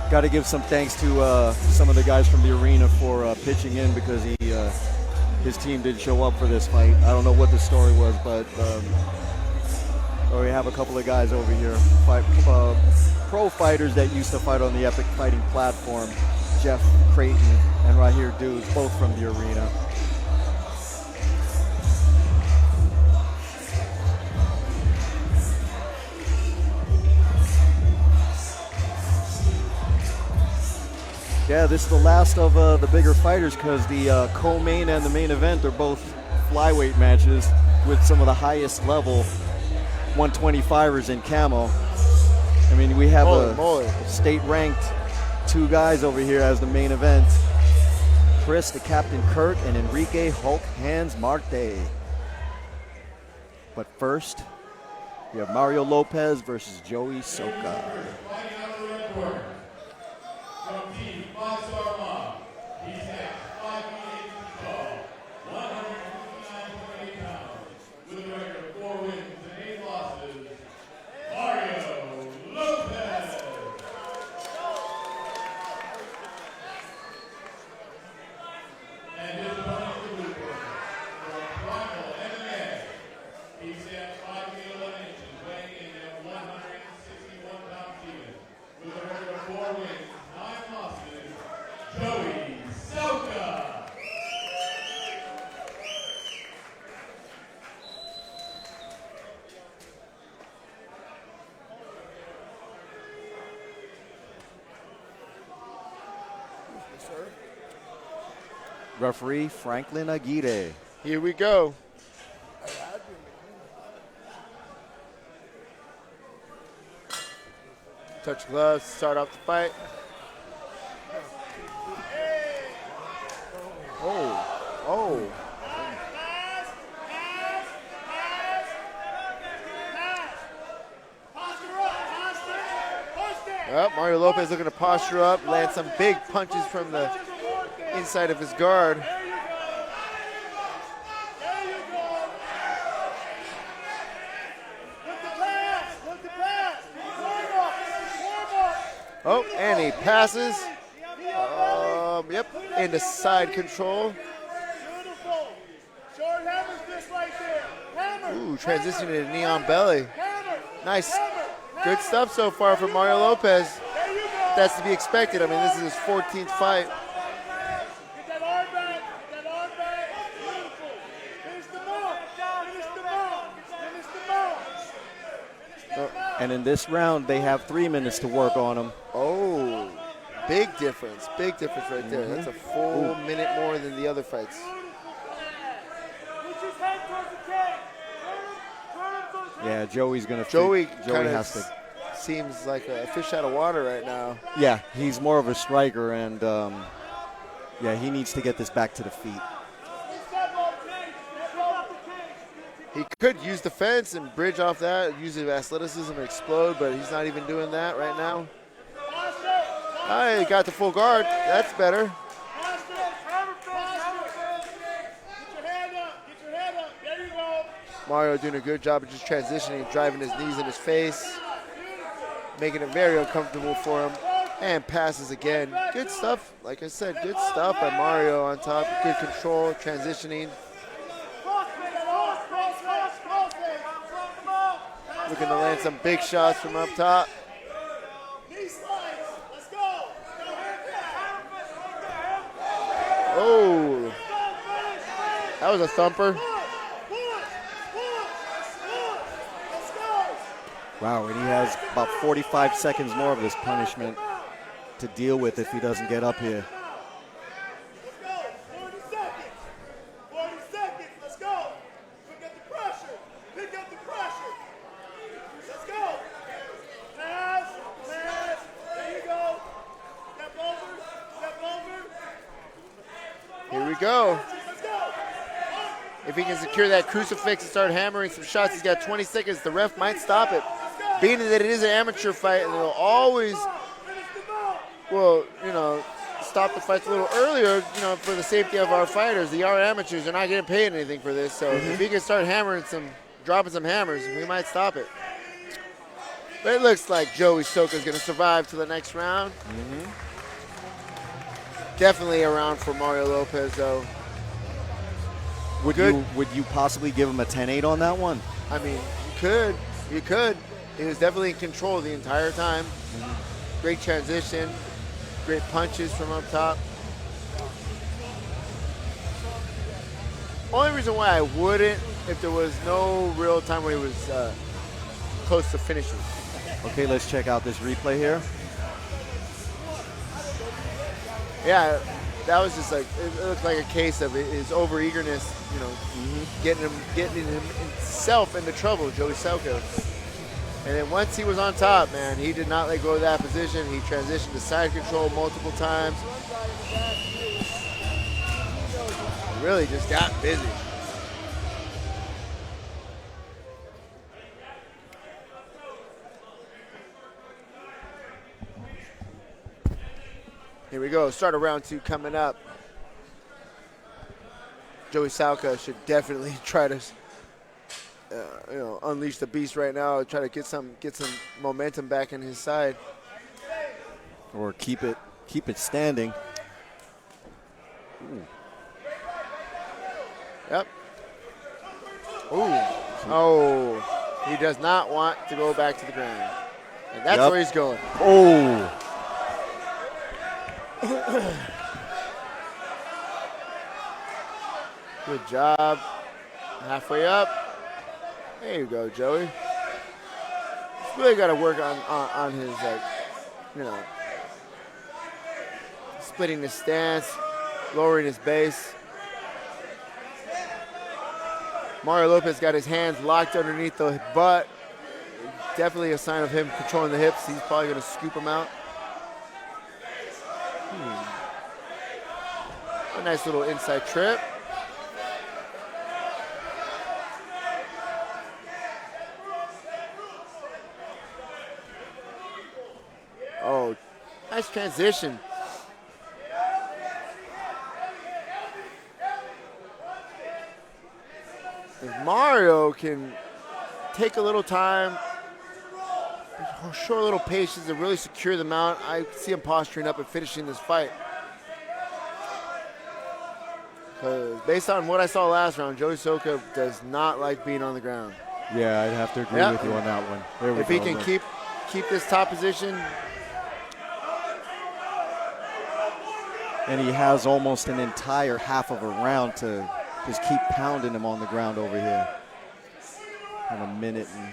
Got to give some thanks to some of the guys from the arena for pitching in because his team did show up for this fight. I don't know what the story was, but we have a couple of guys over here, pro fighters that used to fight on the Epic Fighting platform, Jeff Creighton and Rahir Dudes, both from the arena. Yeah, this is the last of the bigger fighters because the co-main and the main event are both flyweight matches with some of the highest level 125ers in camo. I mean, we have a state-ranked 2 guys over here as the main event. Chris, the Captain Kurt, and Enrique Hulk Hands Marte. But first, we have Mario Lopez versus Joey Soka. From Team 5-Star Mob, he's at 5 feet 8 inches tall, 159.8 pounds, with Referee Franklin Aguirre. Here we go. Touch gloves, start off the fight. Oh. Well, Mario Lopez looking to posture up, land some big punches from the inside of his guard. Oh, and he passes. Yep, into side control. Ooh, transitioning to knee on belly. Nice. Good stuff so far from Mario Lopez. That's to be expected. I mean, this is his 14th fight. And in this round, they have 3 minutes to work on him. Oh, big difference. Big difference right there. That's a full minute more than the other fights. Yeah, Joey's going to. Joey has to. Seems like a fish out of water right now. Yeah, he's more of a striker, and yeah, he needs to get this back to the feet. He could use the fence and bridge off that, use his athleticism and explode, but he's not even doing that right now. He got the full guard. That's better. Mario doing a good job of just transitioning, driving his knees in his face, making it very uncomfortable for him, and passes again. Good stuff. Like I said, good stuff by Mario on top. Good control, transitioning. Looking to land some big shots from up top. Oh, that was a thumper. Wow, and he has about 45 seconds more of this punishment to deal with if he doesn't get up here. Here we go. If he can secure that crucifix and start hammering some shots, he's got 20 seconds. The ref might stop it. Being that it is an amateur fight, and they'll always, stop the fights a little earlier, for the safety of our fighters. They are amateurs. They're not getting paid anything for this. So if he can start dropping some hammers, we might stop it. But it looks like Joey Soka's going to survive to the next round. Definitely a round for Mario Lopez, though. Would you possibly give him a 10-8 on that one? I mean, you could. He was definitely in control the entire time. Great transition, great punches from up top. Only reason why I wouldn't, if there was no real time where he was close to finishing. Okay, let's check out this replay here. Yeah, that was just like, it looked like a case of his over-eagerness, getting himself into trouble, Joey Soka. And then once he was on top, man, he did not let go of that position. He transitioned to side control multiple times. Really just got busy. Here we go, start of round 2 coming up. Joey Soka should definitely try to unleash the beast right now, try to get some momentum back in his side. Or keep it standing. Ooh. Yep. Ooh. Oh, he does not want to go back to the ground. And that's where he's going. Oh. Good job. Halfway up. There you go, Joey. He's really got to work on his, splitting the stance. lowering his base. Mario Lopez got his hands locked underneath the butt. Definitely a sign of him controlling the hips. He's probably going to scoop him out. A nice little inside trip. Oh, nice transition. If Mario can take a little time, show a little patience, and really secure the mount, I see him posturing up and finishing this fight. Because based on what I saw last round, Joey Soka does not like being on the ground. Yeah, I'd have to agree with you on that one. There we If go. he can keep this top position. And he has almost an entire half of a round to just keep pounding him on the ground over here. And a minute and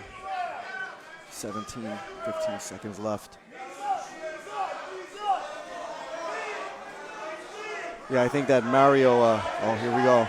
17, 15 seconds left. Yeah, I think that Mario, oh, here we go.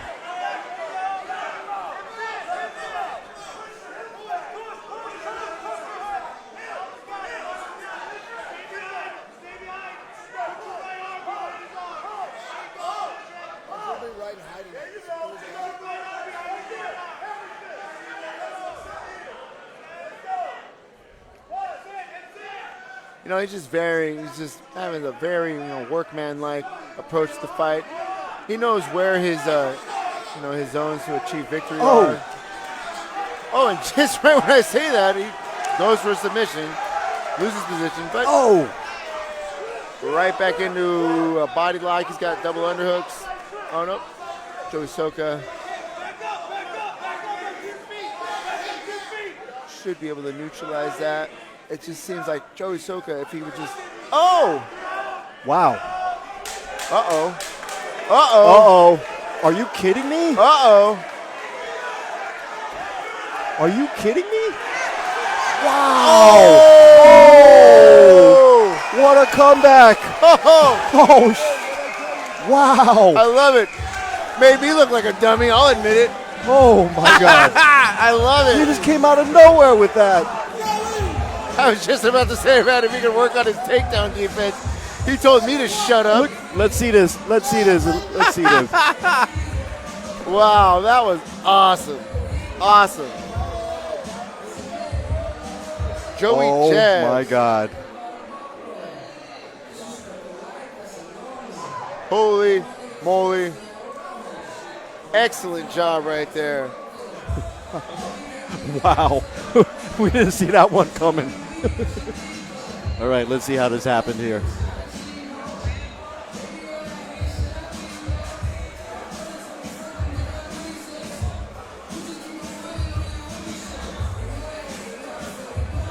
You know, he's just having a very, workman-like approach to the fight. He knows where his, his zones to achieve victory are. Oh, and just right when I say that, he goes for a submission, loses position, but right back into a body lock. He's got double underhooks. Oh, no. Joey Soka should be able to neutralize that. It just seems like Joey Soka, if he would just, Wow. Uh-oh. Are you kidding me? Are you kidding me? Wow. Oh! What a comeback. Wow. I love it. Made me look like a dummy, I'll admit it. Oh, my God. I love it. He just came out of nowhere with that. I was just about to say about if he could work on his takedown defense. He told me to shut up. Let's see this. Let's see this. Wow, that was awesome. Awesome. Joey Jazz. Oh, my God. Holy moly. Excellent job right there. Wow. We didn't see that one coming. All right, let's see how this happened here.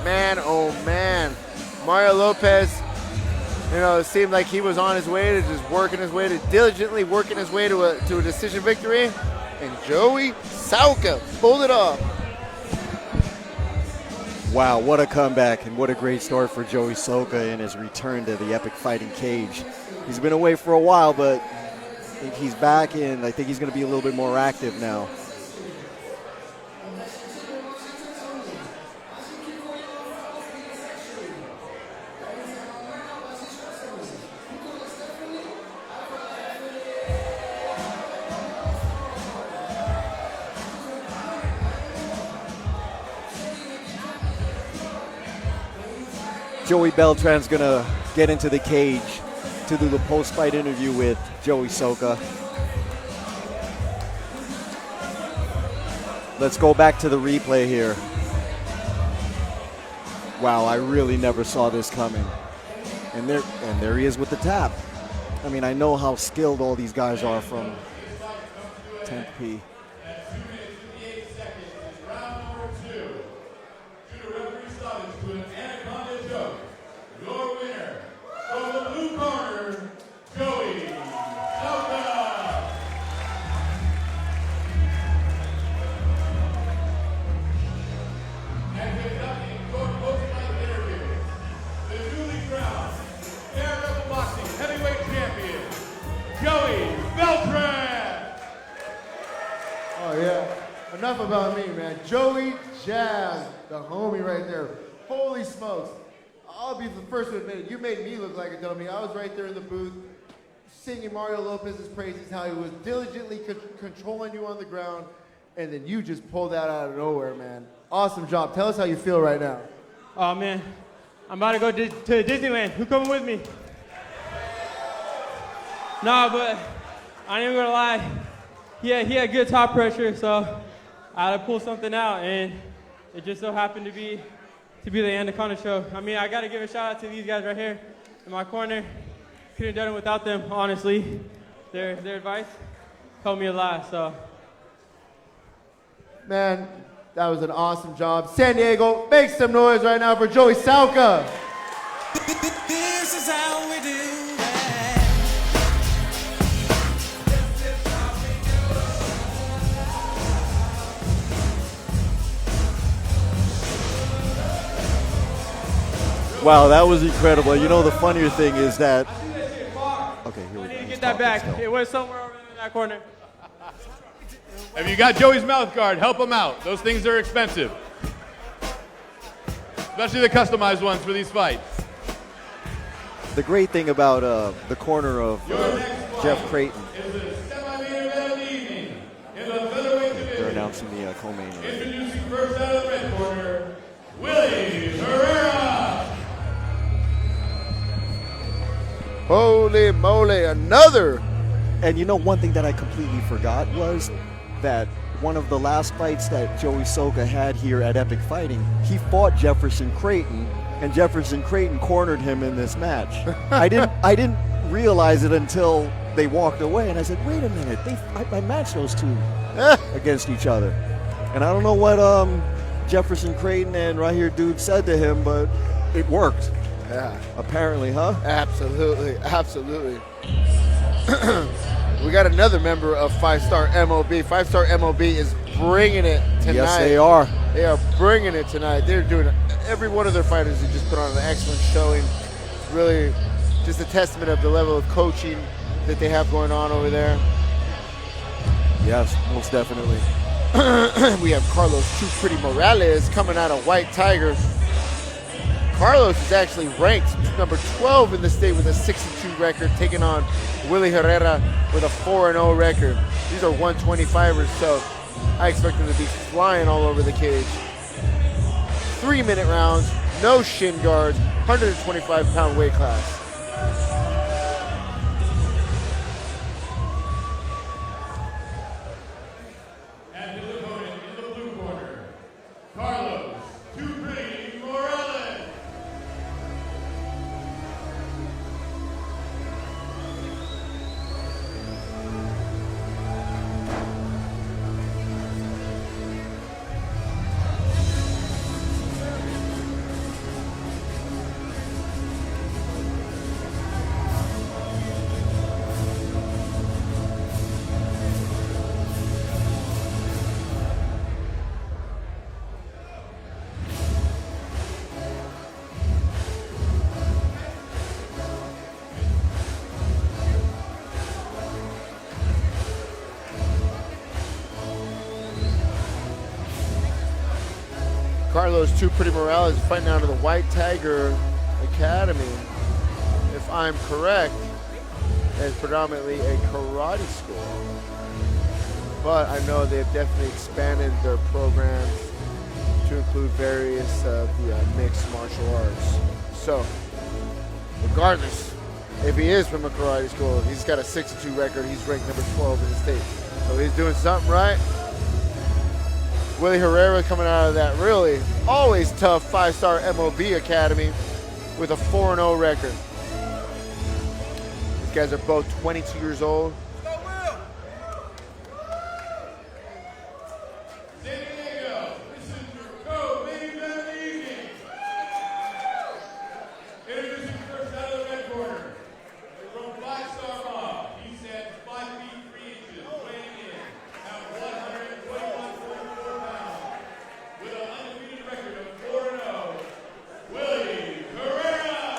Man, oh man. Mario Lopez, it seemed like he was on his way to diligently working his way to a decision victory. And Joey Soka pulled it off. Wow, what a comeback and what a great start for Joey Soka in his return to the epic fighting cage. He's been away for a while, but I think he's back and I think he's going to be a little bit more active now. Joey Beltran's going to get into the cage to do the post-fight interview with Joey Soka. Let's go back to the replay here. Wow, I really never saw this coming. And there he is with the tap. I mean, I know how skilled all these guys are from 10P. Joey about me, man. Joey Jazz, the homie right there. Holy smokes. I'll be the first to admit it. You made me look like a dummy. I was right there in the booth singing Mario Lopez's praises, how he was diligently controlling you on the ground, and then you just pulled that out of nowhere, man. Awesome job. Tell us how you feel right now. Oh, man. I'm about to go to Disneyland. Who coming with me? Nah, but I ain't even gonna lie. He had good top pressure, so I had to pull something out, and it just so happened to be the Anaconda show. I mean, I gotta give a shout out to these guys right here in my corner. Couldn't have done it without them, honestly. Their advice helped me a lot, so. Man, that was an awesome job. San Diego, make some noise right now for Joey Salka. This is how we do Wow, that was incredible. You know, the funnier thing is that. Okay, here we go. I need to get that back. It went somewhere over in that corner. If you got Joey's mouth guard, help him out. Those things are expensive. Especially the customized ones for these fights. The great thing about the corner of Jeff Creighton. They're announcing the co-main event. Introducing first out of the red corner, Willie Herrera. Holy moly, another. And you know, one thing that I completely forgot was that one of the last fights that Joey Soka had here at Epic Fighting, he fought Jefferson Creighton, and Jefferson Creighton cornered him in this match. I didn't realize it until they walked away, and I said, wait a minute, I matched those two against each other. And I don't know what Jefferson Creighton and right here dude said to him, but it worked. Yeah. Apparently, huh? Absolutely, absolutely. We got another member of 5-Star MOB. 5-Star MOB is bringing it tonight. Yes, they are. They are bringing it tonight. They're doing it. Every one of their fighters has just put on an excellent showing. Really just a testament of the level of coaching that they have going on over there. Yes, most definitely. We have Carlos Too Pretty Morales coming out of White Tiger. Carlos is actually ranked number 12 in the state with a 6-2 record, taking on Willie Herrera with a 4-0 record. These are 125ers, so I expect them to be flying all over the cage. 3-minute rounds, no shin guards, 125-pound weight class. And his opponent in the blue corner, Carlos Too Pretty Morales. Carlos Too Pretty Morales fighting out of the White Tiger Academy. If I'm correct, it's predominantly a karate school. But I know they've definitely expanded their programs to include various of the mixed martial arts. So, regardless, if he is from a karate school, he's got a 6-2 record. He's ranked number 12 in the state. So he's doing something right. Willie Herrera coming out of that really always tough 5-Star MOB Academy with a 4-0 record. These guys are both 22 years old. San Diego, this is your co-main event of the evening. Introducing first out of the red corner, from 5-Star Mob. He stands 5 feet 3 inches, weighing in at 121.4 pounds, with an undefeated record of 4-0. Willie Herrera.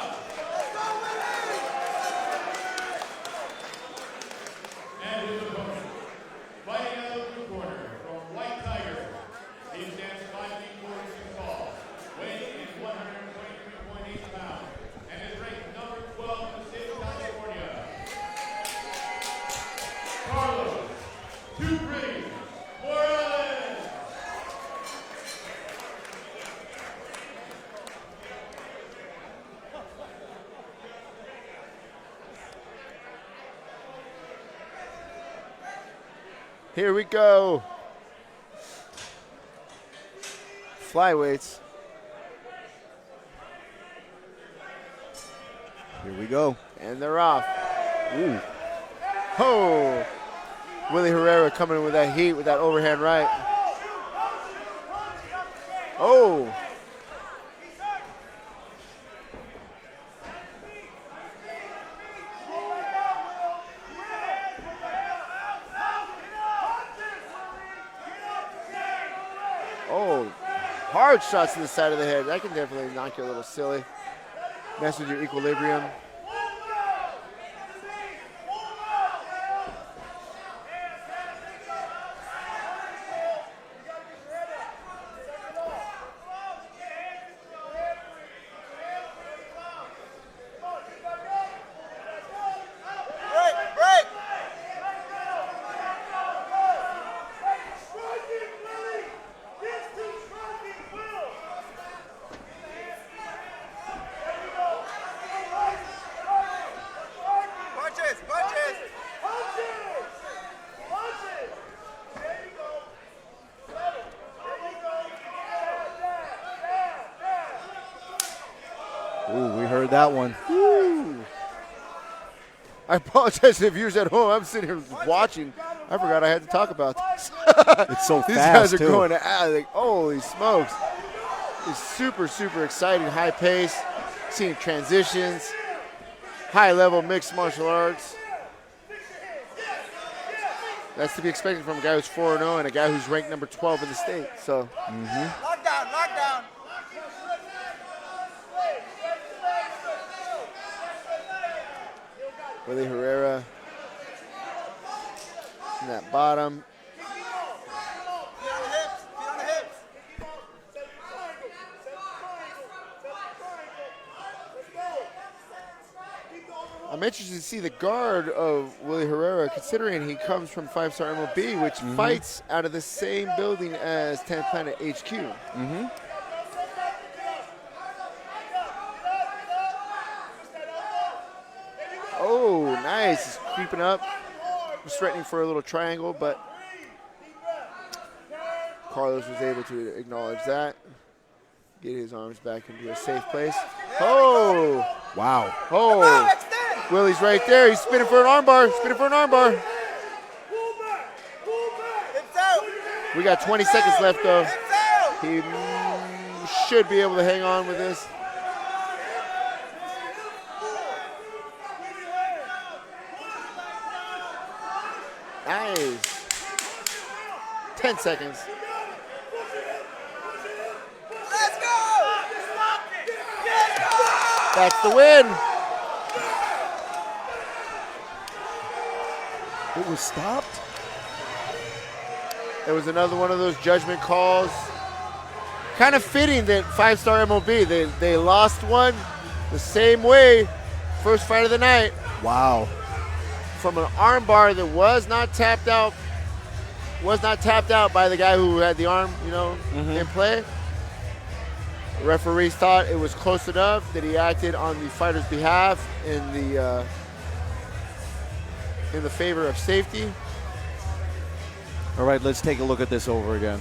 Here we go. Flyweights. Here we go. And they're off. Ooh. Oh. Willie Herrera coming in with that heat with that overhand right. Oh. Oh, hard shots to the side of the head. That can definitely knock you a little silly. Mess with your equilibrium. Ooh, we heard that one. Woo. I apologize to the viewers at home. I'm sitting here watching. I forgot I had to talk about this. It's so These fast, guys are too. going at like, holy smokes. It's super, super exciting, high pace, seeing transitions, high level mixed martial arts. That's to be expected from a guy who's 4-0 and a guy who's ranked number 12 in the state. So, Lockdown. Willie Herrera in that bottom. I'm interested to see the guard of Willie Herrera, considering he comes from 5-Star MLB, which fights out of the same building as 10th Planet HQ. Oh, nice. He's creeping up. Was threatening for a little triangle, but Carlos was able to acknowledge that. Get his arms back into a safe place. Oh! Wow. Oh! Willie's right there. He's spinning for an armbar. We got 20 seconds left, though. He should be able to hang on with this. Nice. 10 seconds. Let's go! That's the win. It was stopped? It was another one of those judgment calls. Kind of fitting that 5-Star MLB, they lost one the same way, first fight of the night. Wow. From an armbar that was not tapped out by the guy who had the arm, in play. The referees thought it was close enough that he acted on the fighter's behalf in the favor of safety. All right, let's take a look at this over again.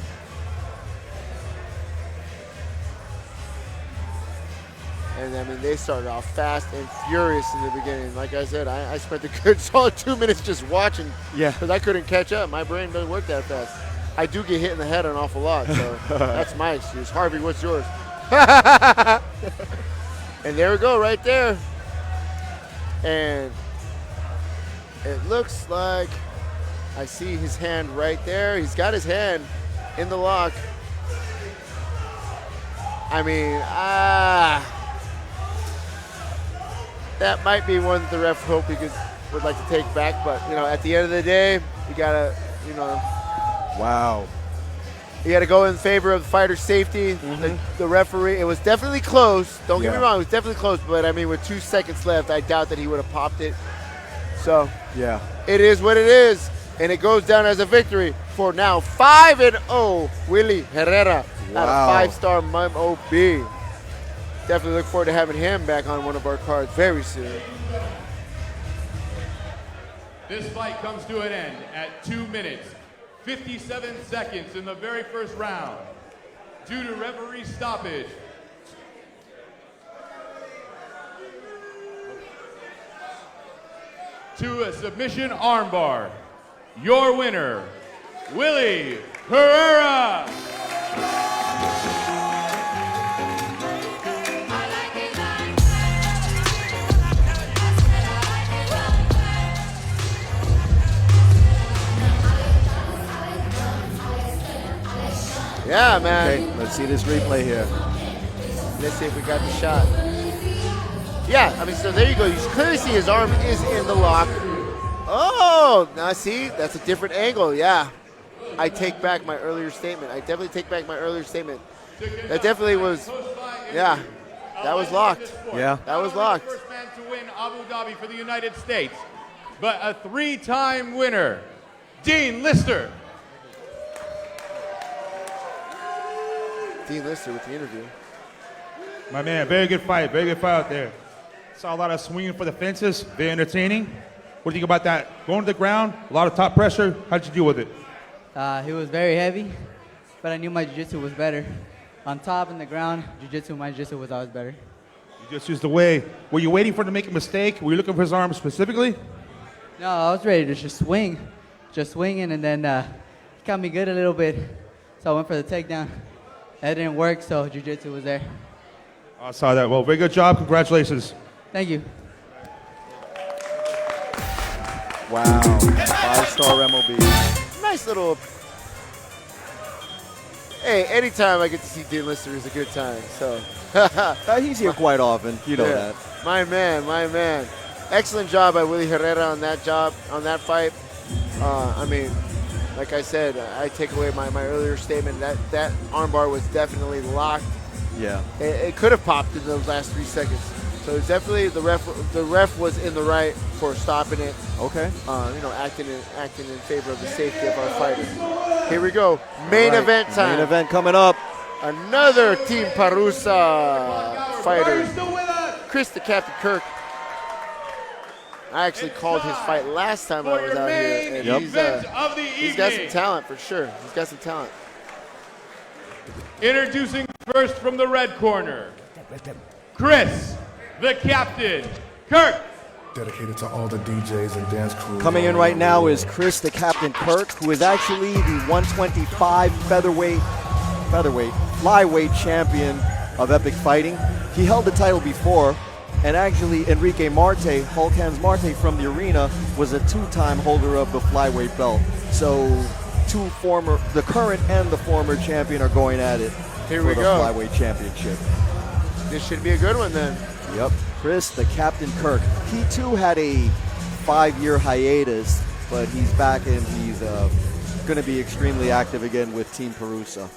And I mean, they started off fast and furious in the beginning. Like I said, I spent a good solid 2 minutes just watching. Yeah. Because I couldn't catch up. My brain doesn't work that fast. I do get hit in the head an awful lot, so that's my excuse. Harvey, what's yours? And there we go, right there. And it looks like I see his hand right there. He's got his hand in the lock. I mean, that might be one that the ref hope he would like to take back, but at the end of the day, you gotta, Wow. you gotta go in favor of the fighter's safety. The referee, it was definitely close. Don't get me wrong, it was definitely close, but I mean, with 2 seconds left, I doubt that he would have popped it. So, Yeah. it is what it is, and it goes down as a victory for now 5-0 Willie Herrera out of 5-Star MLB. Definitely look forward to having him back on one of our cards very soon. This fight comes to an end at 2 minutes, 57 seconds in the very first round. Due to referee stoppage, to a submission armbar, your winner, Willie Herrera. Yeah, man. Okay, let's see this replay here. Let's see if we got the shot. Yeah, I mean, so there you go. You clearly see his arm is in the lock. Oh, now see, that's a different angle. Yeah, I take back my earlier statement. I definitely take back my earlier statement. That definitely was, yeah, that was locked. Yeah. That was locked. First man to win Abu Dhabi for the United States, but a three-time winner, Dean Lister. Dean Lister with the interview. My man, very good fight out there. Saw a lot of swinging for the fences, very entertaining. What do you think about that? Going to the ground, a lot of top pressure. How did you deal with it? He was very heavy, but I knew my jiu-jitsu was better. On top and the ground, my jiu-jitsu was always better. You just used the way. Were you waiting for him to make a mistake? Were you looking for his arm specifically? No, I was ready to just swinging, and then he caught me good a little bit, so I went for the takedown. That didn't work, so jiu-jitsu was there. I saw that. Well, very good job. Congratulations. Thank you. Wow. 5-star MOB. Nice little. Hey, anytime I get to see Dean Lister is a good time. So he's here quite often. You know that. My man. Excellent job by Willie Herrera on that fight. I mean, like I said, I take away my earlier statement that armbar was definitely locked. Yeah. It could have popped in those last 3 seconds. So definitely the ref was in the right for stopping it. Okay. Acting in favor of the safety of our fighters. Here we go. Main event time. Main event coming up. Another Team Parusa fighter. Chris the Captain Kirk. I actually called his fight last time I was out here. And he's got some talent for sure. He's got some talent. Introducing first from the red corner, Chris, the Captain Kirk. Dedicated to all the DJs and dance crews. Coming in right now is Chris the Captain Kirk, who is actually the 125 flyweight champion of Epic Fighting. He held the title before, and actually Enrique Marte, Hulk Hands Marte from the arena, was a 2-time holder of the flyweight belt. So the current and the former champion are going at it Here for we the go. flyweight championship. This should be a good one then. Yep, Chris the Captain Kirk. He too had a 5-year hiatus, but he's back and he's going to be extremely active again with Team Parusa.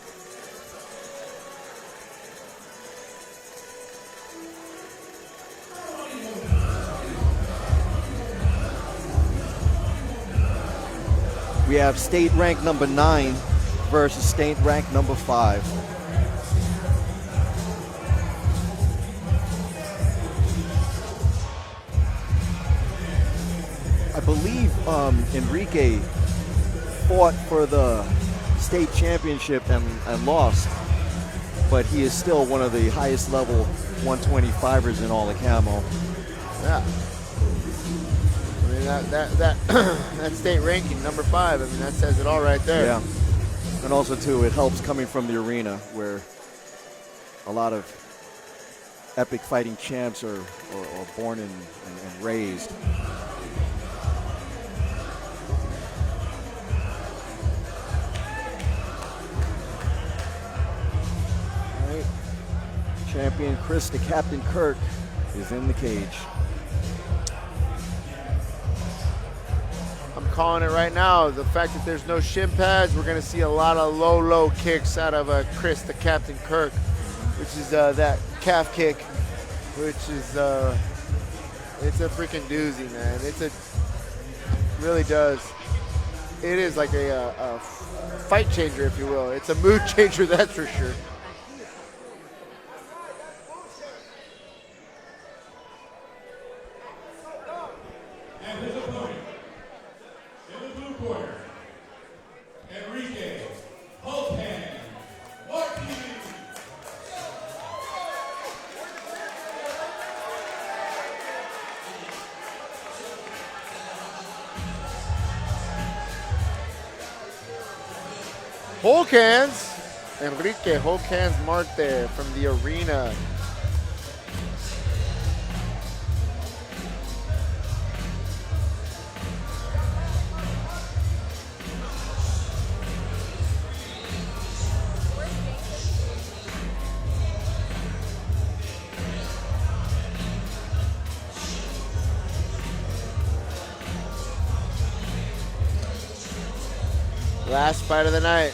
We have state rank number 9 versus state rank number 5. I believe Enrique fought for the state championship and lost, but he is still one of the highest level 125ers in all the camo. Yeah. I mean, that state ranking, number 5, I mean, that says it all right there. Yeah. And also, too, it helps coming from the arena where a lot of epic fighting champs are born and raised. All right. Champion Chris the Captain Kirk is in the cage. I'm calling it right now. The fact that there's no shin pads, we're going to see a lot of low kicks out of Chris the Captain Kirk, which is that calf kick, which is it's a freaking doozy, man. Really does. It is like a fight changer, if you will. It's a mood changer, that's for sure. And his opponent, in the blue corner, and Hulk Hands, Enrique Hulk Hands Marte from the arena. Last fight of the night.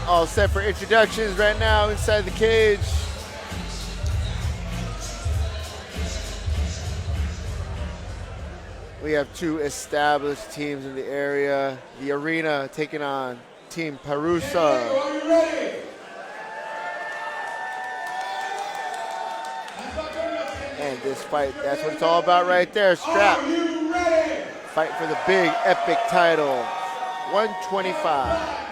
All set for introductions right now inside the cage. We have two established teams in the area. The arena taking on Team Perusa. And this fight, that's what it's all about right there. Strap. Fight for the big epic title. 125.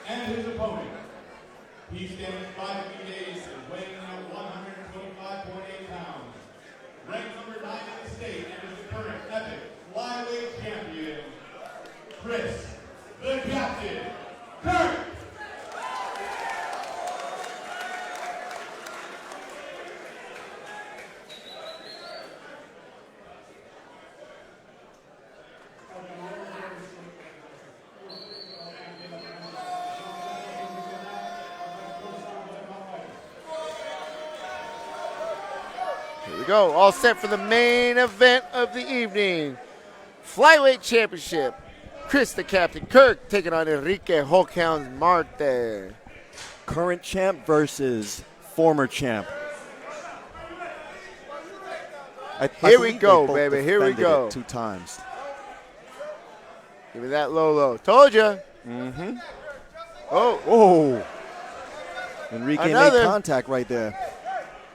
And his opponent, he stands 5 feet 8 inches, weighing in at 125.8 pounds. Ranked number 9 in the state and is the current epic flyweight champion, Chris, the Captain, Kirk. Here we go, all set for the main event of the evening. Flyweight Championship. Chris the Captain Kirk taking on Enrique Hulkhound Marte. Current champ versus former champ. Here we go, baby. Here we go. 2 times. Give me that low. Told ya. Mm-hmm. Oh. Enrique Another. made contact right there.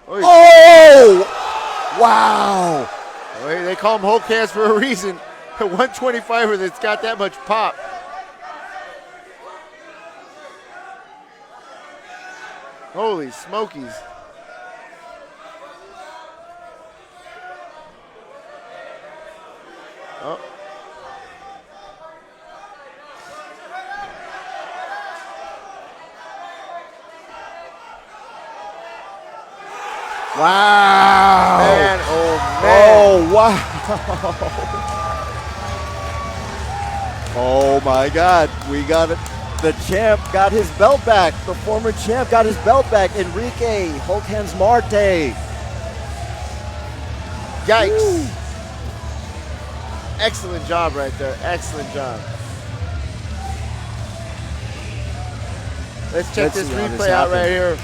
Oh! Wow! Well, they call him Hulk Hands for a reason. A 125er that's got that much pop. Holy smokies. Oh. Wow! Man, oh man. Oh, wow. Oh my God, we got it. The champ got his belt back. The former champ got his belt back. Enrique Hulk Hands Marte. Yikes. Woo. Excellent job right there. Excellent job. Let's check this see how this replay out happened. right here.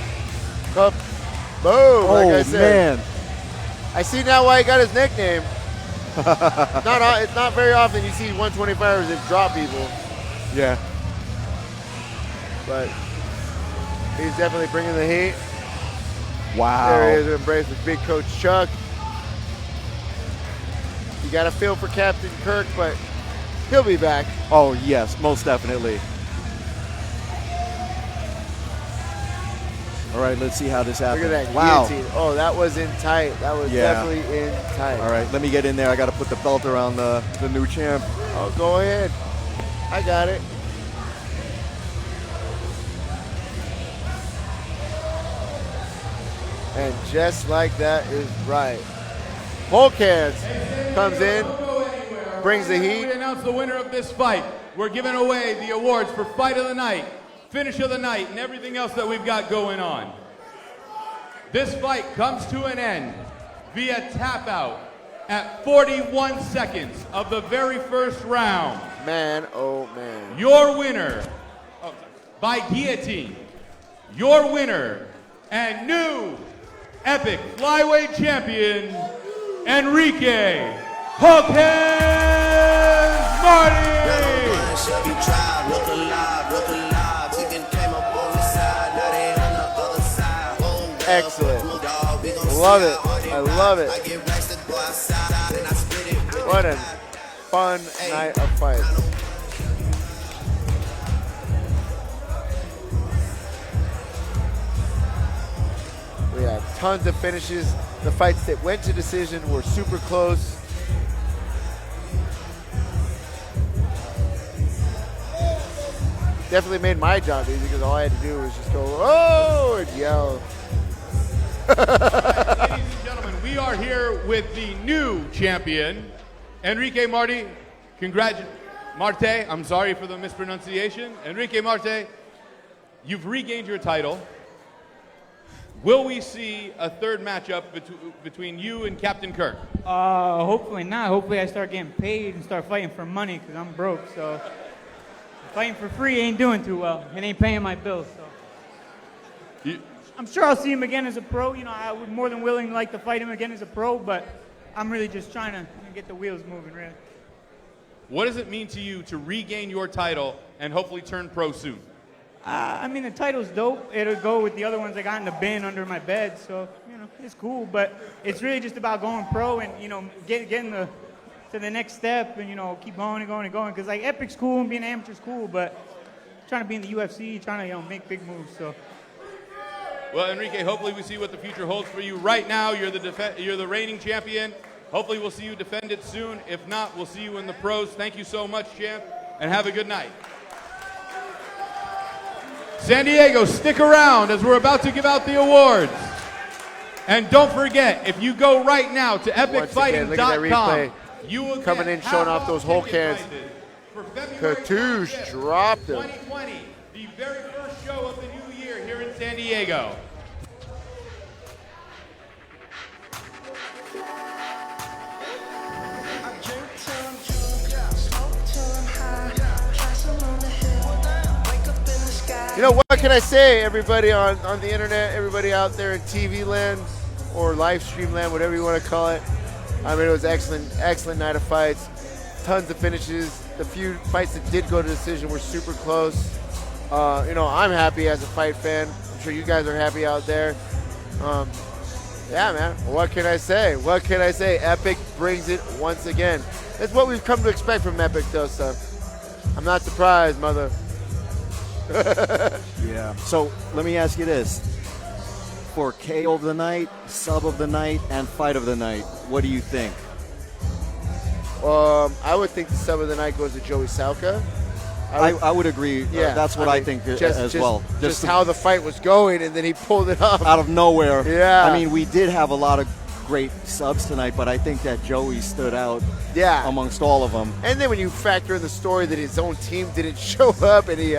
Up. Boom. Like I said. Man. I see now why he got his nickname. It's not very often you see 125ers that drop people, Yeah. but he's definitely bringing the heat. Wow. There he is, embraced with big coach Chuck. You got a feel for Captain Kirk, but he'll be back. Oh, yes, most definitely. All right, let's see how this happens. Look at that Wow. guillotine. Oh, that was in tight. That was definitely in tight. All right, let me get in there. I got to put the belt around the new champ. Oh, go ahead. I got it. And just like that is right. Volcans comes in, brings the heat. We announce the winner of this fight. We're giving away the awards for Fight of the Night, Finish of the Night, and everything else that we've got going on. This fight comes to an end via tap out at 41 seconds of the very first round. Man, oh man. Your winner by guillotine, your winner and new epic flyweight champion, Enrique Hawkins Marty. Excellent. Love it. I love it. What a fun night of fights. We had tons of finishes. The fights that went to decision were super close. Definitely made my job easy because all I had to do was just go, oh, and yell. Ladies and gentlemen, we are here with the new champion, Enrique Marty. Marte, I'm sorry for the mispronunciation. Enrique Marte, you've regained your title. Will we see a third matchup between you and Captain Kirk? Hopefully not. Hopefully I start getting paid and start fighting for money because I'm broke. So fighting for free ain't doing too well. It ain't paying my bills. So I'm sure I'll see him again as a pro. You know, I would more than willing like to fight him again as a pro, but I'm really just trying to get the wheels moving, really. What does it mean to you to regain your title and hopefully turn pro soon? I mean, the title's dope. It'll go with the other ones I got in the bin under my bed, so, you know, it's cool. But it's really just about going pro and, you know, getting to the next step and, you know, keep going and going and going. Because, like, Epic's cool and being an amateur's cool, but trying to be in the UFC, trying to, you know, make big moves, so. Well, Enrique, hopefully we see what the future holds for you. Right now, you're the reigning champion. Hopefully we'll see you defend it soon. If not, we'll see you in the pros. Thank you so much, champ, and have a good night. San Diego, stick around as we're about to give out the awards. And don't forget, if you go right now to epicfighting.com, you will coming in, showing off those whole cans. Cartouche dropped him. 2020, the very first show of the new year here in San Diego. You know, what can I say, everybody on the internet, everybody out there in TV land or Livestream land, whatever you want to call it. I mean, it was excellent night of fights. Tons of finishes. The few fights that did go to decision were super close. You know, I'm happy as a fight fan. I'm sure you guys are happy out there. Yeah, man, what can I say? What can I say? Epic brings it once again. That's what we've come to expect from Epic, though, so I'm not surprised, mother. Yeah. So let me ask you this. For KO of the night, sub of the night, and fight of the night, what do you think? I would think the sub of the night goes to Joey Salka. I would agree. Yeah, that's what I think as well. Just how the fight was going, and then he pulled it off. Out of nowhere. Yeah. I mean, we did have a lot of great subs tonight, but I think that Joey stood out amongst all of them. And then when you factor in the story that his own team didn't show up, and he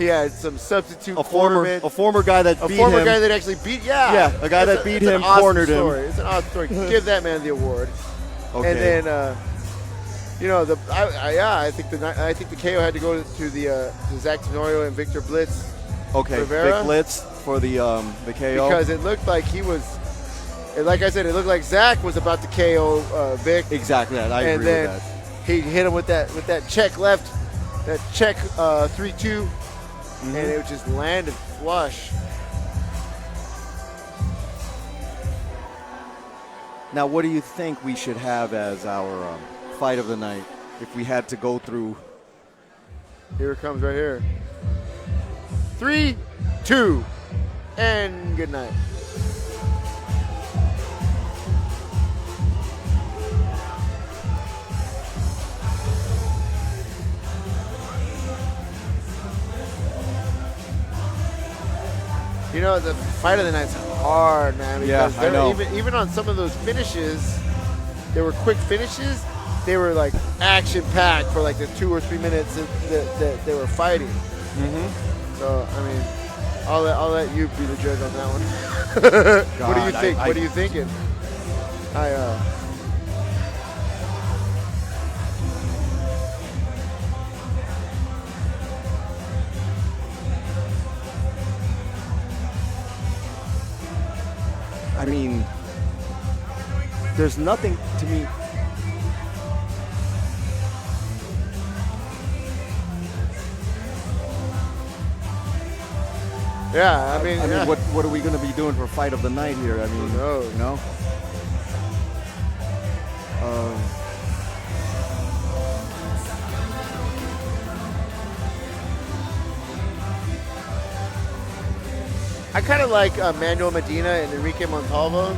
had some substitute a former guy that beat him. A former guy that actually beat, a guy that beat him, awesome cornered story. him. It's an awesome story. Give that man the award. Okay. And then, you know, I think the KO had to go to the Zach Tenorio and Victor Blitz. Okay, Rivera, Vic Blitz for the KO. Because it looked like he was, like I said, it looked like Zach was about to KO Vic. Exactly, I agree with that. And then he hit him with that check left, that check 3-2. And it just landed flush. Now, what do you think we should have as our fight of the night if we had to go through? Here it comes right here. 3, 2, and good night. You know, the fight of the night's hard, man. Yeah, Because I know. Even on some of those finishes, they were quick finishes. They were like action-packed for like the 2 or 3 minutes that they were fighting. Mm-hmm. So I mean, I'll let you be the judge on that one. What do you God, think? What are you thinking? I mean, there's nothing to me. Yeah, I mean, yeah. What are we going to be doing for fight of the night here? I mean, you know. I kind of like Manuel Medina and Enrique Montalvo.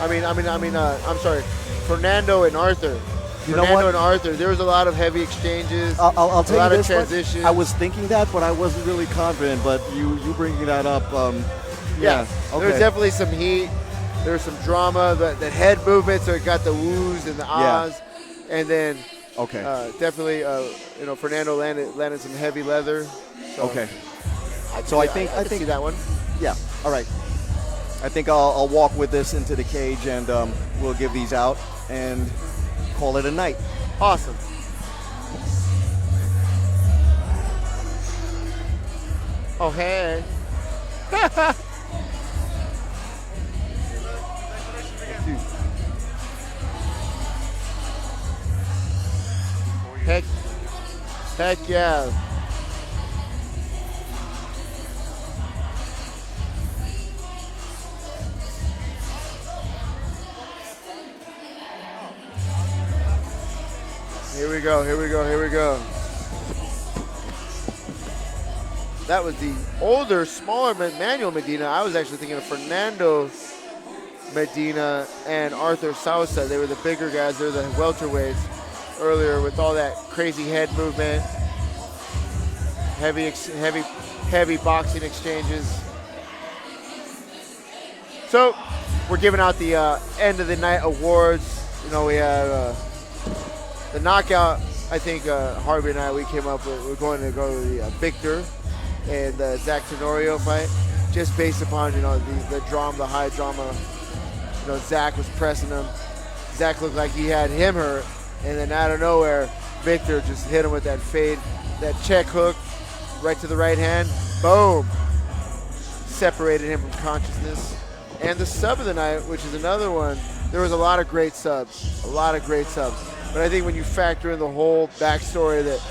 I'm sorry, Fernando and Arthur. You know Fernando what? and Arthur. There was a lot of heavy exchanges. I'll tell a lot you of this much. transitions. I was thinking that, but I wasn't really confident. But you bringing that up, Yeah, okay. there was definitely some heat. There was some drama. That head movement, so it got the woos and the ahs, and then definitely, Fernando landed some heavy leather. So Okay. I think see that one. Yeah. All right. I think I'll walk with this into the cage, and we'll give these out and call it a night. Awesome. Oh, hey. Heck yeah. Here we go. That was the older, smaller Manuel Medina. I was actually thinking of Fernando Medina and Arthur Sousa. They were the bigger guys. They were the welterweights earlier with all that crazy head movement, heavy boxing exchanges. So we're giving out the end of the night awards. You know, we have the knockout. I think Harvey and we came up with. We're going to go to the Victor and the Zach Tenorio fight, just based upon the drama, the high drama. Zach was pressing him. Zach looked like he had him hurt, and then out of nowhere, Victor just hit him with that fade, that check hook, right to the right hand. Boom! Separated him from consciousness. And the sub of the night, which is another one. There was a lot of great subs. But I think when you factor in the whole backstory that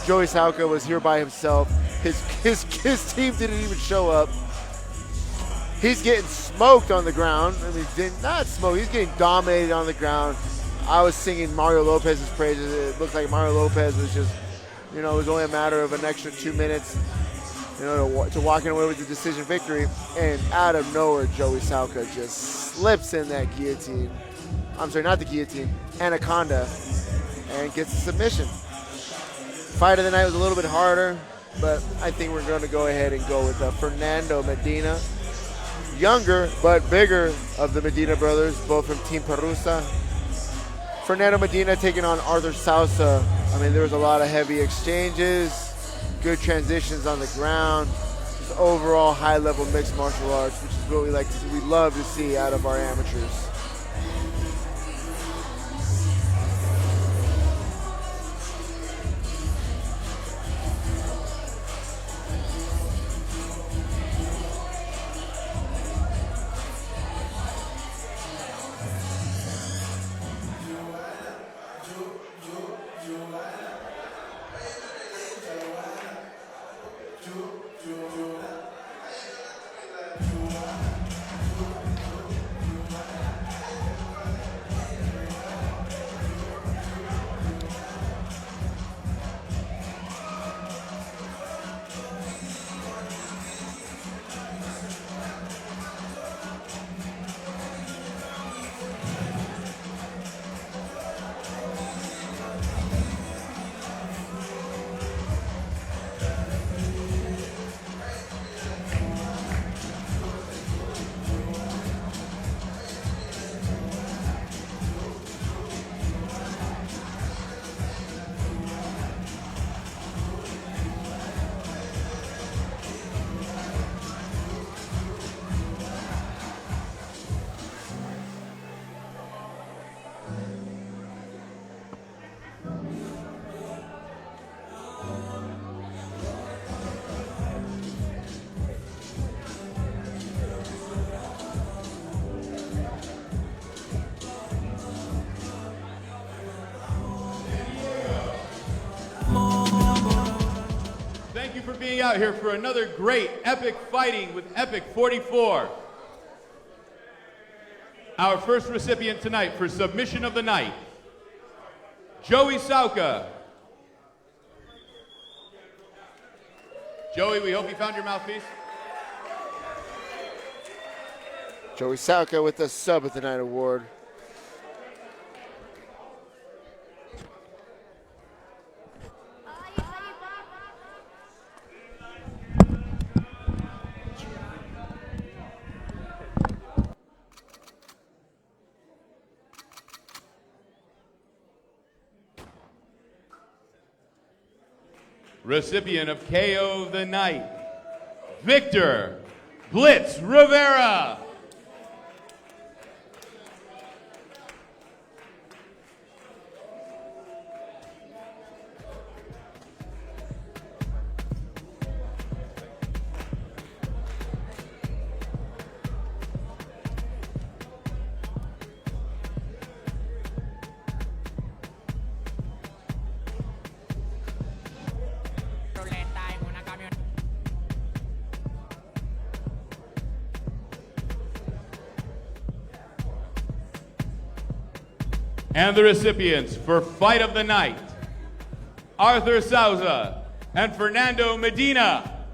Joey Sauka was here by himself, his team didn't even show up. He's getting smoked on the ground. I mean, not smoked. He's getting dominated on the ground. I was singing Mario Lopez's praises. It looked like Mario Lopez was just, it was only a matter of an extra 2 minutes, to walking away with the decision victory. And out of nowhere, Joey Sauka just slips in that guillotine. I'm sorry, not the guillotine, anaconda, and gets a submission. Fight of the night was a little bit harder, but I think we're going to go ahead and go with Fernando Medina. Younger but bigger of the Medina brothers, both from Team Perusa. Fernando Medina taking on Arthur Sousa. I mean, there was a lot of heavy exchanges, good transitions on the ground, just overall high-level mixed martial arts, which is what we like to see. We love to see out of our amateurs. coming out here for another great epic fighting with Epic 44. Our first recipient tonight for submission of the night, Joey Sauka. Joey, we hope you found your mouthpiece. Joey Sauka with the Sub of the Night award. Recipient of KO of the night, Victor Blitz Rivera. And the recipients for Fight of the Night, Arthur Souza and Fernando Medina.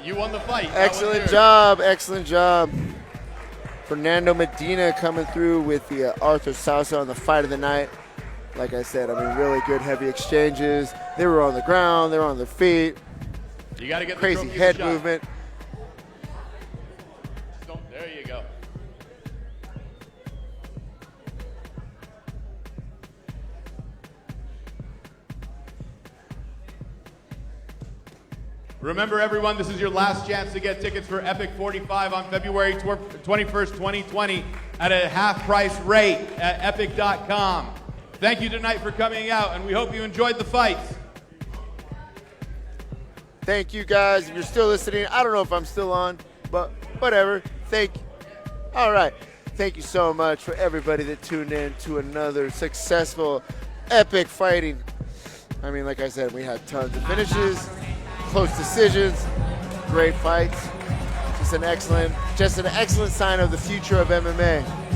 You won the fight. Excellent job, excellent job. Fernando Medina coming through with the Arthur Sousa on the Fight of the Night. Like I said, I mean, really good heavy exchanges. They were on the ground, they were on their feet. You got to get crazy the trophy head shot. movement. There you go. Remember, everyone, this is your last chance to get tickets for Epic 45 on February 21st, 2020 at a half-price rate at epic.com. Thank you tonight for coming out, and we hope you enjoyed the fights. Thank you, guys. If you're still listening, I don't know if I'm still on, but whatever. Thank you. All right. Thank you so much for everybody that tuned in to another successful epic fighting. I mean, like I said, we had tons of finishes, close decisions, great fights. Just an excellent sign of the future of MMA.